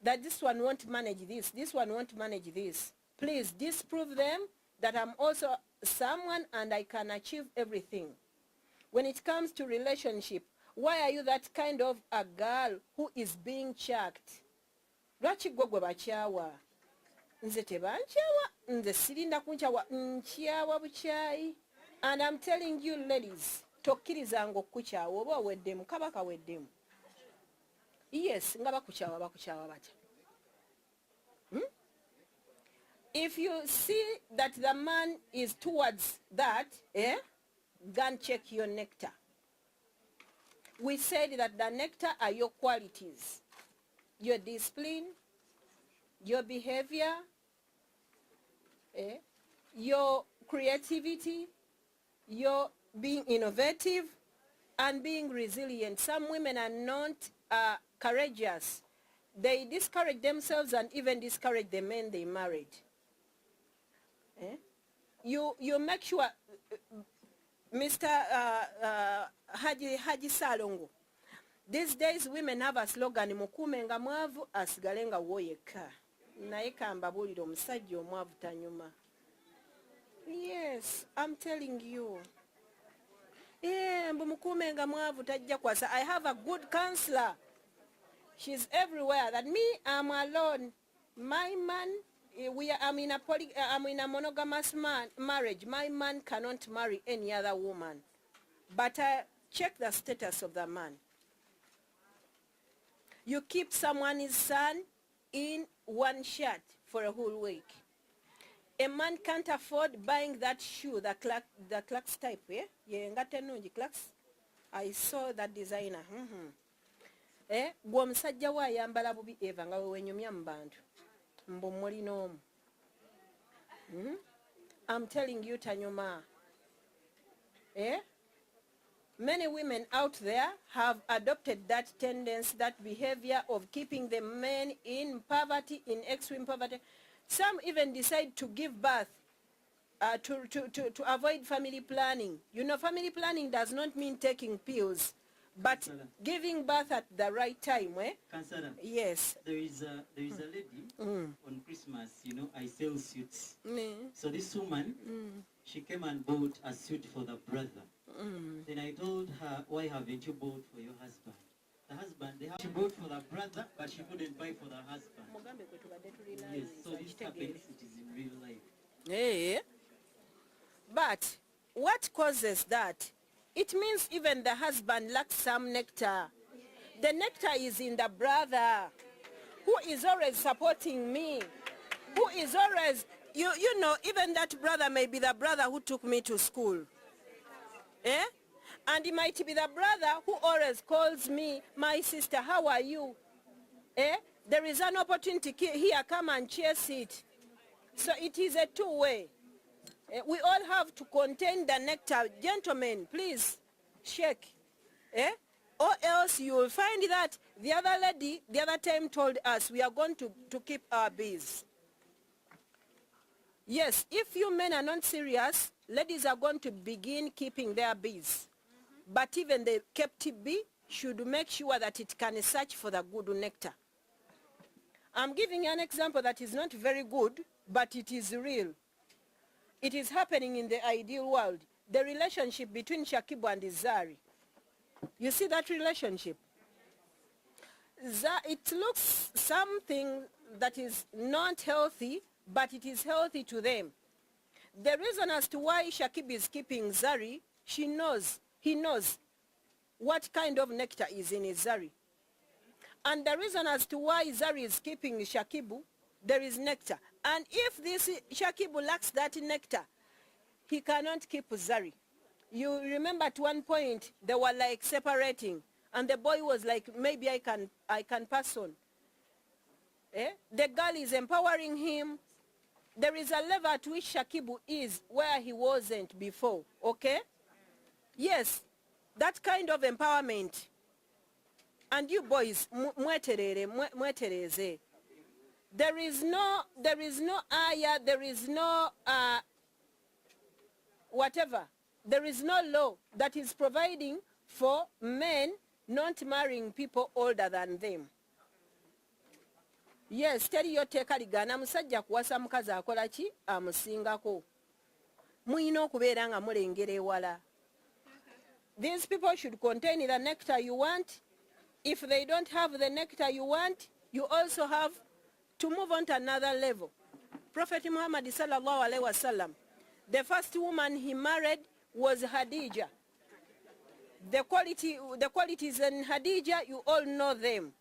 that this one won't manage this one won't manage this. Please disprove them that I'm also someone and I can achieve everything. When it comes to relationship, why are you that kind of a girl who is being chucked? Lwaki gwe gwe bakyawa? Nze tebankyawa, nze sirinda kunkyawa, nkyawa bukyayi. And I'm telling you ladies, tokkirizanga okukukyawa oba oweddemu, kabaka weddemu. Yes, nga bakukyawa batya. If you see that the man is towards that, go and check your nectar. We said that the nectar are your qualities. Your discipline, your behavior, your creativity, your being innovative, and being resilient. Some women are not courageous. They discourage themselves and even discourage the men they married. You make sure, Mr. Haji Salongo, these days women have a slogan, mukume nga mwavu asigale nga woyeka. Naye kambabulira omusajja omwavu tanyuma. Yes, I'm telling you. Mbu mukume nga mwavu tajja kwasa. I have a good counselor. She's everywhere. That me, I'm alone. My man, I'm in a monogamous marriage. My man cannot marry any other woman. But check the status of the man. You keep someone's son in one shirt for a whole week. A man can't afford buying that shoe, the Clarks type, Clarks. I saw that designer. Gwe omusajja we ayambala bubi Eva nga wewenyumya mu bantu. Mbu mulina omu. I'm telling you tanyuma. Many women out there have adopted that tendency, that behavior of keeping the men in poverty, in extreme poverty. Some even decide to give birth to avoid family planning. You know, family planning does not mean taking pills, but Kansala, giving birth at the right time. Kansala, yes. There is a lady on Christmas, you know, I sell suits. So this woman, she came and bought a suit for the brother. Then I told her, why haven't you bought for your husband? The husband, she bought for the brother, but she couldn't buy for the husband. Yes, so this happens, it is in real life. But what causes that? It means even the husband lacks some nectar. The nectar is in the brother, who is always supporting me, who is always, you know, even that brother may be the brother who took me to school. And it might be the brother who always calls me, my sister, how are you? There is an opportunity here, come and chase it. So it is a two-way. We all have to contain the nectar. Gentlemen, please, shake. Or else you will find that the other lady, the other time told us, we are going to keep our bees. Yes, if you men are not serious, ladies are going to begin keeping their bees. But even the kept bee should make sure that it can search for the good nectar. I'm giving you an example that is not very good, but it is real. It is happening in the ideal world. The relationship between Shakibu and Zari. You see that relationship? It looks something that is not healthy, but it is healthy to them. The reason as to why Shakib is keeping Zari, he knows what kind of nectar is in his Zari. And the reason as to why Zari is keeping Shakibu, there is nectar. And if this Shakibu lacks that nectar, he cannot keep Zari. You remember at one point, they were like separating. And the boy was like, maybe I can pass on. The girl is empowering him. There is a level at which Shakibu is where he wasn't before, okay? Yes, that kind of empowerment. And you boys, mwetereze. There is no ayah, there is no whatever. There is no law that is providing for men not marrying people older than them. Yes, teriyo tteeka ligaana musajja kuwasa mukazi akola ki amusingako. Muyina okubeera nga mulengera ewala. These people should contain the nectar you want. If they don't have the nectar you want, you also have to move on to another level. Prophet Muhammad sallallahu alaihi wasallam, the first woman he married was Khadija. The qualities in Khadija, you all know them.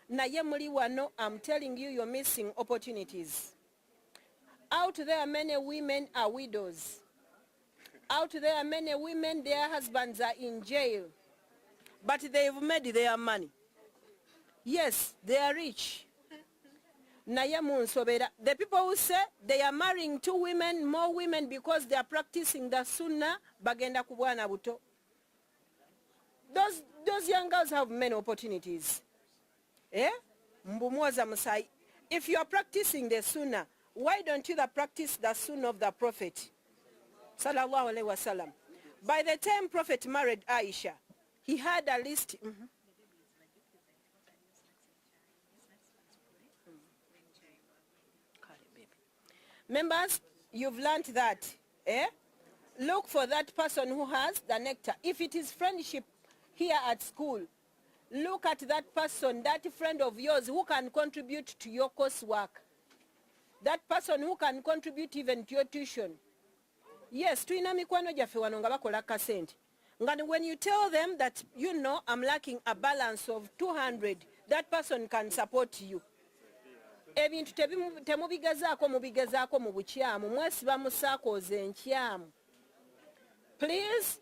Naye muli wano, I'm telling you, you're missing opportunities. Out there, many women are widows. Out there, many women, their husbands are in jail. But they've made their money. Yes, they are rich. Naye munsobera. The people who say they are marrying two women, more women, because they are practicing the sunnah, bagenda kubwana buto. Those young girls have many opportunities. Eh? Mbumuoza musai. If you are practicing the sunnah, why don't you practice the sunnah of the Prophet? Sallallahu alaihi wasallam. By the time Prophet married Aisha, he had a list. Members, you've learned that. Eh? Look for that person who has the nectar. If it is friendship here at school, look at that person, that friend of yours who can contribute to your coursework. That person who can contribute even to your tuition. Yes, tuina mikwano jaffe wano nga bakola kasente. When you tell them that, you know, I'm lacking a balance of 200, that person can support you. Ebintu temubigezaako mubigezaako mu bukyamu, mwesiba musaakoze enkyamu. Please,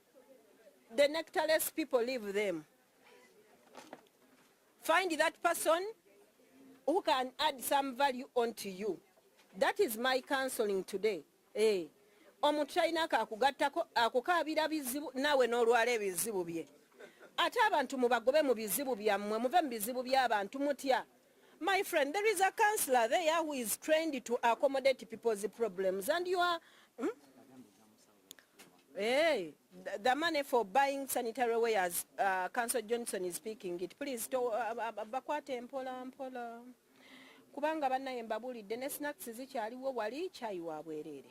the nectarless people, leave them. Find that person who can add some value onto you. That is my counseling today. Hey. Omuntu alina kakugattako akukaabira bizibu naawe n'olwala ebizibu bye. Ate abantu mubagobe mu bizibu byammwe, muve mu bizibu by'abantu mutya. My friend, there is a counselor there who is trained to accommodate people's problems, and you are... Hey, the money for buying sanitary wares, Councillor Johnson is speaking it. Please, bakwate mpola mpola. Kubanga bannaye mbabulidde ne snacks zikyaliwo wali chai wa bwerere.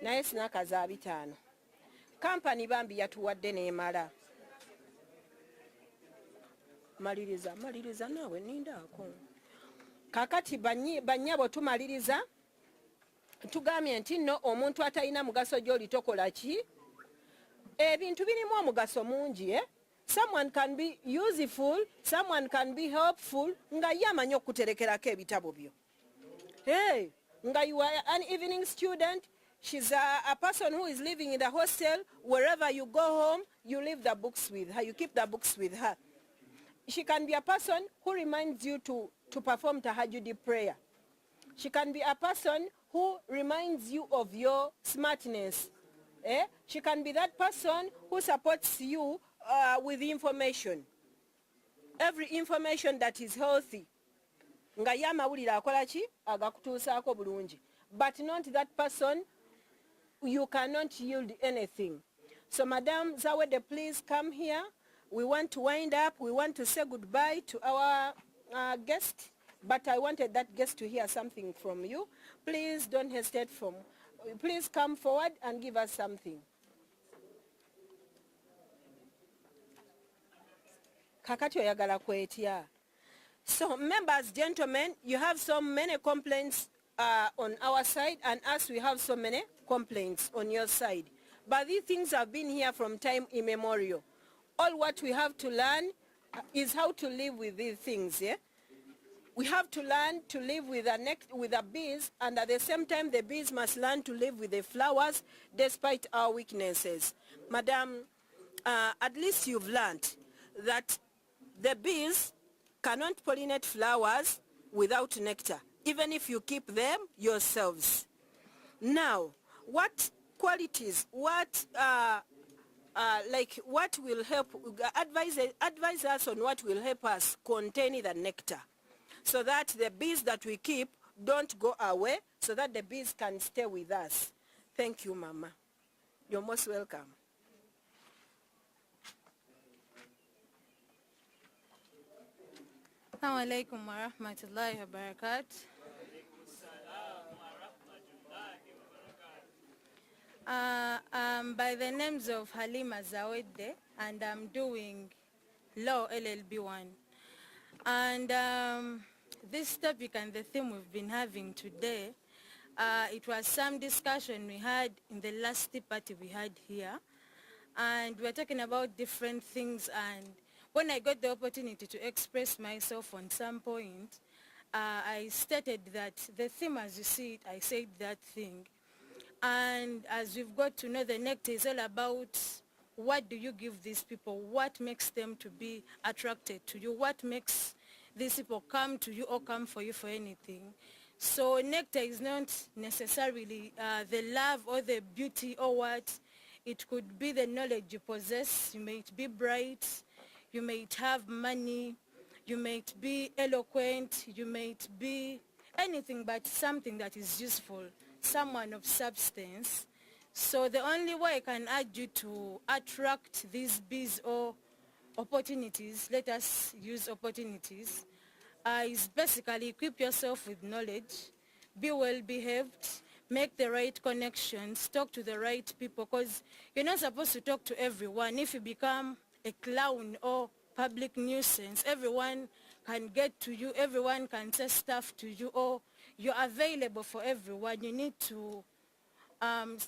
Naye snacks za 5. Company bambi yatuwadde n'emala. Maliriza nawe nindaako. Kakati bannyabo tumaliriza. Tugambye nti no omuntu atalina mugaso gy'oli tokola ki? Ebintu birimu omugaso mungi, eh? Someone can be useful, someone can be helpful, nga ye amanyi okuterekerako ebitabo byo. Hey, nga you are an evening student, she's a person who is living in the hostel, wherever you go home, you leave the books with her, you keep the books with her. She can be a person who reminds you to perform tahajjud prayer. She can be a person who reminds you of your smartness. Eh? She can be that person who supports you with information. Every information that is healthy. Nga ye amawulire akola ki? Agakutuusaako bulungi. But not that person, you cannot yield anything. So Madam Zawede, please come here. We want to wind up. We want to say goodbye to our guest. But I wanted that guest to hear something from you. Please don't hesitate please come forward and give us something. Kakati oyagala kwetya. So members, gentlemen, you have so many complaints on our side, and us, we have so many complaints on your side. But these things have been here from time immemorial. All what we have to learn is how to live with these things, yeah? We have to learn to live with the bees, and at the same time, the bees must learn to live with the flowers despite our weaknesses. Madam, at least you've learned that the bees cannot pollinate flowers without nectar, even if you keep them yourselves. Now, what qualities, what will help, advise us on what will help us contain the nectar, so that the bees that we keep don't go away, so that the bees can stay with us. Thank you, Mama. You're most welcome. Assalamu alaikum wa rahmatullahi wa barakatuh. By the names of Halima Zawede, and I'm doing Law LLB1. And this topic and the theme we've been having today, it was some discussion we had in the last tea party we had here. And we're talking about different things, and when I got the opportunity to express myself on some point, I stated that the theme as you see it, I said that thing. And as we've got to know, the nectar is all about what do you give these people, what makes them to be attracted to you, what makes these people come to you or come for you for anything. So nectar is not necessarily the love or the beauty or what. It could be the knowledge you possess. You might be bright, you might have money, you might be eloquent, you might be anything but something that is useful, someone of substance. So the only way I can urge you to attract these bees or opportunities, let us use opportunities, is basically equip yourself with knowledge, be well behaved, make the right connections, talk to the right people, because you're not supposed to talk to everyone. If you become a clown or public nuisance, everyone can get to you, everyone can say stuff to you, or you're available for everyone. You need to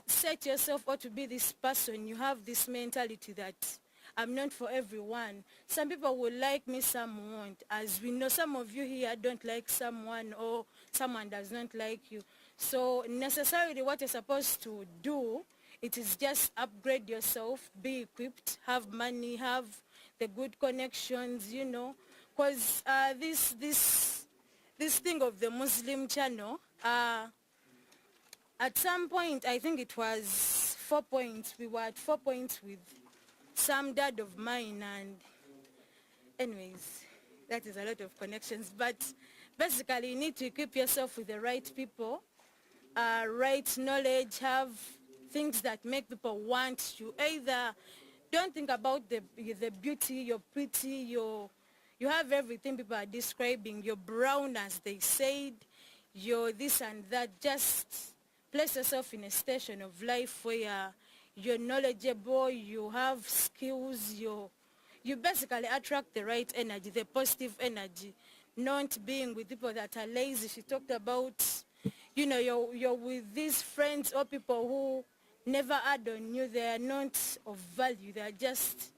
set yourself out to be this person. You have this mentality that I'm not for everyone. Some people will like me, some won't. As we know, some of you here don't like someone, or someone does not like you. So necessarily what you're supposed to do, it is just upgrade yourself, be equipped, have money, have the good connections, you know. Because this thing of the Muslim channel, at some point, I think it was 4 points. We were at 4 points with some dad of mine, and anyways, that is a lot of connections. But basically, you need to equip yourself with the right people, right knowledge, have things that make people want you. Either don't think about the beauty, you're pretty, you have everything people are describing, you're brown as they said, you're this and that. Just place yourself in a station of life where you're knowledgeable, you have skills, you basically attract the right energy, the positive energy, not being with people that are lazy. She talked about, you know, you're with these friends or people who never add on you. They are not of value. They are just,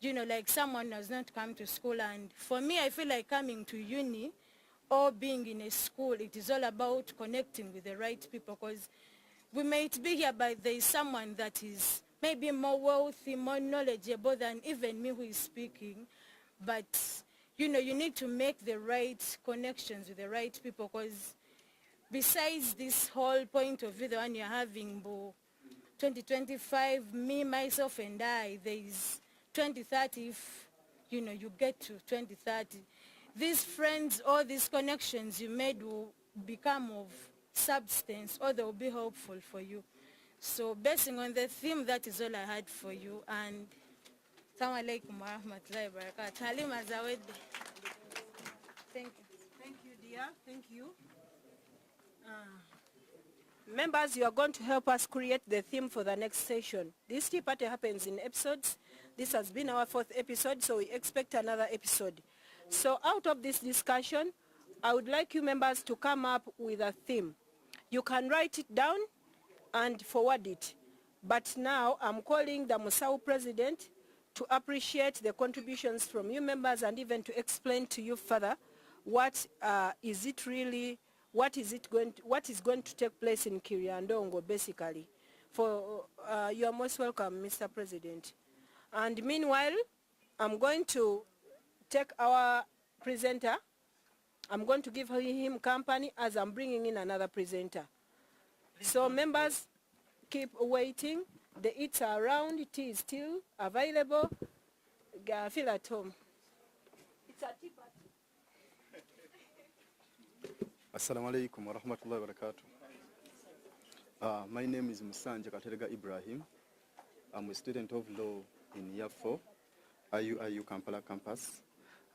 you know, like someone has not come to school. And for me, I feel like coming to uni or being in a school, it is all about connecting with the right people, because we might be here, but there is someone that is maybe more wealthy, more knowledgeable than even me who is speaking. But, you know, you need to make the right connections with the right people, because besides this whole point of view, the one you're having, 2025, me, myself, and I, there is 2030 if, you know, you get to 2030. These friends or these connections you made will become of substance, or they will be helpful for you. So basing on the theme, that is all I had for you. And Assalamu alaikum wa rahmatullahi wa barakatuh. Halima Zawed. Thank you. Thank you, dear. Thank you. Members, you are going to help us create the theme for the next session. This tea party happens in episodes. This has been our 4th episode, so we expect another episode. So out of this discussion, I would like you members to come up with a theme. You can write it down and forward it. But now I'm calling the Musau president to appreciate the contributions from you members, and even to explain to you further what is going to take place in Kiriandongo, basically. You are most welcome, Mr. President. And meanwhile, I'm going to take our presenter. I'm going to give him company as I'm bringing in another presenter. So members, keep waiting. The eats are around. Tea is still available. Feel at home. It's a tea party. Assalamu alaikum wa rahmatullahi wa barakatuh. My name is Musanje Katerega Ibrahim. I'm a student of law in year 4, IUIU Kampala campus.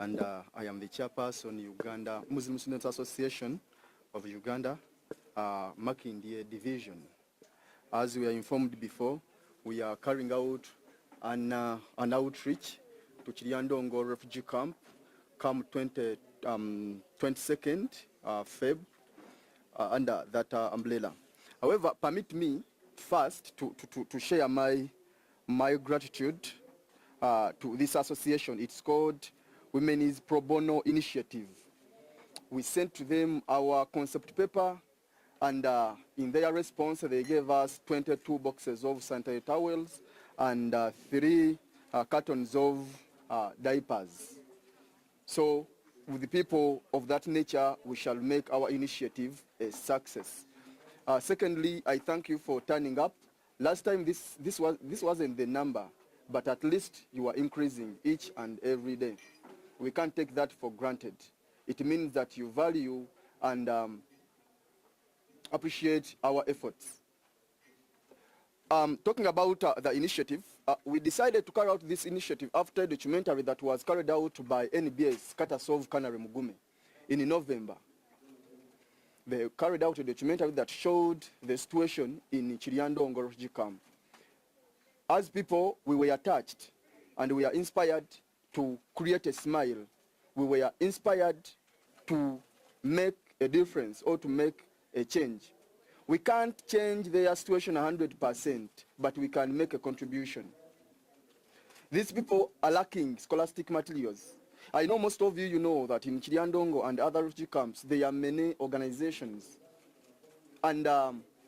and I am the chairperson Uganda Muslim Students Association of Uganda, Makindye Division. As we are informed before, we are carrying out an outreach to Chiriandongo refugee camp come 22nd Feb under that umbrella. However, permit me first to share my gratitude to this association. It's called Women's Pro Bono Initiative. We sent to them our concept paper, and in their response, they gave us 22 boxes of sanitary towels and 3 cartons of diapers. So with the people of that nature, we shall make our initiative a success. Secondly, I thank you for turning up. Last time this wasn't the number, but at least you are increasing each and every day. We can't take that for granted. It means that you value and appreciate our efforts. Talking about the initiative, we decided to carry out this initiative after a documentary that was carried out by NBS Katasov Kanare Mugume in November. They carried out a documentary that showed the situation in Chiriandongo refugee camp. As people, we were touched and we are inspired to create a smile. We were inspired to make a difference or to make a change. We can't change their situation 100%, but we can make a contribution. These people are lacking scholastic materials. I know most of you know that in Chiriandongo and other refugee camps, there are many organizations, and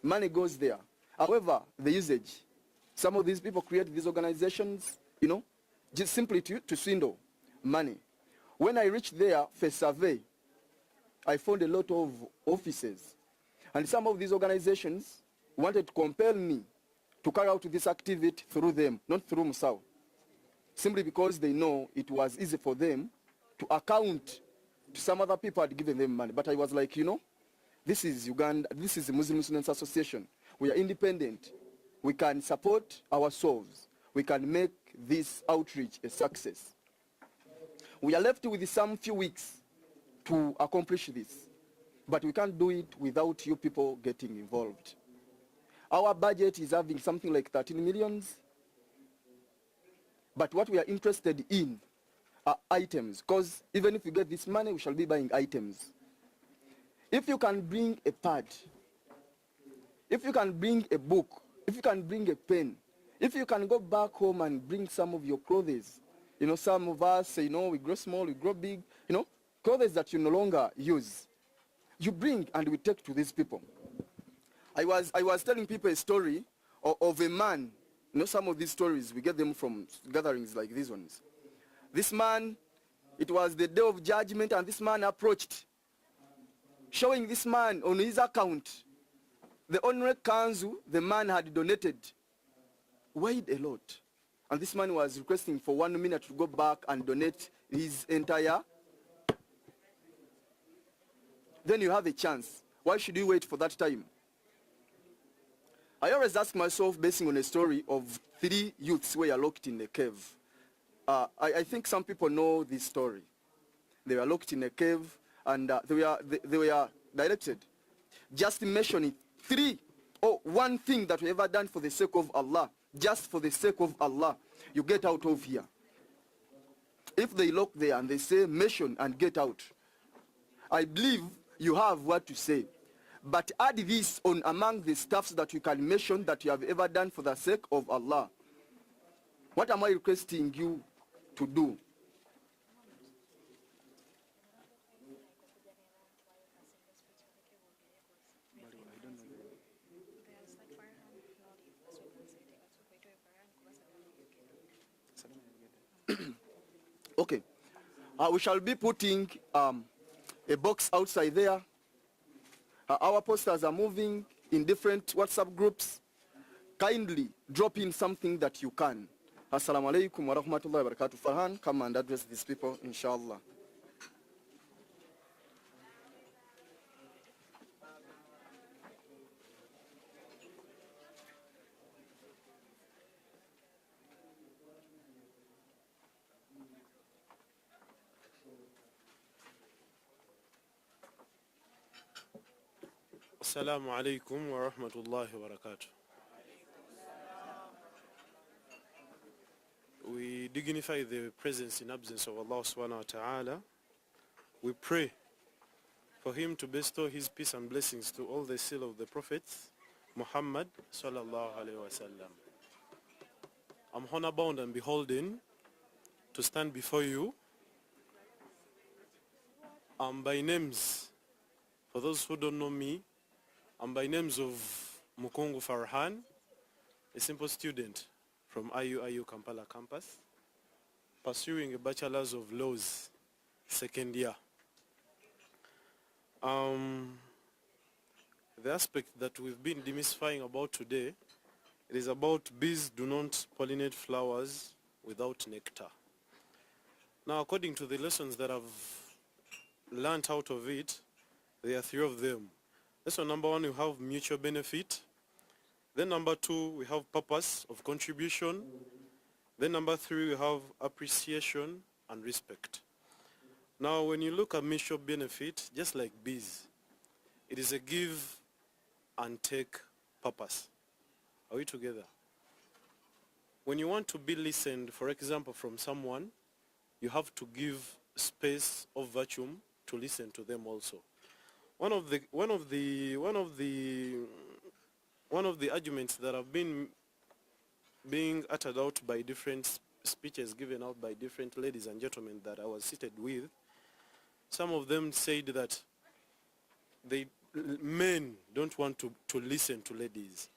money goes there. However, the usage, some of these people create these organizations, just simply to swindle money. When I reached there for a survey, I found a lot of offices, and some of these organizations wanted to compel me to carry out this activity through them, not through Musau, simply because they know it was easy for them to account to some other people had given them money. But I was like, this is Uganda, this is the Muslim Students Association. We are independent. We can support ourselves. We can make this outreach a success. We are left with some few weeks to accomplish this, but we can't do it without you people getting involved. Our budget is having something like 13 millions, but what we are interested in are items, because even if we get this money, we shall be buying items. If you can bring a pad, if you can bring a book, if you can bring a pen, if you can go back home and bring some of your clothes, some of us, we grow small, we grow big, clothes that you no longer use, you bring and we take to these people. I was telling people a story of a man. Some of these stories, we get them from gatherings like these ones. This man, it was the day of judgment, and this man approached, showing this man on his account the only kanzu the man had donated weighed a lot. And this man was requesting for 1 minute to go back and donate his entire. Then you have a chance. Why should you wait for that time? I always ask myself, basing on a story of 3 youths who were locked in a cave. I think some people know this story. They were locked in a cave, and they were directed. Just mention it. 3 or 1 thing that we ever done for the sake of Allah, just for the sake of Allah, you get out of here. If they lock there and they say mention and get out, I believe you have what to say. But add this on among the stuffs that you can mention that you have ever done for the sake of Allah. What am I requesting you to do? Okay. We shall be putting a box outside there. Our posters are moving in different WhatsApp groups. Kindly drop in something that you can. Assalamu alaikum wa rahmatullahi wa barakatuh. Farhan, come and address these people, inshallah. Assalamu alaikum wa rahmatullahi wa barakatuh. We dignify the presence and absence of Allah subhanahu wa ta'ala. We pray for him to bestow his peace and blessings to all the seal of the prophets, Muhammad sallallahu alayhi wa sallam. I'm honor-bound and beholden to stand before you. I'm by names, for those who don't know me, I'm by names of Mukungu Farhan, a simple student from IU Kampala campus, pursuing a Bachelor's of Laws, second year. The aspect that we've been demystifying about today, it is about bees do not pollinate flowers without nectar. Now, according to the lessons that I've learned out of it, there are three of them. Lesson number one, we have mutual benefit. Then number two, we have purpose of contribution. Then number three, we have appreciation and respect. Now, when you look at mutual benefit, just like bees, it is a give and take purpose. Are we together? When you want to be listened, for example, from someone, you have to give space of vacuum to listen to them also. One of the arguments that have been being uttered out by different speeches given out by different ladies and gentlemen that I was seated with, some of them said that men don't want to listen to ladies.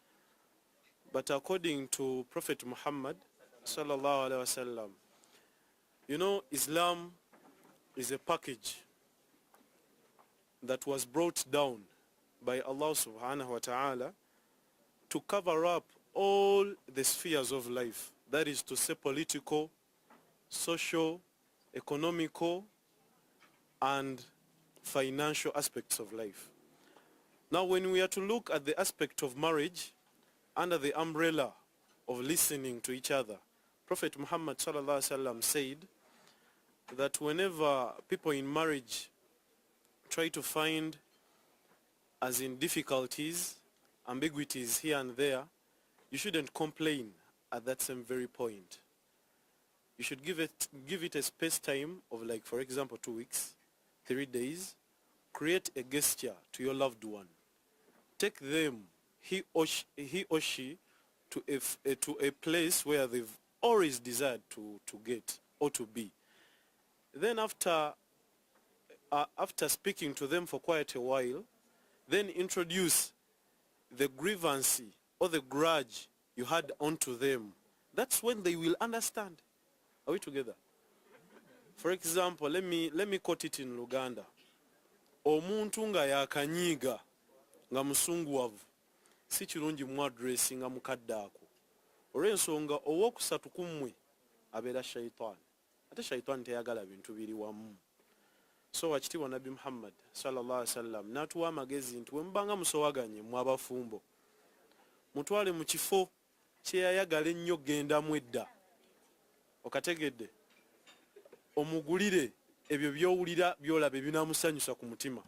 But according to Prophet Muhammad sallallahu alaihi wasallam, you know, Islam is a package that was brought down by Allah subhanahu wa ta'ala to cover up all the spheres of life. That is to say political, social, economical, and financial aspects of life. Now, when we are to look at the aspect of marriage under the umbrella of listening to each other, Prophet Muhammad sallallahu alaihi wasallam said that whenever people in marriage try to find, as in difficulties, ambiguities here and there, you shouldn't complain at that same very point. You should give it a space time of, like, for example, 2 weeks, 3 days. Create a gesture to your loved one. Take them, he or she, to a place where they've always desired to get or to be. Then after speaking to them for quite a while, then introduce the grievance or the grudge you had onto them. That's when they will understand. Are we together? For example, let me quote it in Luganda. Omuntu nga yakanyiga nga musunguwavu si kirungi mu addressing nga mukadde ako. Olw'ensonga ow'okusatu ku mmwe abeera shayitaani. Ate shayitaani teyagala bintu biri wamu. So wakitiibwa Nabbi Muhammad sallallahu alaihi wasallam n'atuwa amagezi nti wemubanga musowaganye mu abafumbo, mutwale mu kifo kyeyayagala ennyo gendamu edda. Okategedde? Omugulire ebyo by'owulira by'olaba ebinaamusanyusa ku mutima.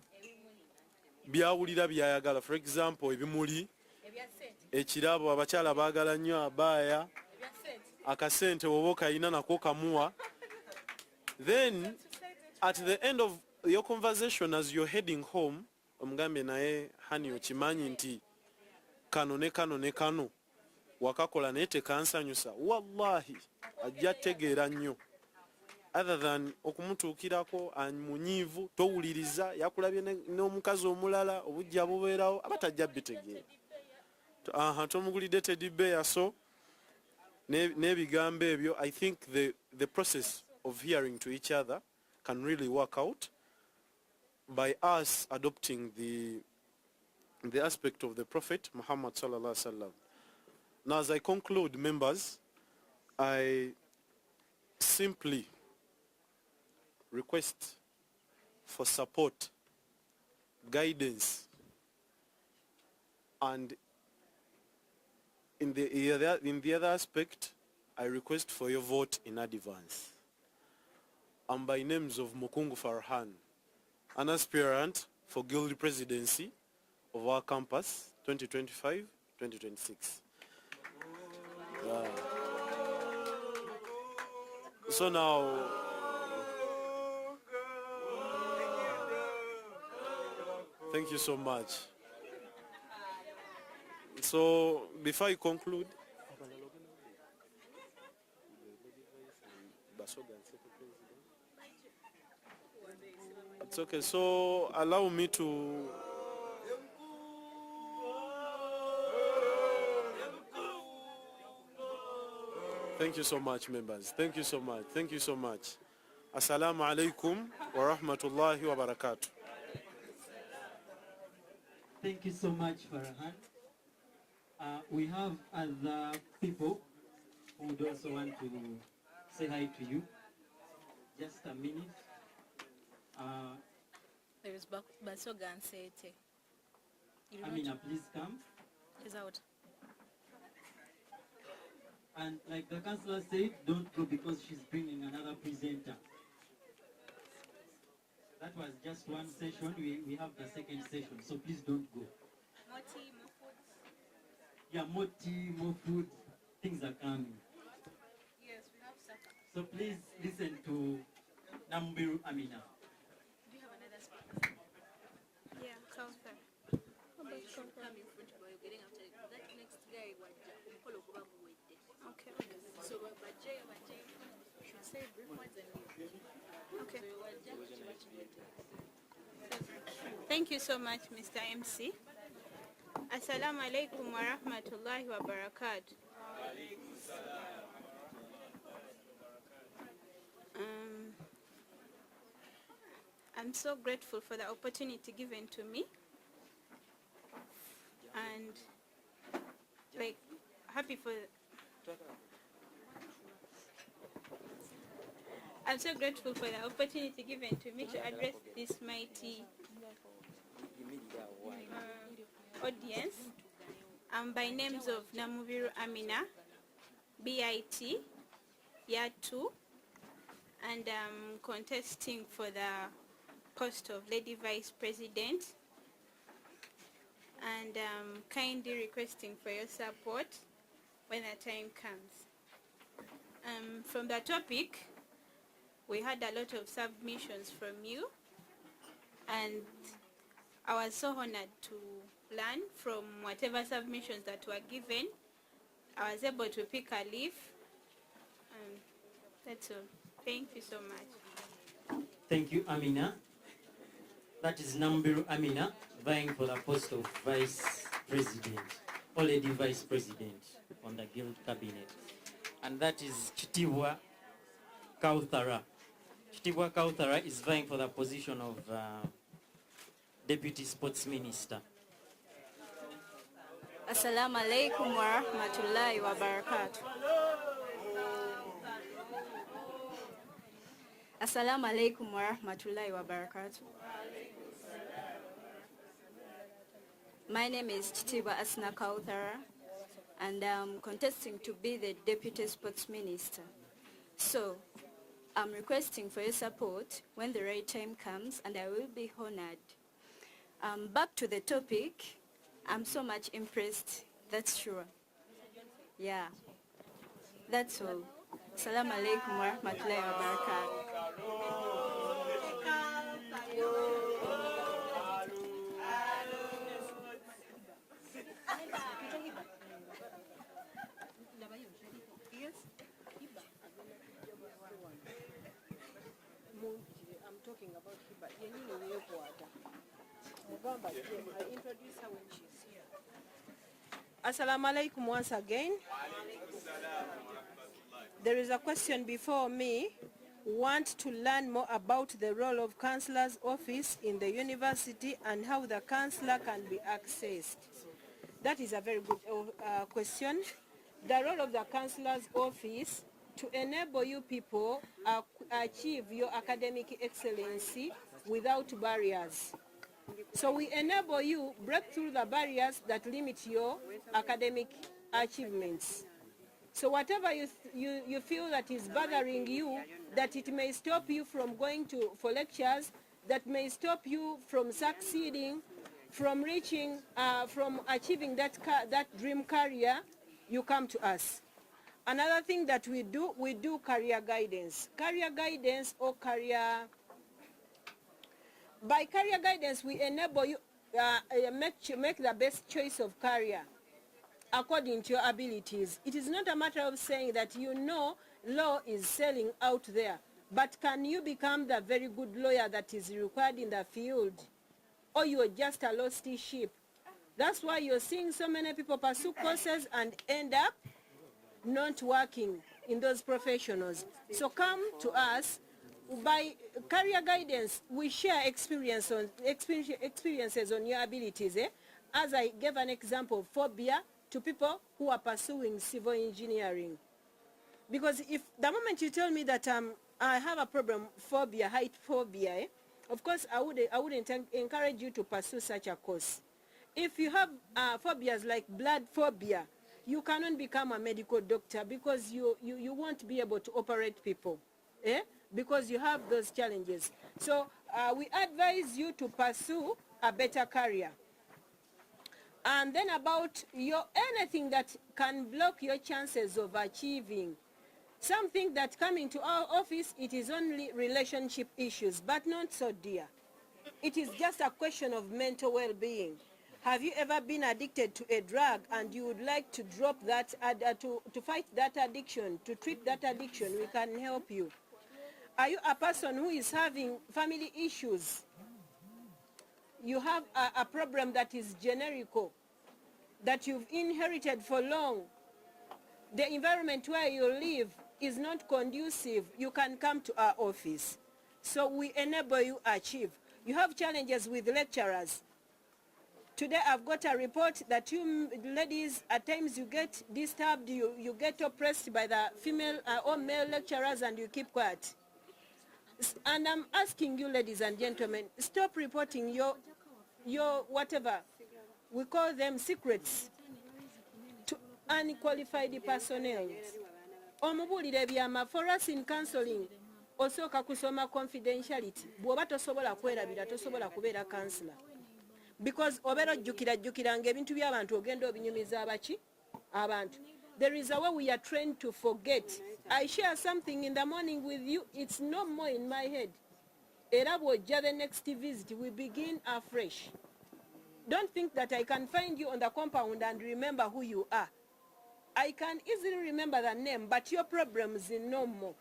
By'awulira by'ayagala. For example, ebimuli, ekirabo, abakyala baagala nnyo abaaya, akasente woba okayina nako kamuwa. Then, at the end of your conversation as you're heading home, omugambe naye hani okimanyi nti kano ne kano ne kano wakakola naye tekansanyusa. Wallahi, ajja tegeera nnyo. Other than okumutuukirako munyiivu, towuliriza, yakulabye n'omukazi omulala, obujja bubeerawo, aba tajja bitegeera. Tomugulidde teddy bear. So n'ebigambo ebyo, I think the process of hearing to each other can really work out by us adopting the aspect of the Prophet Muhammad sallallahu alaihi wasallam. Now, as I conclude, members, I simply request for support, guidance, and in the other aspect, I request for your vote in advance. I'm by names of Mukungu Farhan, an aspirant for Guild Presidency of our campus, 2025-2026. So now, thank you so much. So before I conclude, it's okay. So allow me to thank you so much, members. Thank you so much. Thank you so much. Assalamu alaikum wa rahmatullahi wa barakatuh. Thank you so much, Farhan. We have other people who would also want to say hi to you. Just a minute. There is Basoga and Sete. Amina, please come. She's out. And like the counselor said, don't go because she's bringing another presenter. That was just one session. We have the second session, so please don't go. More tea, more food. Yeah, more tea, more food. Things are coming. Yes, we have supper. So please listen to Nambiru Amina. Do you have another speaker? Yeah, counselor. You should come in front while you're getting after that next guy. Okay. So, but Jay should say brief words and leave. Okay. So, Thank you so much, Mr. MC. Assalamu alaikum wa rahmatullahi wa barakatuh. I'm so grateful for the opportunity given to me, and like happy for. I'm so grateful for the opportunity given to me to address this mighty audience. I'm by names of Namubiru Amina, BIT, Year 2, and I'm contesting for the post of Lady Vice President, and I'm kindly requesting for your support when the time comes. From the topic, we had a lot of submissions from you, and I was so honored to learn from whatever submissions that were given. I was able to pick a leaf. That's all. Thank you so much. Thank you, Amina. That is Nambiru Amina, vying for the post of Vice President, or Lady Vice President on the Guild Cabinet. And that is Chitibwa Kauthara. Chitibwa Kauthara is vying for the position of Deputy Sports Minister. Assalamu alaikum wa rahmatullahi wa barakatuh. Assalamu alaikum wa rahmatullahi wa barakatuh. My name is Chitiba Asna Kauthara, and I'm contesting to be the Deputy Sports Minister. So, I'm requesting for your support when the right time comes, and I will be honored. Back to the topic, I'm so much impressed, that's sure. Yeah, that's all. Assalamu alaikum wa rahmatullahi wa barakatuh. I'm talking about Hiba. I introduce her when she's here. Assalamu alaikum once again. There is a question before me. Want to learn more about the role of Councillor's office in the university and how the councillor can be accessed. That is a very good question. The role of the Councillor's office to enable you people achieve your academic excellency without barriers. So we enable you break through the barriers that limit your academic achievements. So whatever you feel that is bothering you, that it may stop you from going for lectures, that may stop you from succeeding, from reaching, from achieving that dream career, you come to us. Another thing that we do career guidance. Career guidance or career, by career guidance, we enable you, make the best choice of career according to your abilities. It is not a matter of saying that you know law is selling out there, but can you become the very good lawyer that is required in the field? Or you are just a lost sheep? That's why you're seeing so many people pursue courses and end up not working in those professionals. So come to us. By career guidance, we share experiences on your abilities. As I gave an example, phobia to people who are pursuing civil engineering. Because if the moment you tell me that I have a problem, phobia, height phobia, of course I wouldn't encourage you to pursue such a course. If you have phobias like blood phobia, you cannot become a medical doctor because you won't be able to operate people, because you have those challenges. So we advise you to pursue a better career. And then about anything that can block your chances of achieving something that coming to our office, it is only relationship issues, but not so dear. It is just a question of mental well-being. Have you ever been addicted to a drug and you would like to drop that, to fight that addiction, to treat that addiction? We can help you. Are you a person who is having family issues? You have a problem that is generical, that you've inherited for long. The environment where you live is not conducive. You can come to our office. So we enable you achieve. You have challenges with lecturers. Today I've got a report that you ladies, at times you get disturbed, you get oppressed by the female or male lecturers and you keep quiet. And I'm asking you, ladies and gentlemen, stop reporting your whatever, we call them secrets, to unqualified personnel. Omubulire byama, for us in counseling, osooka kusoma confidentiality. Bw'oba tosobola kwerabira tosobola kubeera counselor. Because obera jjukira ng'ebintu by'abantu ogenda obinyumiza abantu. There is a way we are trained to forget. I share something in the morning with you, it's no more in my head. Era bw'ojja the next visit, we begin afresh. Don't think that I can find you on the compound and remember who you are. I can easily remember the name, but your problems is no more.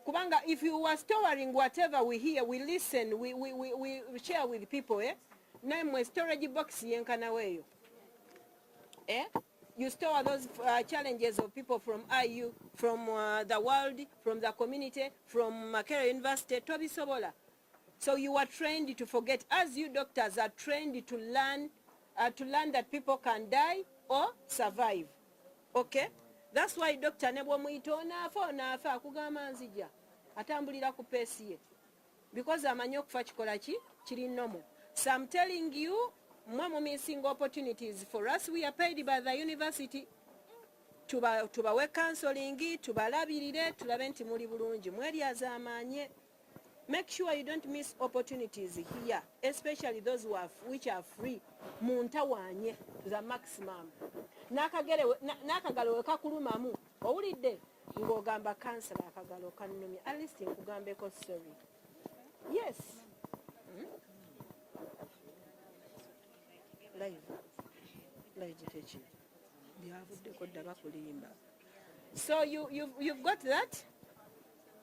Kubanga, if you were storing whatever we hear, we listen, we share with people, Naimwe storage box yenkana weyo. You store those challenges of people from IU, from the world, from the community, from Makerere University, tobisobola. So you are trained to forget, as you doctors are trained to learn that people can die or survive. Okay? That's why Dr. Nebo Muito onaafa akugamba nzija atambulira ku peesi ye. Because amanyi okufa kikola kiri normal. So I'm telling you, mwe missing opportunities. For us, we are paid by the university. Tubawe counseling, tubalabirire, tulabe nti muli bulungi. Mweryaza amaanye. Make sure you don't miss opportunities here, especially those which are free. Muntawanye the maximum. Nakagalo kakulumamu. Owulidde ng'ogamba kansala akagalo kannumya. At least nkugambeko sorry. Yes. So you've got that.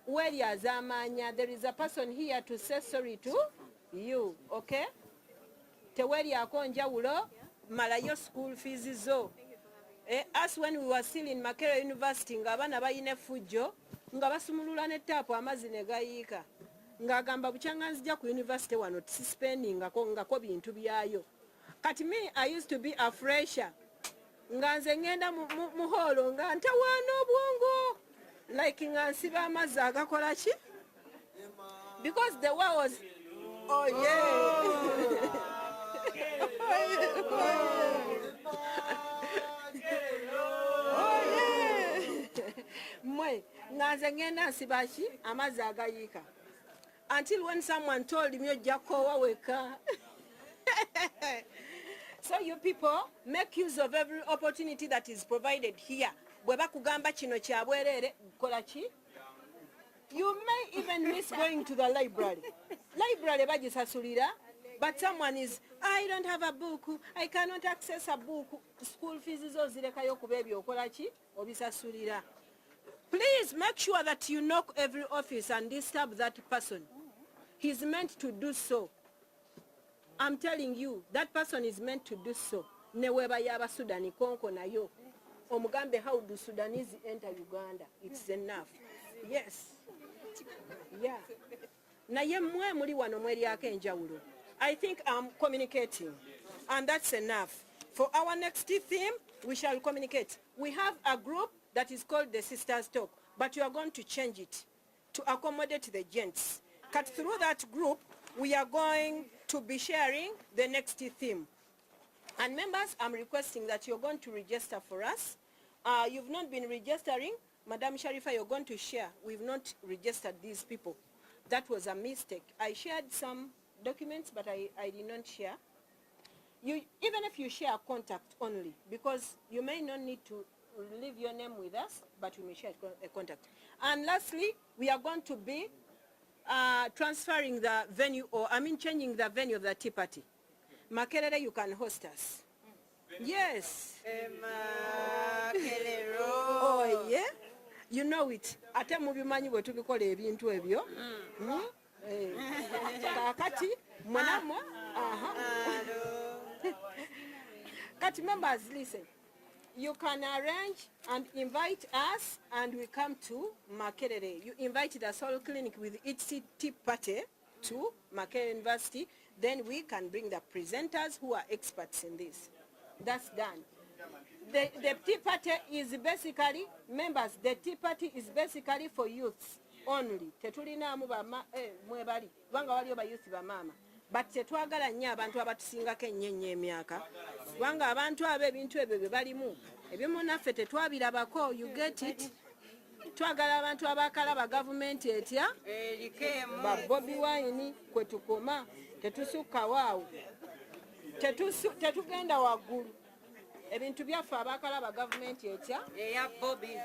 Where yazamanya, there is a person here to say sorry to you, okay? Teweri akonja ulo malayo school fees zo. As when we were still in Makerere University, ngabana bayine fujo, ngabasumulula ne tapu amazi ne gayiika. Ngagamba bukyanga nzija ku university wano spending ngako bintu byayo. Kati me, I used to be a fresher. Nganze ngenda mu holo nga ntawaana obwongo. Like nga nsiba amazzi agakola ki? Because the war was, oh yeah. Mwe, nganze ngenda nsiba ki? Amazzi agayiika. Until when someone told me ojja koowa weka. So you people make use of every opportunity that is provided here. Bweba kugamba kino kya bwerere kola ki? You may even miss going to the library. Library bagisasulira, but someone is, I don't have a book, I cannot access a book. School fees zo zirekayo kuba ebyo okola ki? Obisasulira. Please make sure that you knock every office and disturb that person. He's meant to do so. I'm telling you, that person is meant to do so. Neweba yaba Sudani konko na yo. Omugambe, how do Sudanese enter Uganda? It's enough. Yes. Yeah. Naye mwe muli wano mweri akenjawulo. I think I'm communicating. And that's enough. For our next theme, we shall communicate. We have a group that is called the Sisters Talk, but you are going to change it to accommodate the gents. Cut through that group, we are going to be sharing the next theme. And members, I'm requesting that you're going to register for us. You've not been registering. Madam Sharifa, you're going to share. We've not registered these people. That was a mistake. I shared some documents, but I did not share. Even if you share contact only, because you may not need to leave your name with us, but we may share a contact. And lastly, we are going to be transferring the venue, changing the venue of the tea party. Makerere, you can host us. Yes. Oh, yeah? You know it. Ate mubimanyi bwe tubikola ebintu ebyo. Kakati mwanamwa. Kati members, listen. You can arrange and invite us, and we come to Makerere. You invited us all clinic with its tea party to Makerere University. Then we can bring the presenters who are experts in this. That's done. The tea party is basically, members, the tea party is basically for youths only. Tetulina mwebali, wanga wali oba youth ba mama. But tetwagala nnyo abantu abatusingako ennyo emyaka. Wanga abantu abo ebintu ebyo bye balimu. Ebimu naffe tetwabirabako, you get it? Twagala abantu abakalaba government etya? Ba Bobi Wine kwe tukoma. Tetusukka waawo. Tetugenda waggulu. Ebintu byaffe abakalaba government etya? Eya Bobi.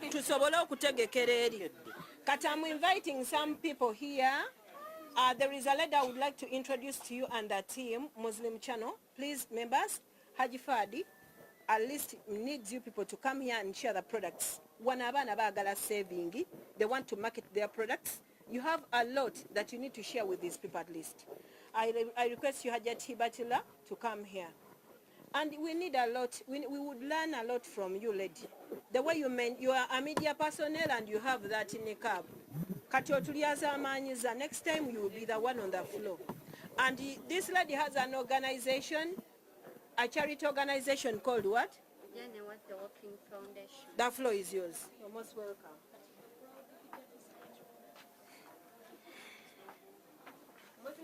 Tusobole okutegekera eri. Kati I'm inviting some people here. There is a lady I would like to introduce to you and the team, Muslim channel. Please, members, Haji Fadi, at least needs you people to come here and share the products. Wanabana bagala saving, they want to market their products. You have a lot that you need to share with these people at least. I request you, Hajati Batila, to come here. And we need a lot, we would learn a lot from you, lady. The way you are a media personnel and you have that in a cab. Next time you will be the one on the floor. And this lady has an organization, a charity organization called what? The Walking Foundation. The floor is yours. You're most welcome. It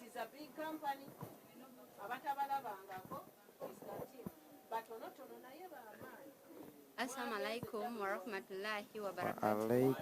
is a big company. Assalamu alaikum wa rahmatullahi wa barakatuh.